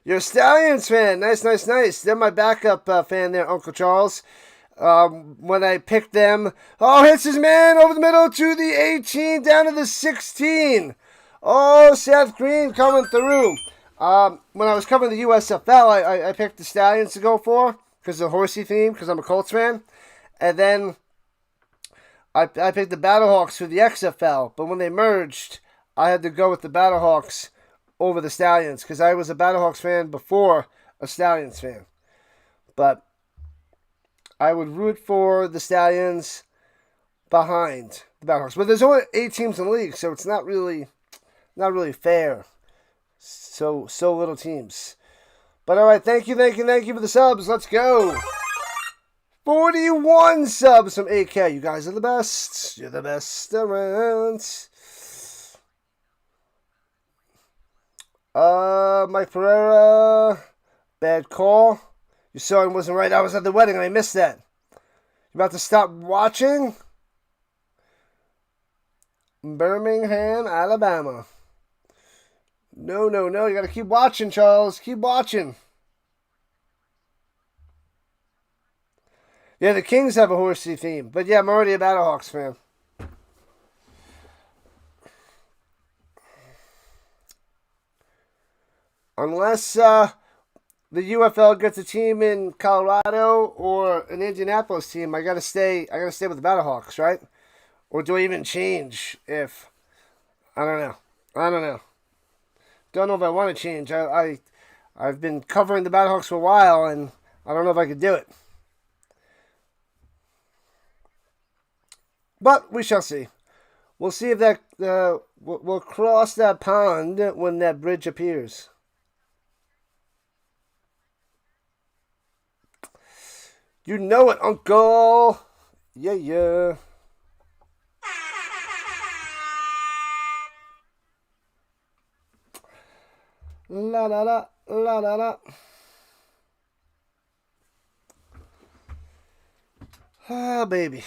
You're a Stallions fan. Nice, nice, nice. They're my backup fan there, Uncle Charles. When I picked them. Oh, hits his man over the middle to the 18, down to the 16. Oh, Seth Green coming through. When I was covering the USFL, I picked the Stallions to go for because of the horsey theme, because I'm a Colts fan. And then I picked the Battlehawks for the XFL, but when they merged, I had to go with the Battlehawks over the Stallions because I was a Battlehawks fan before a Stallions fan. But I would root for the Stallions behind the Battlehawks. But there's only 8 teams in the league, so it's not really fair. So little teams. But all right, thank you for the subs. Let's go. 41 subs from AK. You guys are the best. You're the best around. Mike Pereira. Bad call. Your son wasn't right. I was at the wedding and I missed that. You about to stop watching? Birmingham, Alabama. No. You got to keep watching, Charles. Keep watching. Yeah, the Kings have a horsey theme. But yeah, I'm already a Battlehawks fan. Unless the UFL gets a team in Colorado or an Indianapolis team, I gotta stay with the Battlehawks, right? Or do I even change if I don't know. Don't know if I want to change. I've been covering the Battlehawks for a while and I don't know if I could do it. But we shall see. We'll see if that we'll cross that pond when that bridge appears. You know it, Uncle. Yeah. La. Ah, baby.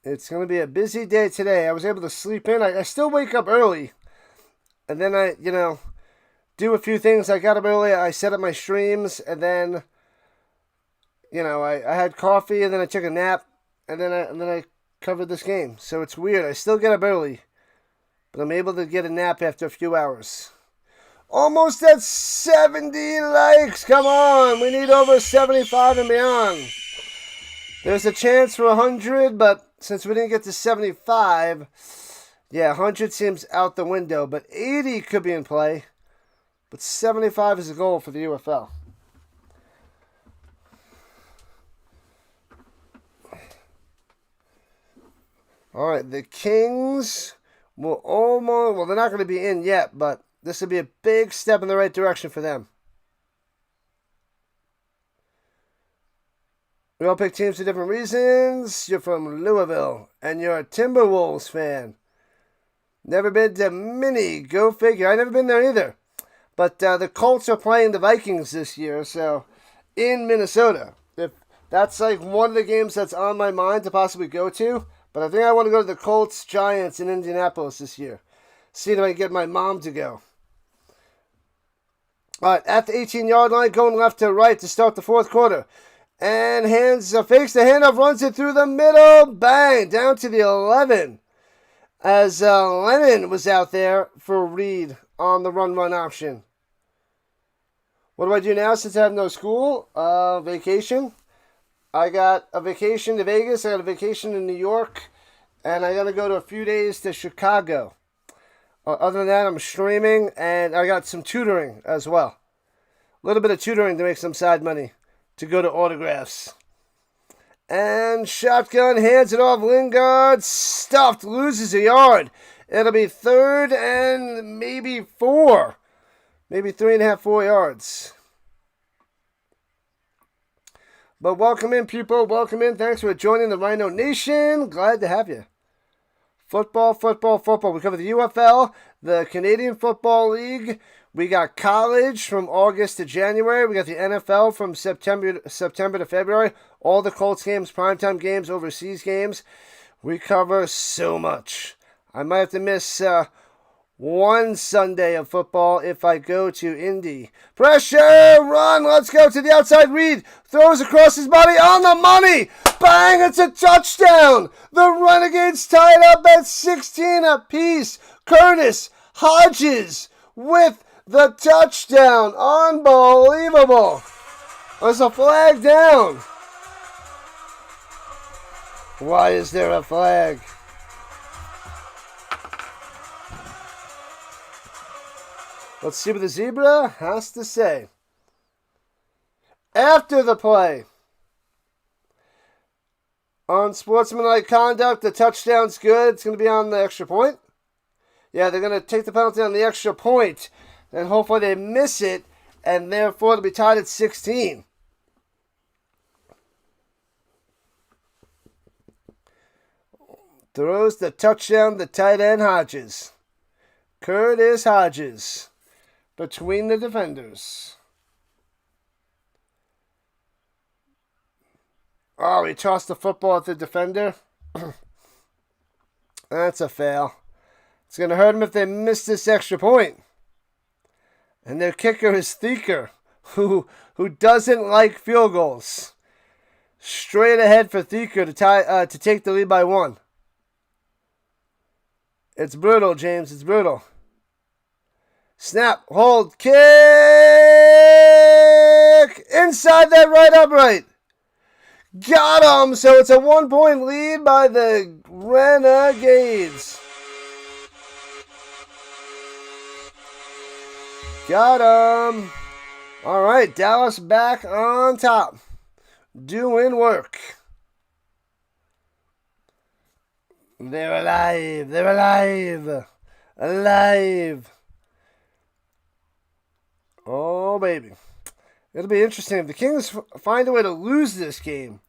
It's going to be a busy day today. I was able to sleep in. I still wake up early. And then I, do a few things. I got up early. I set up my streams. And then, I had coffee. And then I took a nap. And then I covered this game. So it's weird. I still get up early. But I'm able to get a nap after a few hours. Almost at 70 likes. Come on. We need over 75 and beyond. There's a chance for 100, but since we didn't get to 75, 100 seems out the window. But 80 could be in play. But 75 is the goal for the UFL. All right, the Kings will they're not going to be in yet, but this will be a big step in the right direction for them. We all pick teams for different reasons. You're from Louisville, and you're a Timberwolves fan. Never been to Mini. Go figure. I've never been there either. But the Colts are playing the Vikings this year, so in Minnesota. If that's like one of the games that's on my mind to possibly go to. But I think I want to go to the Colts Giants in Indianapolis this year. See if I can get my mom to go. All right, at the 18-yard line, going left to right to start the fourth quarter. And fakes the handoff, runs it through the middle. Bang! Down to the 11. As Lennon was out there for Reed on the run option. What do I do now since I have no school? Vacation. I got a vacation to Vegas. I got a vacation in New York. And I got to go to a few days to Chicago. Other than that, I'm streaming. And I got some tutoring as well. A little bit of tutoring to make some side money to go to autographs. And shotgun, hands it off. Lingard stuffed, loses a yard. It'll be 3rd and maybe 4. Maybe 3.5, 4 yards. But welcome in, people. Welcome in. Thanks for joining the Rhino Nation. Glad to have you. Football. We cover the UFL, the Canadian Football League. We got college from August to January. We got the NFL from September to February. All the Colts games, primetime games, overseas games. We cover so much. I might have to miss one Sunday of football if I go to Indy. Pressure, run, let's go to the outside. Reed throws across his body on the money. Bang, it's a touchdown. The Renegades tied up at 16 apiece. Curtis Hodges with the touchdown. Unbelievable. There's a flag down. Why is there a flag? Let's see what the zebra has to say. After the play, unsportsmanlike conduct, the touchdown's good. It's going to be on the extra point. Yeah, they're going to take the penalty on the extra point. And hopefully they miss it. And therefore it'll be tied at 16. Throws the touchdown to tight end Hodges. Curtis Hodges. Between the defenders. Oh, he tossed the football at the defender. That's a fail. It's going to hurt him if they miss this extra point. And their kicker is Thieker, who doesn't like field goals. Straight ahead for Thieker to take the lead by 1. It's brutal, James. It's brutal. Snap, hold, kick! Inside that right upright. Got him! So it's a 1-point lead by the Renegades. Got him! All right, Dallas back on top. Doing work. They're alive. They're alive. Alive. Oh, baby. It'll be interesting if the Kings find a way to lose this game.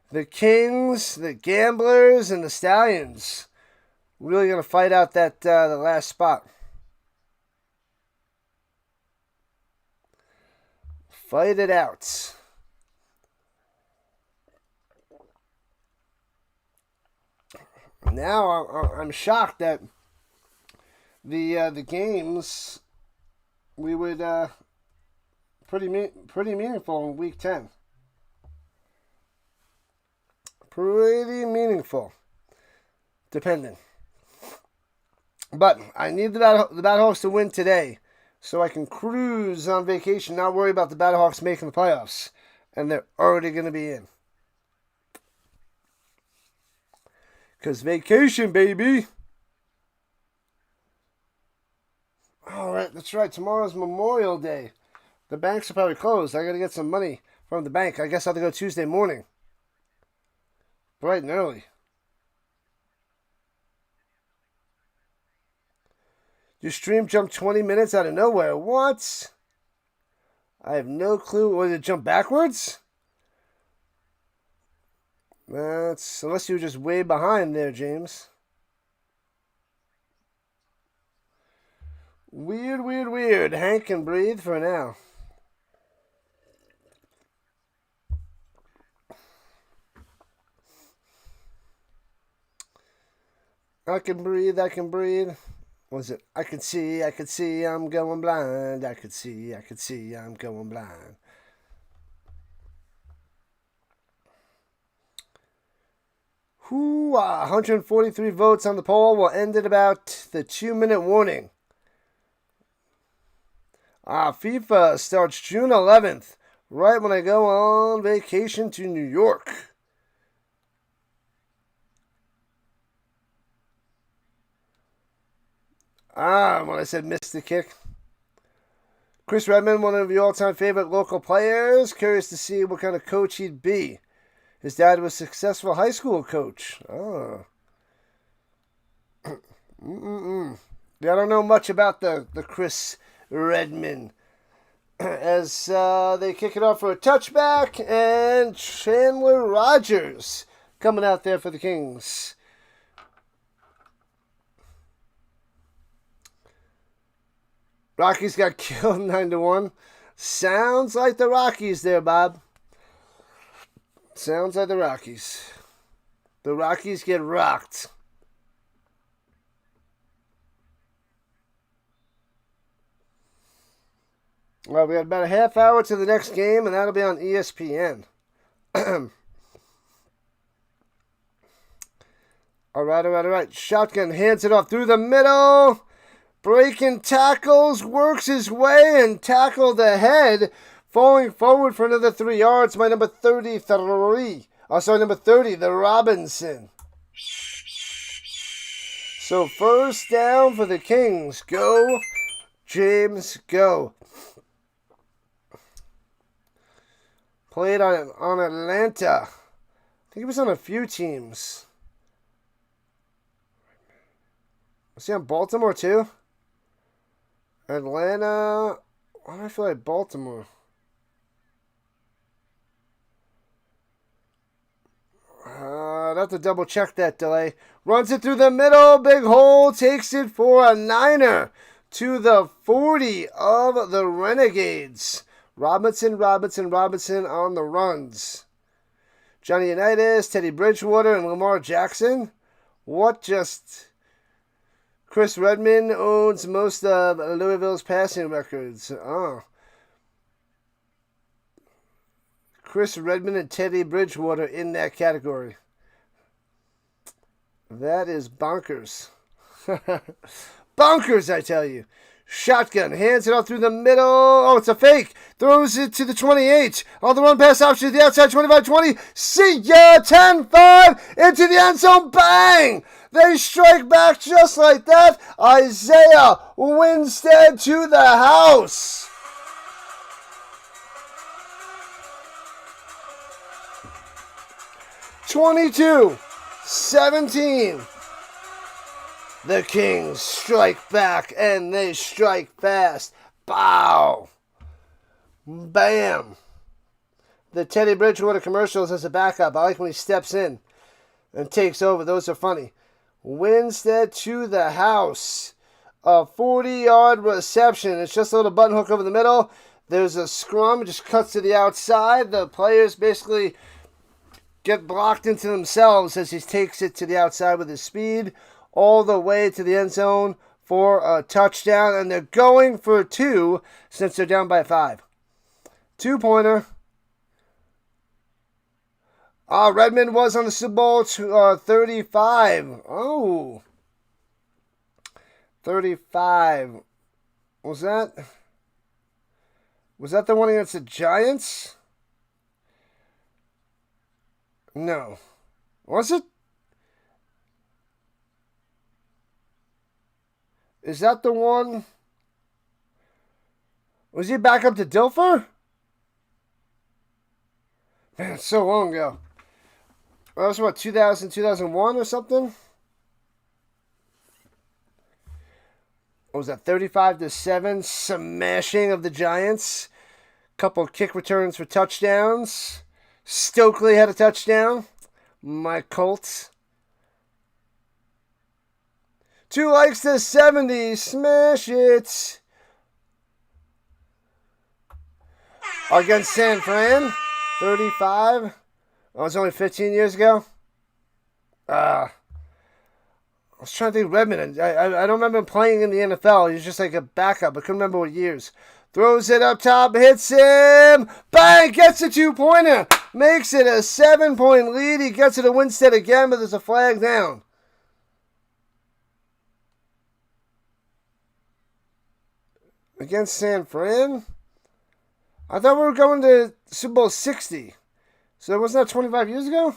The Kings, the Gamblers, and the Stallions really going to fight out that the last spot. Fight it out. Now I'm shocked that the games we would pretty meaningful in week 10. Pretty meaningful, depending. But I need the Battlehawks to win today, so I can cruise on vacation, not worry about the Battlehawks making the playoffs, and they're already going to be in. Because vacation, baby. All right, that's right. Tomorrow's Memorial Day. The banks are probably closed. I got to get some money from the bank. I guess I'll have to go Tuesday morning. Bright and early. Your stream jumped 20 minutes out of nowhere. What? I have no clue. Or did it jump backwards? That's unless you were just way behind there, James. Weird. Hank can breathe for now. I can breathe. Was it? I could see, I'm going blind. I could see, I'm going blind. 143 votes on the poll. We'll end at about the 2-minute warning. FIFA starts June 11th, right when I go on vacation to New York. When I said missed the kick. Chris Redmond, one of your all-time favorite local players. Curious to see what kind of coach he'd be. His dad was a successful high school coach. Oh. Yeah, I don't know much about the Chris Redmond. As they kick it off for a touchback, and Chandler Rogers coming out there for the Kings. Rockies got killed 9-1. Sounds like the Rockies there, Bob. Sounds like the Rockies. The Rockies get rocked. Well, we got about a half hour to the next game, and that'll be on ESPN. All right. Shotgun hands it off through the middle. Breaking tackles, works his way and tackled ahead. Falling forward for another 3 yards by number 33. Number 30, the Robinson. So first down for the Kings. Go, James, go. Played on Atlanta. I think he was on a few teams. Was he on Baltimore too? Atlanta. Why do I feel like Baltimore? I'd have to double check that delay. Runs it through the middle. Big hole. Takes it for a niner to the 40 of the Renegades. Robinson on the runs. Johnny Unitas, Teddy Bridgewater, and Lamar Jackson. What just... Chris Redmond owns most of Louisville's passing records. Chris Redmond and Teddy Bridgewater in that category. That is bonkers. Bonkers, I tell you. Shotgun, hands it off through the middle. Oh, it's a fake. Throws it to the 28. On the run pass option to the outside, 25-20. See ya, 10-5 into the end zone. Bang! They strike back just like that. Isaiah Winstead to the house. (22-17). The Kings strike back, and they strike fast. Bow. Bam. The Teddy Bridgewater commercials as a backup. I like when he steps in and takes over. Those are funny. Winstead to the house. A 40-yard reception. It's just a little button hook over the middle. There's a scrum. It just cuts to the outside. The players basically get blocked into themselves as he takes it to the outside with his speed. All the way to the end zone for a touchdown. And they're going for 2 since they're down by 5. 2-pointer. Redmond was on the Super Bowl 35. Oh. 35. Was that the one against the Giants? No. Was it? Is that the one? Was he back up to Dilfer? Man, it's so long ago. That was what, 2000, 2001 or something? What was that, 35-7? Smashing of the Giants. Couple kick returns for touchdowns. Stokely had a touchdown. My Colts. 2 likes to 70. Smash it. Against San Fran. 35. That was only 15 years ago. I was trying to think of Redmond. I don't remember him playing in the NFL. He was just like a backup. I couldn't remember what years. Throws it up top. Hits him. Bang. Gets a 2-pointer. Makes it a 7-point lead. He gets it to Winstead again, but there's a flag down. Against San Fran? I thought we were going to Super Bowl 60. So wasn't that 25 years ago?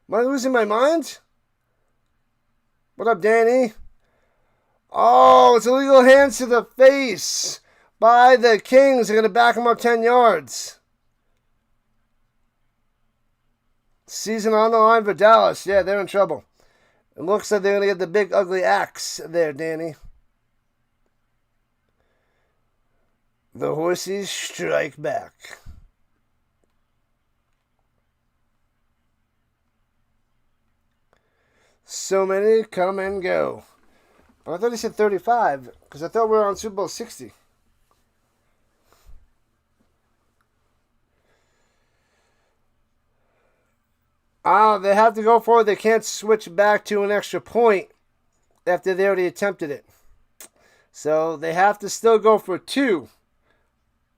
Am I losing my mind? What up, Danny? Oh, it's illegal hands to the face by the Kings. They're going to back him up 10 yards. Season on the line for Dallas. Yeah, they're in trouble. It looks like they're going to get the big ugly axe there, Danny. The horses strike back. So many come and go. But I thought he said 35, because I thought we were on Super Bowl 60. They have to go for it. They can't switch back to an extra point after they already attempted it. So they have to still go for 2.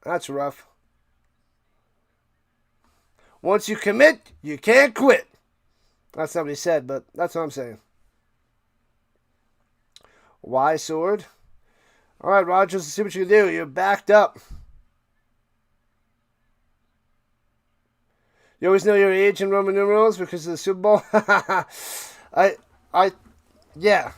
That's rough. Once you commit, you can't quit. That's not what he said, but that's what I'm saying. Y sword. All right, Rogers, let's see what you can do. You're backed up. You always know your age in Roman numerals because of the Super Bowl? Yeah.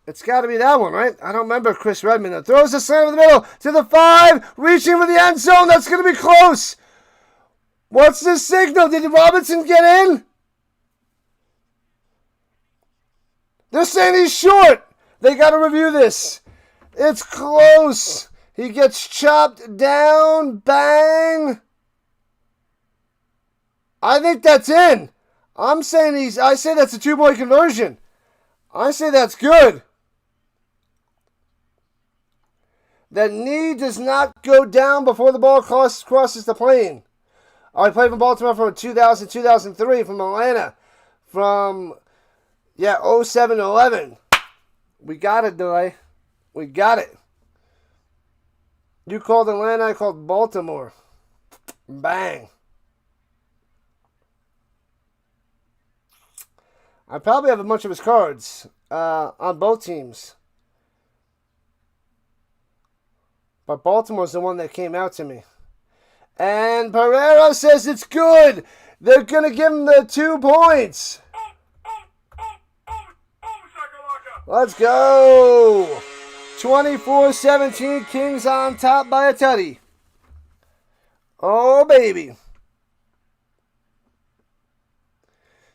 It's got to be that one, right? I don't remember Chris Redmond. That throws the slam in the middle to the 5, reaching for the end zone. That's going to be close. What's the signal? Did Robinson get in? They're saying he's short. They got to review this. It's close. He gets chopped down. Bang. I think that's in. I say that's a 2-point conversion. I say that's good. That knee does not go down before the ball crosses the plane. I played for Baltimore from 2000, 2003, from Atlanta, from 07-11. We got it, Delay. We got it. You called Atlanta, I called Baltimore. Bang. I probably have a bunch of his cards on both teams. But Baltimore's the one that came out to me. And Pereira says it's good. They're going to give him the 2 points. Let's go. 24-17, Kings on top by a tutty. Oh, baby.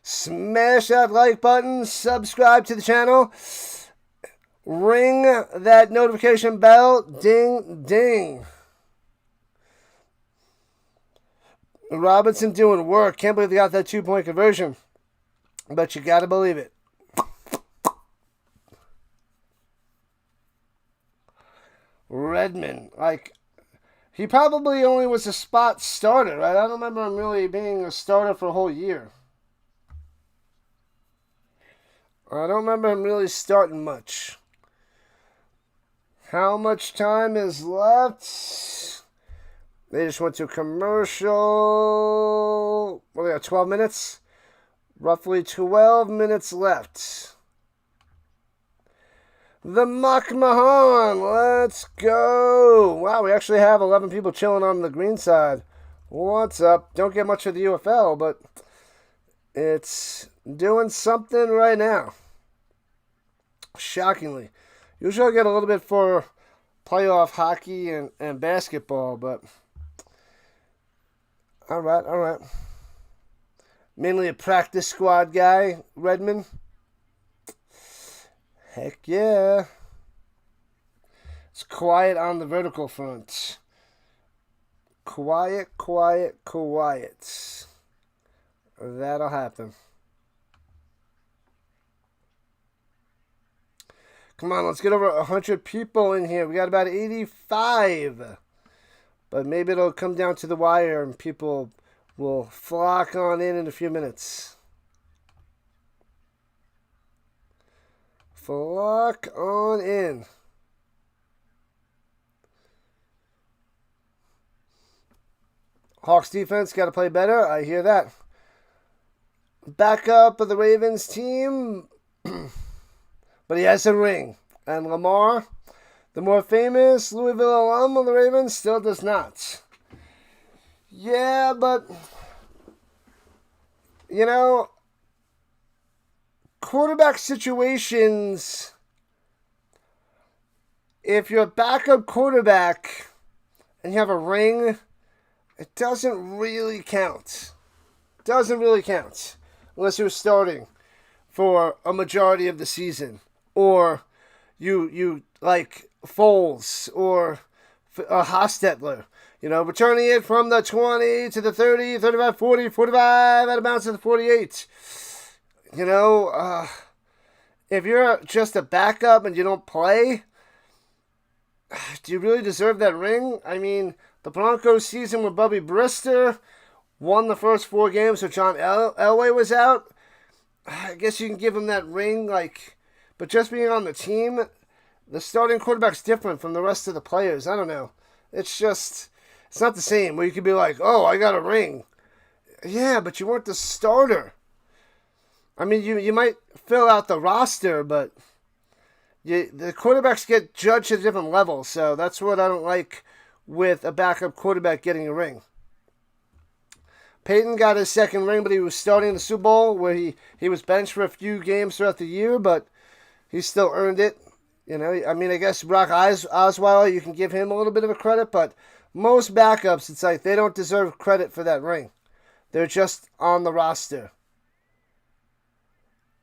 Smash that like button. Subscribe to the channel. Ring that notification bell. Ding, ding. Robinson doing work. Can't believe they got that 2-point conversion. But you got to believe it. Redmond. He probably only was a spot starter, right? I don't remember him really being a starter for a whole year. I don't remember him really starting much. How much time is left? They just went to a commercial. What, they got 12 minutes? Roughly 12 minutes left. The Mahan, let's go. Wow, we actually have 11 people chilling on the green side. What's up? Don't get much of the UFL, but it's doing something right now. Shockingly. Usually I get a little bit for playoff hockey and basketball, but all right. Mainly a practice squad guy, Redmond. Heck yeah. It's quiet on the vertical front. Quiet. That'll happen. Come on, let's get over 100 people in here. We got about 85. But maybe it'll come down to the wire and people will flock on in a few minutes. Flock on in. Hawks defense got to play better. I hear that. Backup of the Ravens team, but he has a ring. And Lamar, the more famous Louisville alum of the Ravens, still does not. Yeah, but, you know, quarterback situations, if you're a backup quarterback and you have a ring, it doesn't really count. Doesn't really count unless you're starting for a majority of the season, or you like Foles or Hostetler, returning it from the 20 to the 30, 35, 40, 45, out of bounds to the 48. If you're just a backup and you don't play, do you really deserve that ring? I mean, the Broncos season with Bubby Brister won the first 4 games, so John Elway was out. I guess you can give him that ring, but just being on the team, the starting quarterback's different from the rest of the players. I don't know. It's not the same where you could be like, oh, I got a ring. Yeah, but you weren't the starter. I mean, you might fill out the roster, but the quarterbacks get judged at a different level, so that's what I don't like with a backup quarterback getting a ring. Peyton got his second ring, but he was starting the Super Bowl where he was benched for a few games throughout the year, but he still earned it. I guess Brock Osweiler, you can give him a little bit of a credit, but most backups, it's like they don't deserve credit for that ring. They're just on the roster.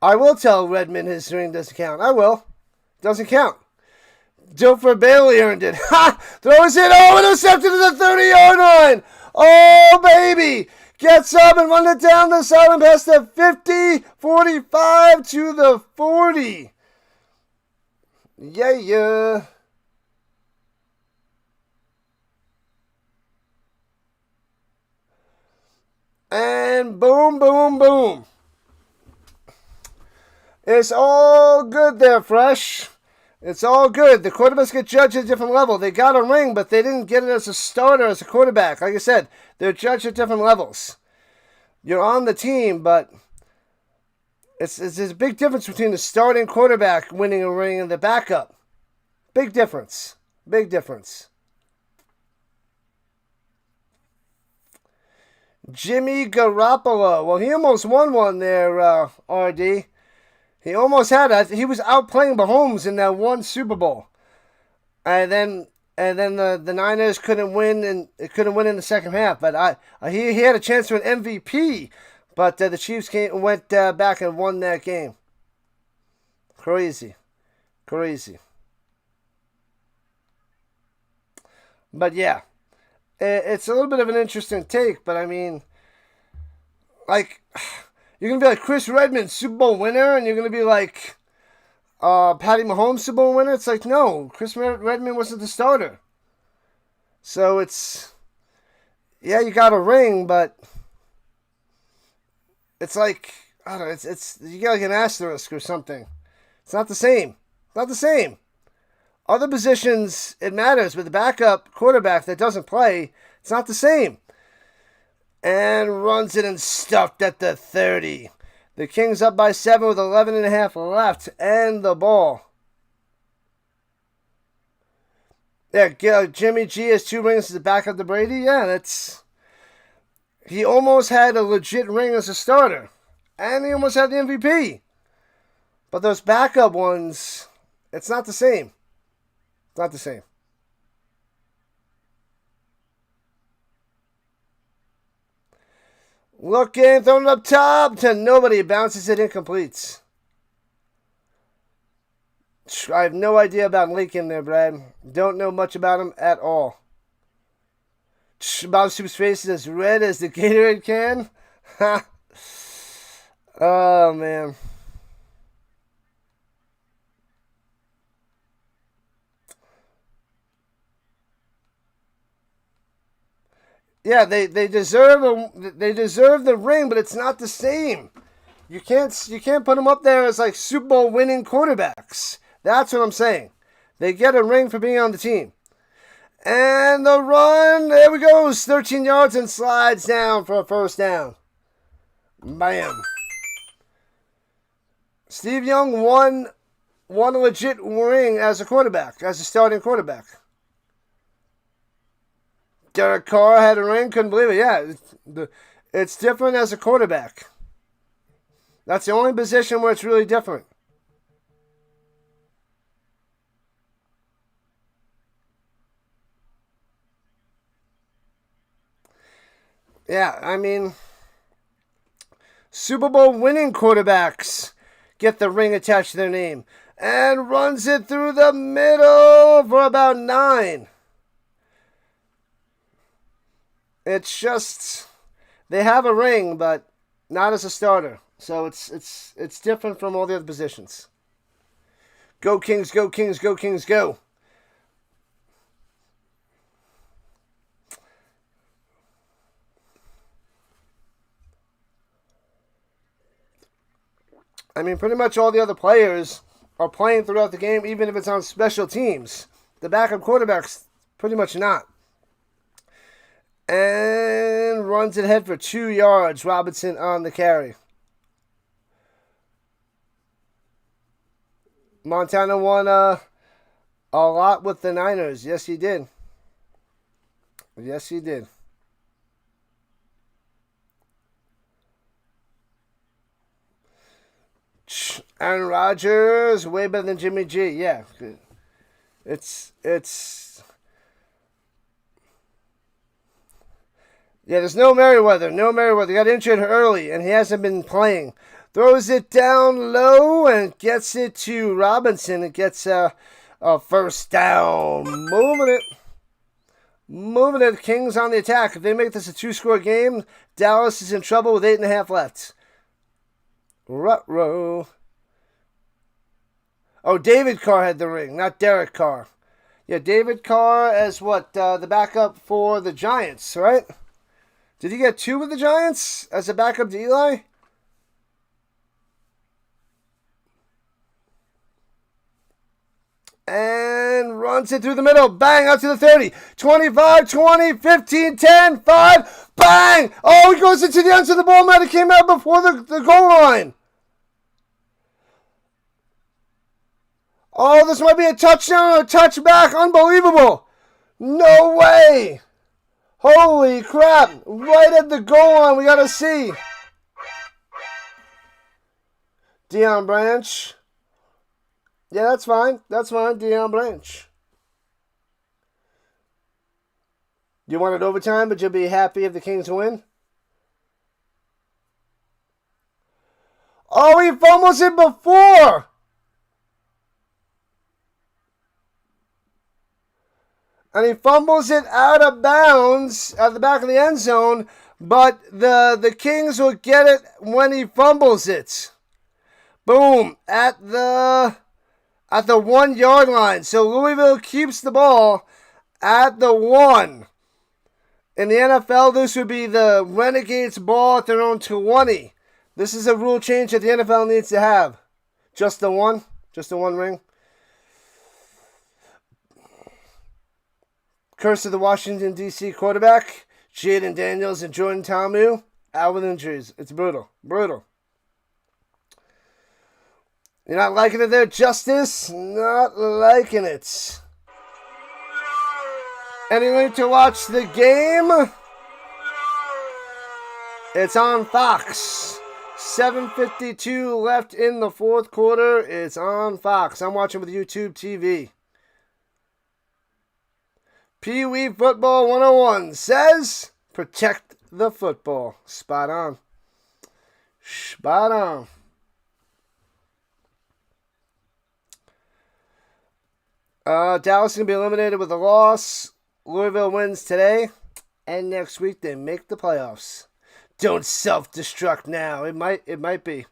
I will tell Redmond his ring doesn't count. I will. Doesn't count. Dilfer Bailey earned it. Ha! Throws it. Oh, intercepted to the 30-yard line. Oh, baby. Gets up and runs it down the sideline past the 50, 45 to the 40. Yeah. And boom, boom, boom. It's all good there, Fresh. It's all good. The quarterbacks get judged at a different level. They got a ring, but they didn't get it as a starter, as a quarterback. Like I said, they're judged at different levels. You're on the team, but there's a big difference between the starting quarterback winning a ring and the backup. Big difference. Big difference. Jimmy Garoppolo. Well, he almost won one there, RD. He almost had it. He was outplaying Mahomes in that one Super Bowl. And then the Niners couldn't win, and it couldn't win in the second half. But he had a chance for an MVP, but the Chiefs went back and won that game. Crazy. But yeah, it's a little bit of an interesting take. But I mean, you're going to be like Chris Redmond, Super Bowl winner, and you're going to be like Patty Mahomes, Super Bowl winner. It's like, no, Chris Redmond wasn't the starter. So yeah, you got a ring, but it's like, I don't know, it's you got like an asterisk or something. It's not the same. Other positions, it matters, but the backup quarterback that doesn't play, it's not the same. And runs it and stuffed at the 30. The Kings up by 7 with 11.5 left and the ball. Yeah, Jimmy G has 2 rings as the backup to Brady. Yeah, he almost had a legit ring as a starter. And he almost had the MVP. But those backup ones, it's not the same. It's not the same. Looking, throwing it up top to nobody. Bounces it incomplete. I have no idea about Lincoln there, Brad. Don't know much about him at all. Bob Soup's face is as red as the Gatorade can. Oh, man. Yeah, they deserve the ring, but it's not the same. You can't put them up there as like Super Bowl winning quarterbacks. That's what I'm saying. They get a ring for being on the team. And the run, there we go, 13 yards and slides down for a first down. Bam. Steve Young won a legit ring as a quarterback, as a starting quarterback. Derek Carr had a ring, couldn't believe it. Yeah, it's different as a quarterback. That's the only position where it's really different. Yeah, I mean, Super Bowl winning quarterbacks get the ring attached to their name. And runs it through the middle for about 9. It's just, they have a ring, but not as a starter. So it's different from all the other positions. Go Kings, go Kings, go Kings, go. I mean, pretty much all the other players are playing throughout the game, even if it's on special teams. The backup quarterback's pretty much not. And runs it ahead for 2 yards. Robinson on the carry. Montana won a lot with the Niners. Yes, he did. Yes, he did. Aaron Rodgers, way better than Jimmy G. Yeah. It's yeah, there's no Merriweather. No Merriweather. Got injured early, and he hasn't been playing. Throws it down low and gets it to Robinson. It gets a first down. Moving it. Kings on the attack. If they make this a 2-score game, Dallas is in trouble with 8.5 left. Ruh-roh. Oh, David Carr had the ring, not Derek Carr. Yeah, David Carr as what? The backup for the Giants, right? Did he get 2 with the Giants as a backup to Eli? And runs it through the middle. Bang, out to the 30. 25, 20, 15, 10, 5. Bang! Oh, he goes into the end of the ball. Might have came out before the goal line. Oh, this might be a touchdown or a touchback. Unbelievable. No way. Holy crap. Right at the goal line. We got to see. Deion Branch. Yeah, that's fine. That's fine. Deion Branch. You want it overtime, but you'll be happy if the Kings win? Oh, he fumbles it before. And he fumbles it out of bounds at the back of the end zone, but the Kings will get it when he fumbles it. Boom, at the 1 yard line. So Louisville keeps the ball at the 1. In the NFL, this would be the Renegades ball at their own 20. This is a rule change that the NFL needs to have. Just the one ring. Curse of the Washington, D.C. quarterback, Jaden Daniels and Jordan Ta'amu, out with injuries. It's brutal. Brutal. You're not liking it there, Justice? Not liking it. Any link to watch the game? It's on Fox. 7:52 left in the fourth quarter. It's on Fox. I'm watching with YouTube TV. Pee Wee Football 101 says, protect the football. Spot on. Spot on. Dallas is going to be eliminated with a loss. Louisville wins today. And next week they make the playoffs. Don't self-destruct now. It might be.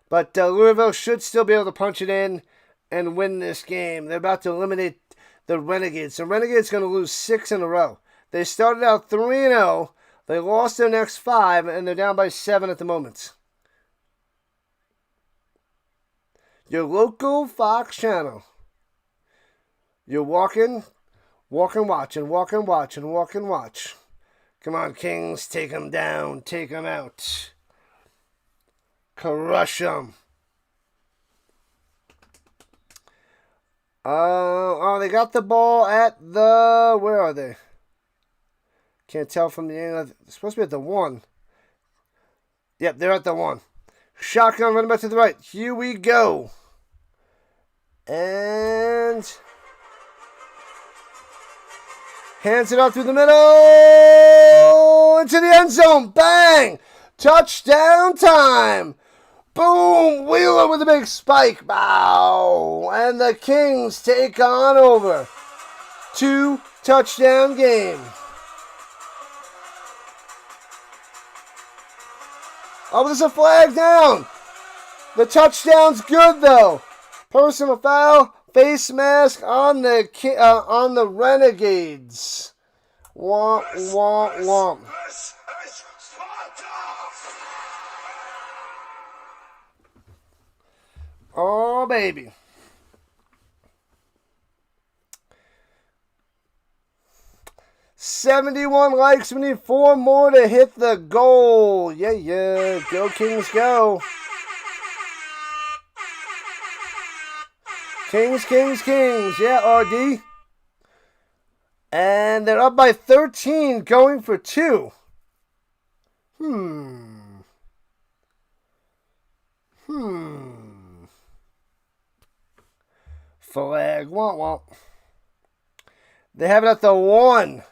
But Louisville should still be able to punch it in and win this game. They're about to eliminate the Renegades. The Renegades going to lose 6 in a row. They started out 3-0. They lost their next 5, and they're down by 7 at the moment. Your local Fox channel. You're walking Walk and watch and walk and watch and walk and watch. Come on, Kings. Take them down. Take them out. Crush them. Oh, they got the ball at the... Where are they? Can't tell from the angle. They're supposed to be at the 1. Yep, they're at the 1. Shotgun running back to the right. Here we go. And... hands it off through the middle. Into the end zone. Bang! Touchdown time. Boom! Wheeler with a big spike. Bow! And the Kings take on over. 2-touchdown game. Oh, there's a flag down. The touchdown's good, though. Personal foul. Face mask on the Renegades. Womp, womp, womp. Oh, baby. $71 likes. We need 4 more to hit the goal. Yeah, yeah. Go, Kings, go. Kings, Kings, Kings. Yeah, RD. And they're up by 13, going for 2. Flag. Womp, womp. They have it at the 1.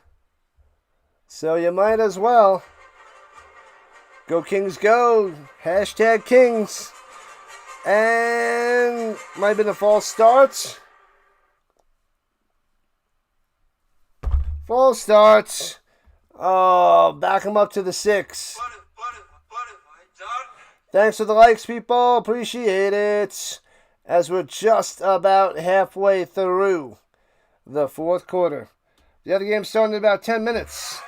So you might as well. Go, Kings, go. Hashtag Kings. And might have been a false start. False start. Oh, back him up to the 6. Thanks for the likes, people. Appreciate it. As we're just about halfway through the 4th quarter. The other game's starting in about 10 minutes.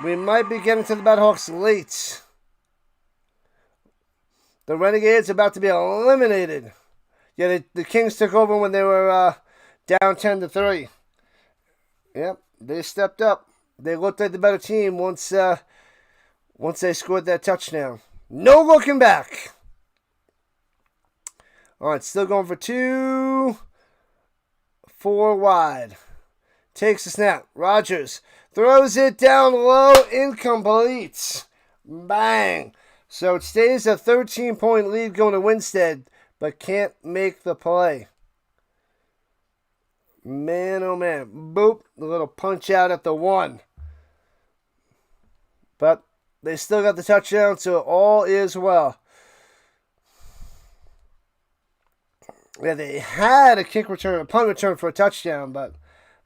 We might be getting to the Battlehawks late. The Renegades are about to be eliminated. Yeah, the Kings took over when they were down 10-3. Yep, they stepped up. They looked like the better team once they scored that touchdown. No looking back. All right, still going for 2. 4 wide. Takes the snap. Rodgers throws it down low. Incomplete. Bang. So it stays a 13-point lead going to Winstead, but can't make the play. Man, oh man. Boop. A little punch out at the 1. But they still got the touchdown, so all is well. Yeah, they had a kick return, a punt return for a touchdown, but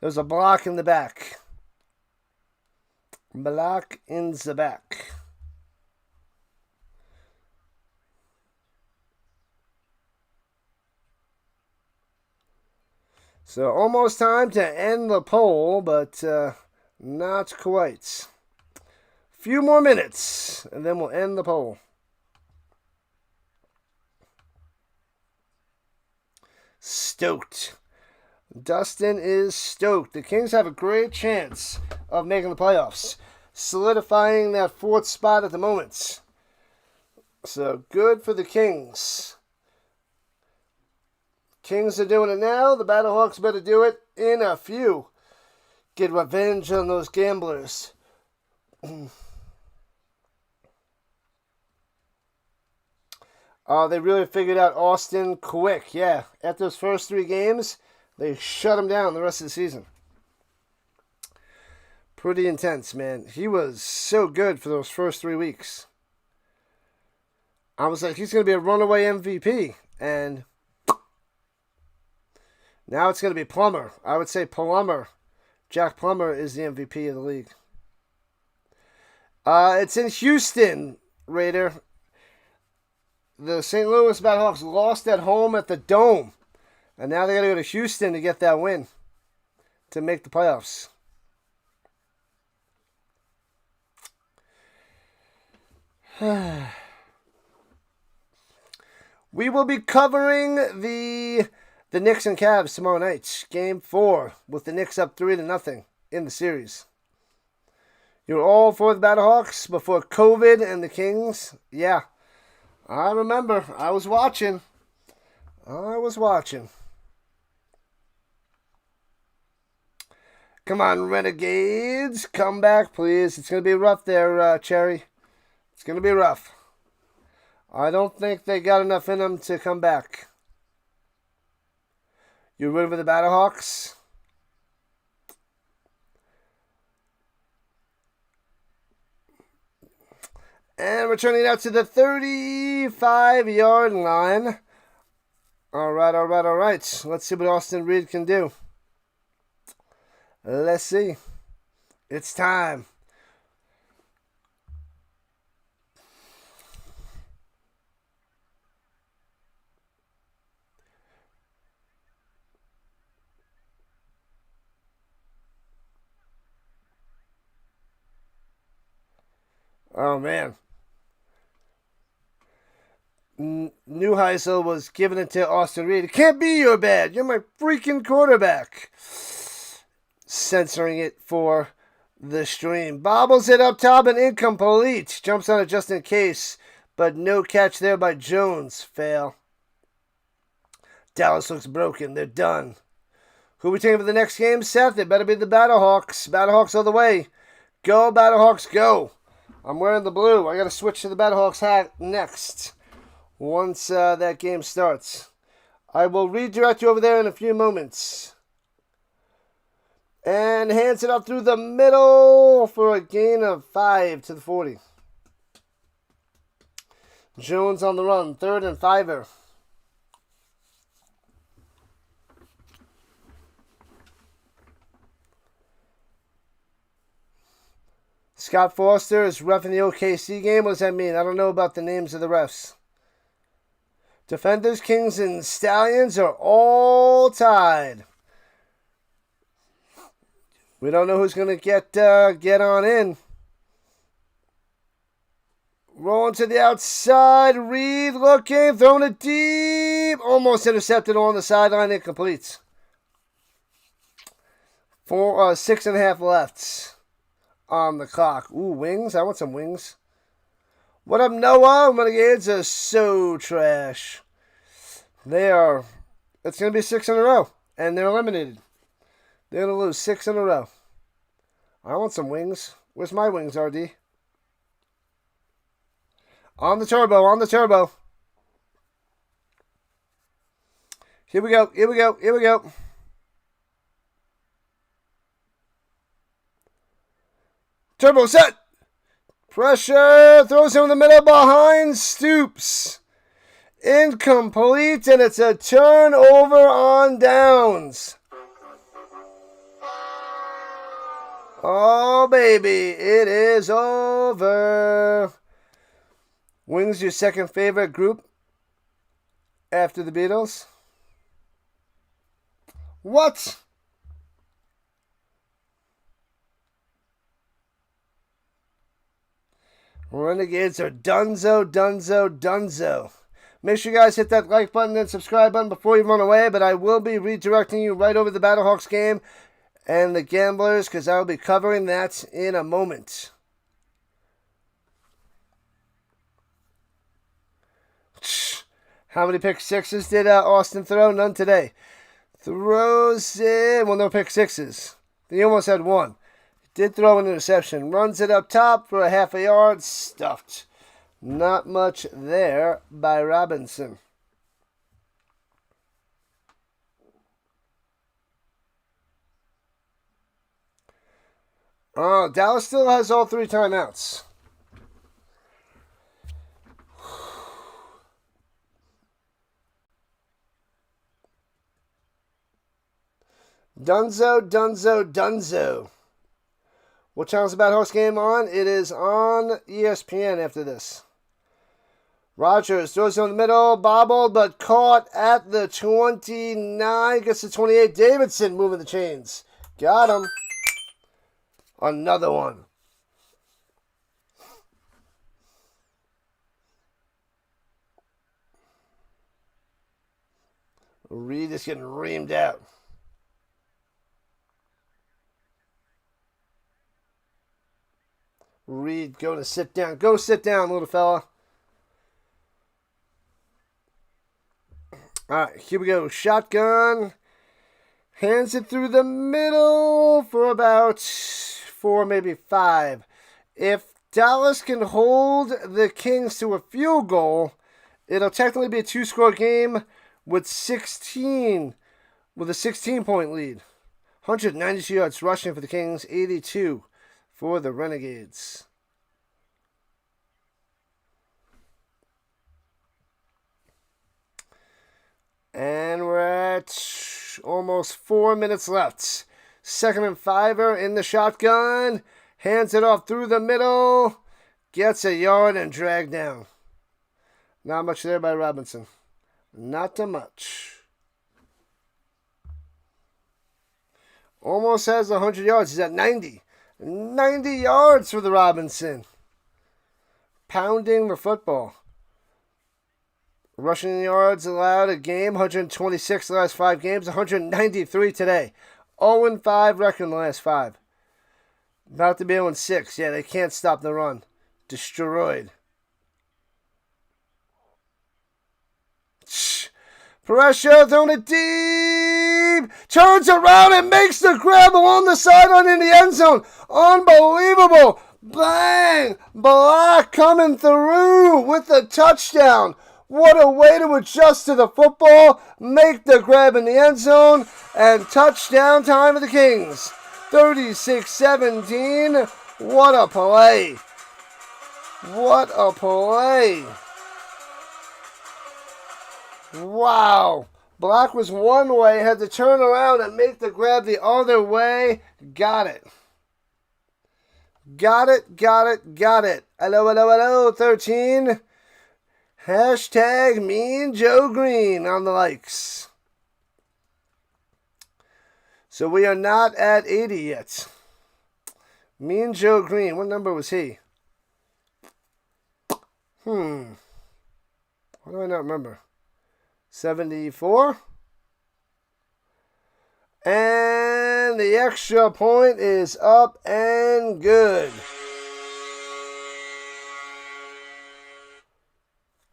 there was a block in the back. Block in the back. So almost time to end the poll, but not quite. Few more minutes, and then we'll end the poll. Stoked. Dustin is stoked. The Kings have a great chance of making the playoffs, solidifying that 4th spot at the moment. So good for the Kings. Kings are doing it now. The Battlehawks better do it in a few. Get revenge on those gamblers. They really figured out Austin quick. Yeah, after those first 3 games, they shut him down the rest of the season. Pretty intense, man. He was so good for those first 3 weeks. I was like, he's going to be a runaway MVP. And now it's going to be Plummer. I would say Plummer. Jack Plummer is the MVP of the league. It's in Houston, Raider. The St. Louis Battlehawks lost at home at the Dome. And now they got to go to Houston to get that win to make the playoffs. We will be covering the the Knicks and Cavs tomorrow night. Game 4 with the Knicks up 3-0 in the series. You're all for the Battlehawks before COVID and the Kings? Yeah. I remember. I was watching. Come on, Renegades. Come back, please. It's going to be rough there, Cherry. It's going to be rough. I don't think they got enough in them to come back. You rooting for the Battlehawks? And returning out to the 35-yard line. All right. Let's see what Austin Reed can do. Let's see. It's time. Oh, man. Neuheisel was giving it to Austin Reed. It can't be your bad. You're my freaking quarterback. Censoring it for the stream. Bobbles it up top and incomplete. Jumps on it just in case. But no catch there by Jones. Fail. Dallas looks broken. They're done. Who are we taking for the next game, Seth? It better be the Battlehawks. Battlehawks all the way. Go, Battlehawks, go. I'm wearing the blue. I got to switch to the Battlehawks hat next. Once that game starts. I will redirect you over there in a few moments. And hands it up through the middle for a gain of 5 to the 40. Jones on the run. 3rd and 5. Scott Foster is reffing the OKC game. What does that mean? I don't know about the names of the refs. Defenders, Kings, and Stallions are all tied. We don't know who's going to get on in. Rolling to the outside. Reed looking. Throwing it deep. Almost intercepted on the sideline. Incomplete. 6.5 left on the clock. Ooh, wings. I want some wings. What up, Noah? Renegades are so trash. They are. It's going to be 6 in a row. And they're eliminated. They're going to lose 6 in a row. I want some wings. Where's my wings, RD? On the turbo. Here we go. Turbo set. Pressure. Throws him in the middle behind. Stoops. Incomplete. And it's a turnover on downs. Oh, baby. It is over. Wings your second favorite group after the Beatles? What? Renegades are dunzo. Make sure you guys hit that like button and subscribe button before you run away, but I will be redirecting you right over the Battlehawks game and the Gamblers because I will be covering that in a moment. How many pick sixes did Austin throw? None today. Throws it. Well, no pick sixes. He almost had one. Did throw an interception. Runs it up top for a half a yard. Stuffed. Not much there by Robinson. Oh, Dallas still has all 3 timeouts. Dunzo. What channel is the Battlehawks game on? It is on ESPN after this. Rogers throws it in the middle, bobbled, but caught at the 29. Gets to 28. Davidson moving the chains. Got him. Another one. Reed is getting reamed out. Reed, go to sit down. Go sit down, little fella. All right, here we go. Shotgun. Hands it through the middle for about 4, maybe 5. If Dallas can hold the Kings to a field goal, it'll technically be a 2-score game with a 16-point lead. 192 yards rushing for the Kings, 82 for the Renegades. And we're at almost 4 minutes left. 2nd and 5 in the shotgun. Hands it off through the middle. Gets a yard and dragged down. Not much there by Robinson. Not too much. Almost has 100 yards. He's at 90. 90 yards for the Robinson. Pounding the football. Rushing yards allowed a game. 126 the last 5 games. 193 today. 0-5 record in the last 5. About to be 0-6. Yeah, they can't stop the run. Destroyed. Pressure, throwing it deep. Turns around and makes the grab along the sideline in the end zone. Unbelievable. Bang. Black coming through with the touchdown. What a way to adjust to the football. Make the grab in the end zone. And touchdown time of the Kings. 36-17. What a play. What a play. Wow. Black was one way, had to turn around and make the grab the other way. Got it. Got it, got it, got it. Hello, hello, hello, 13. Hashtag Mean Joe Green on the likes. So we are not at 80 yet. Mean Joe Green, what number was he? What do I not remember? 74. And the extra point is up and good.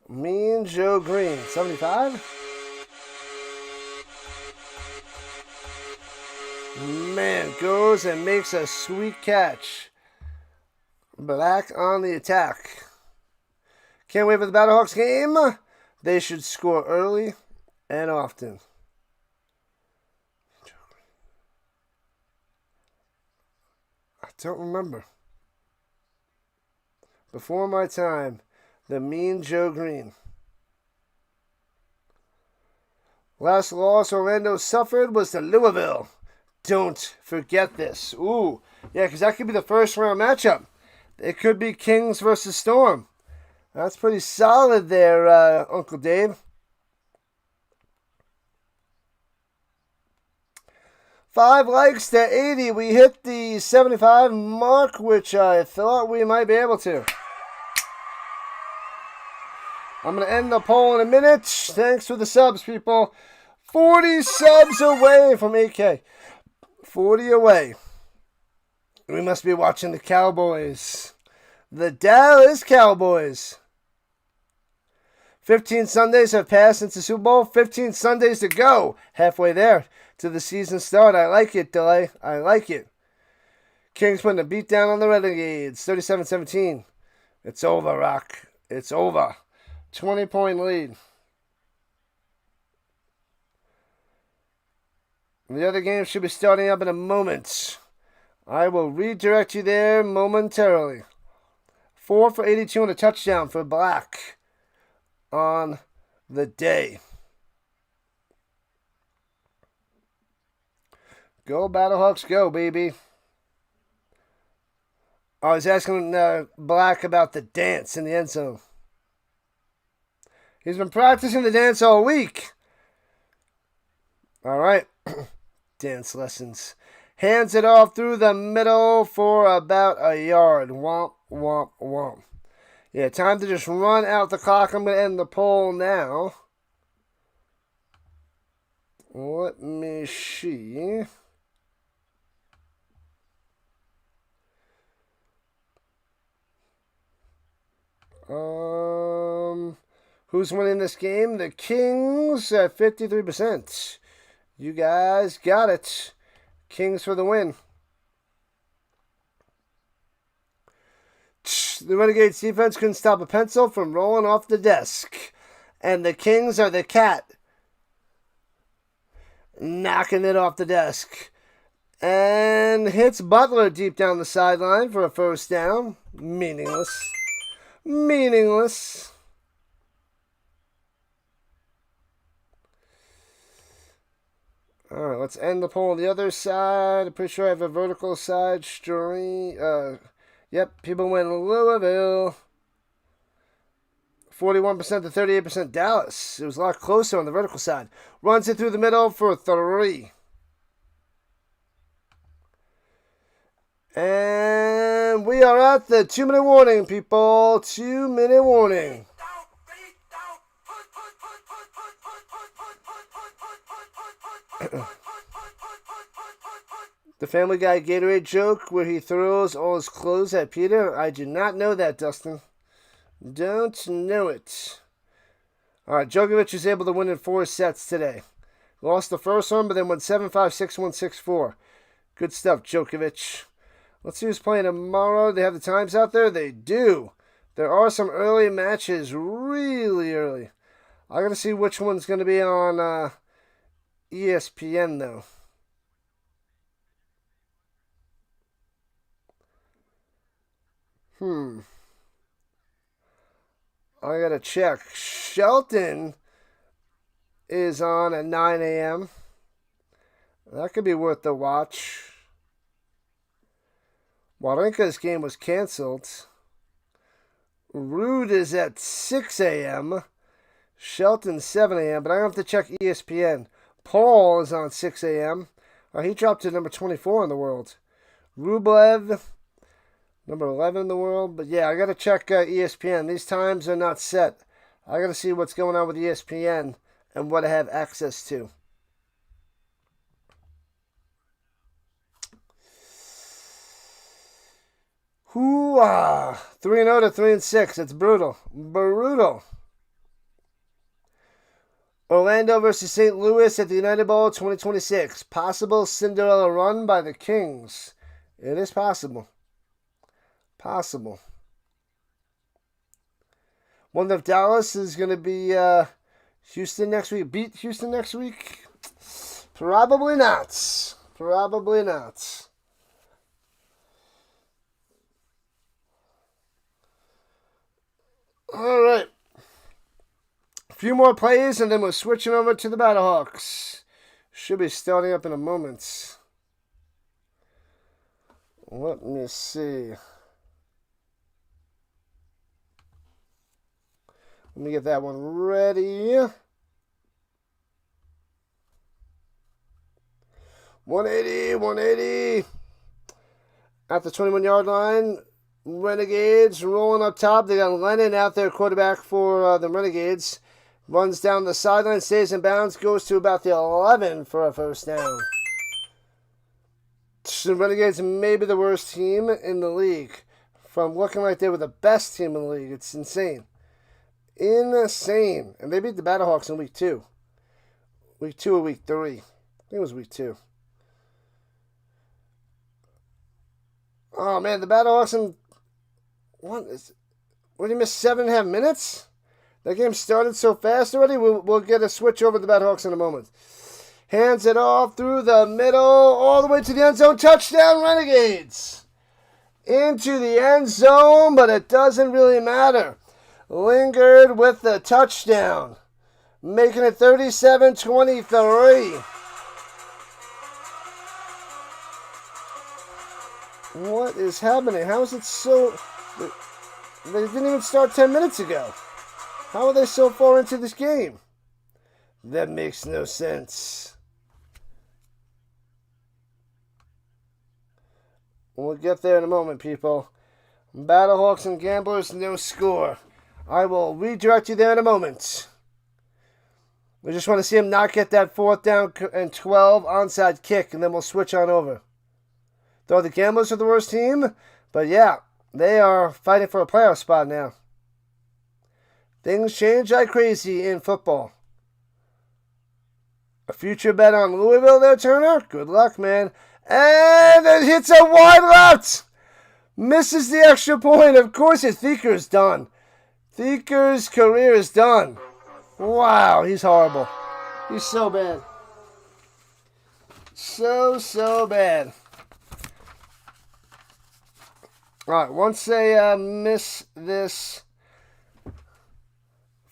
Mean Joe Green, 75. Man, goes and makes a sweet catch. Black on the attack. Can't wait for the Battlehawks game. They should score early and often. I don't remember. Before my time, the Mean Joe Green. Last loss Orlando suffered was to Louisville. Don't forget this. Ooh, yeah, because that could be the first round matchup. It could be Kings versus Storm. That's pretty solid there, Uncle Dave. 5 likes to 80. We hit the 75 mark, which I thought we might be able to. I'm going to end the poll in a minute. Thanks for the subs, people. 40 subs away from 8K. 40 away. We must be watching the Cowboys. The Dallas Cowboys. 15 Sundays have passed since the Super Bowl. 15 Sundays to go. Halfway there to the season start. I like it, Delay. I like it. Kings putting a beat down on the Renegades. 37-17. It's over, Rock. It's over. 20-point lead. The other game should be starting up in a moment. I will redirect you there momentarily. 4 for 82 and a touchdown for Black on the day. Go Battlehawks, go, baby. I was asking Black about the dance in the end zone. He's been practicing the dance all week. All right. Dance lessons. Hands it off through the middle for about a yard. Womp, womp, womp. Yeah, time to just run out the clock. I'm going to end the poll now. Let me see. Who's winning this game? The Kings at 53%. You guys got it. Kings for the win. The Renegades defense couldn't stop a pencil from rolling off the desk. And the Kings are the cat. Knocking it off the desk. And hits Butler deep down the sideline for a first down. Meaningless. Meaningless. Alright, let's end the poll on the other side. I'm pretty sure I have a vertical side stream. Yep, people went Louisville. 41% to 38% Dallas. It was a lot closer on the vertical side. Runs it through the middle for 3. And we are at the 2-minute warning, people. 2-minute warning. The Family Guy Gatorade joke where he throws all his clothes at Peter? I do not know that, Dustin. Don't know it. Alright, Djokovic is able to win in 4 sets today. Lost the first one, but then won 7-5, 6-1, 6-4. Good stuff, Djokovic. Let's see who's playing tomorrow. They have the times out there? They do. There are some early matches, really early. I gotta see which one's gonna be on ESPN, though. I gotta check. Shelton is on at 9 a.m. That could be worth the watch. Wawrinka's game was canceled. Rude is at 6 a.m. Shelton 7 a.m. But I have to check ESPN. Paul is on 6 a.m. He dropped to number 24 in the world. Rublev, number 11 in the world. But yeah, I got to check ESPN. These times are not set. I got to see what's going on with ESPN and what I have access to. Hoo-ah! 3-0 to 3-6. It's brutal. Brutal. Orlando versus St. Louis at the United Bowl 2026. Possible Cinderella run by the Kings. It is possible. Possible. Wonder if Dallas is going to be Houston next week. Beat Houston next week? Probably not. Probably not. All right. A few more plays and then we're switching over to the Battlehawks. Should be starting up in a moment. Let me see. Let me get that one ready. 180. At the 21-yard line, Renegades rolling up top. They got Lennon out there, quarterback for the Renegades. Runs down the sideline, stays in bounds, goes to about the 11 for a first down. The Renegades may be the worst team in the league. From looking like they were the best team in the league. It's insane. Insane. And they beat the Battlehawks in week 2. Week 2 or week 3. I think it was week 2. Oh, man, the Battlehawks in... What do you miss 7.5 minutes? That game started so fast already. We'll get a switch over to the Battlehawks in a moment. Hands it off through the middle, all the way to the end zone. Touchdown, Renegades! Into the end zone, but it doesn't really matter. Lingered with the touchdown, making it 37-23. What is happening? How is it so... They didn't even start 10 minutes ago. How are they so far into this game? That makes no sense. We'll get there in a moment, people. Battlehawks and Gamblers, no score. I will redirect you there in a moment. We just want to see him not get that 4th down and 12 onside kick, and then we'll switch on over. Though the Gamblers are the worst team, but yeah, they are fighting for a playoff spot now. Things change like crazy in football. A future bet on Louisville there, Turner? Good luck, man. And it hits a wide left! Misses the extra point. Of course, Thieker's done. Thieker's career is done. Wow, he's horrible. He's so bad. So bad. Alright, once they miss this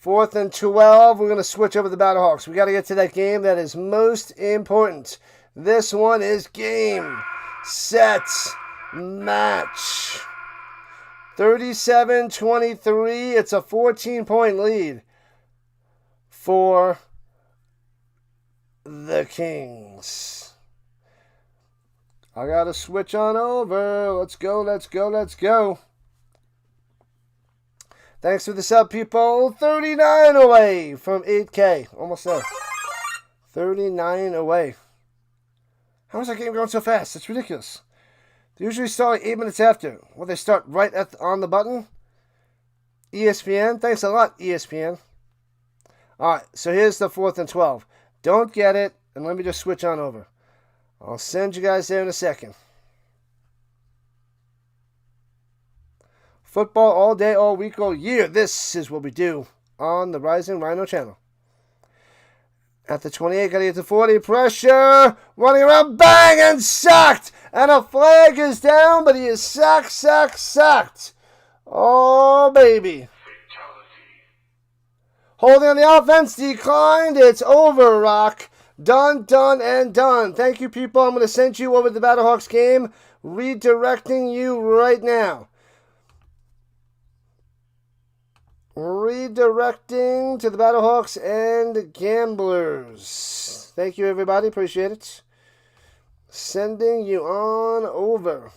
4th and 12, we're going to switch over to the Battlehawks. We got to get to that game that is most important. This one is game, set, match. 37-23. It's a 14-point lead for the Kings. I got to switch on over. Let's go. Thanks for the sub, people. 39 away from 8K. Almost there. 39 away. How is that game going so fast? It's ridiculous. They usually start like 8 minutes after. Well, they start right on the button. ESPN. Thanks a lot, ESPN. Alright, so here's the 4th and 12. Don't get it, and let me just switch on over. I'll send you guys there in a second. Football all day, all week, all year. This is what we do on the Rising Rhino channel. At the 28, got to get to 40. Pressure. Running around. Bang! And sacked. And a flag is down, but he is sacked. Oh, baby. Holding on the offense. Declined. It's over, Rock. Done. Thank you, people. I'm going to send you over to the Battlehawks game. Redirecting you right now. Redirecting to the Battlehawks and Gamblers. Thank you, everybody. Appreciate it. Sending you on over.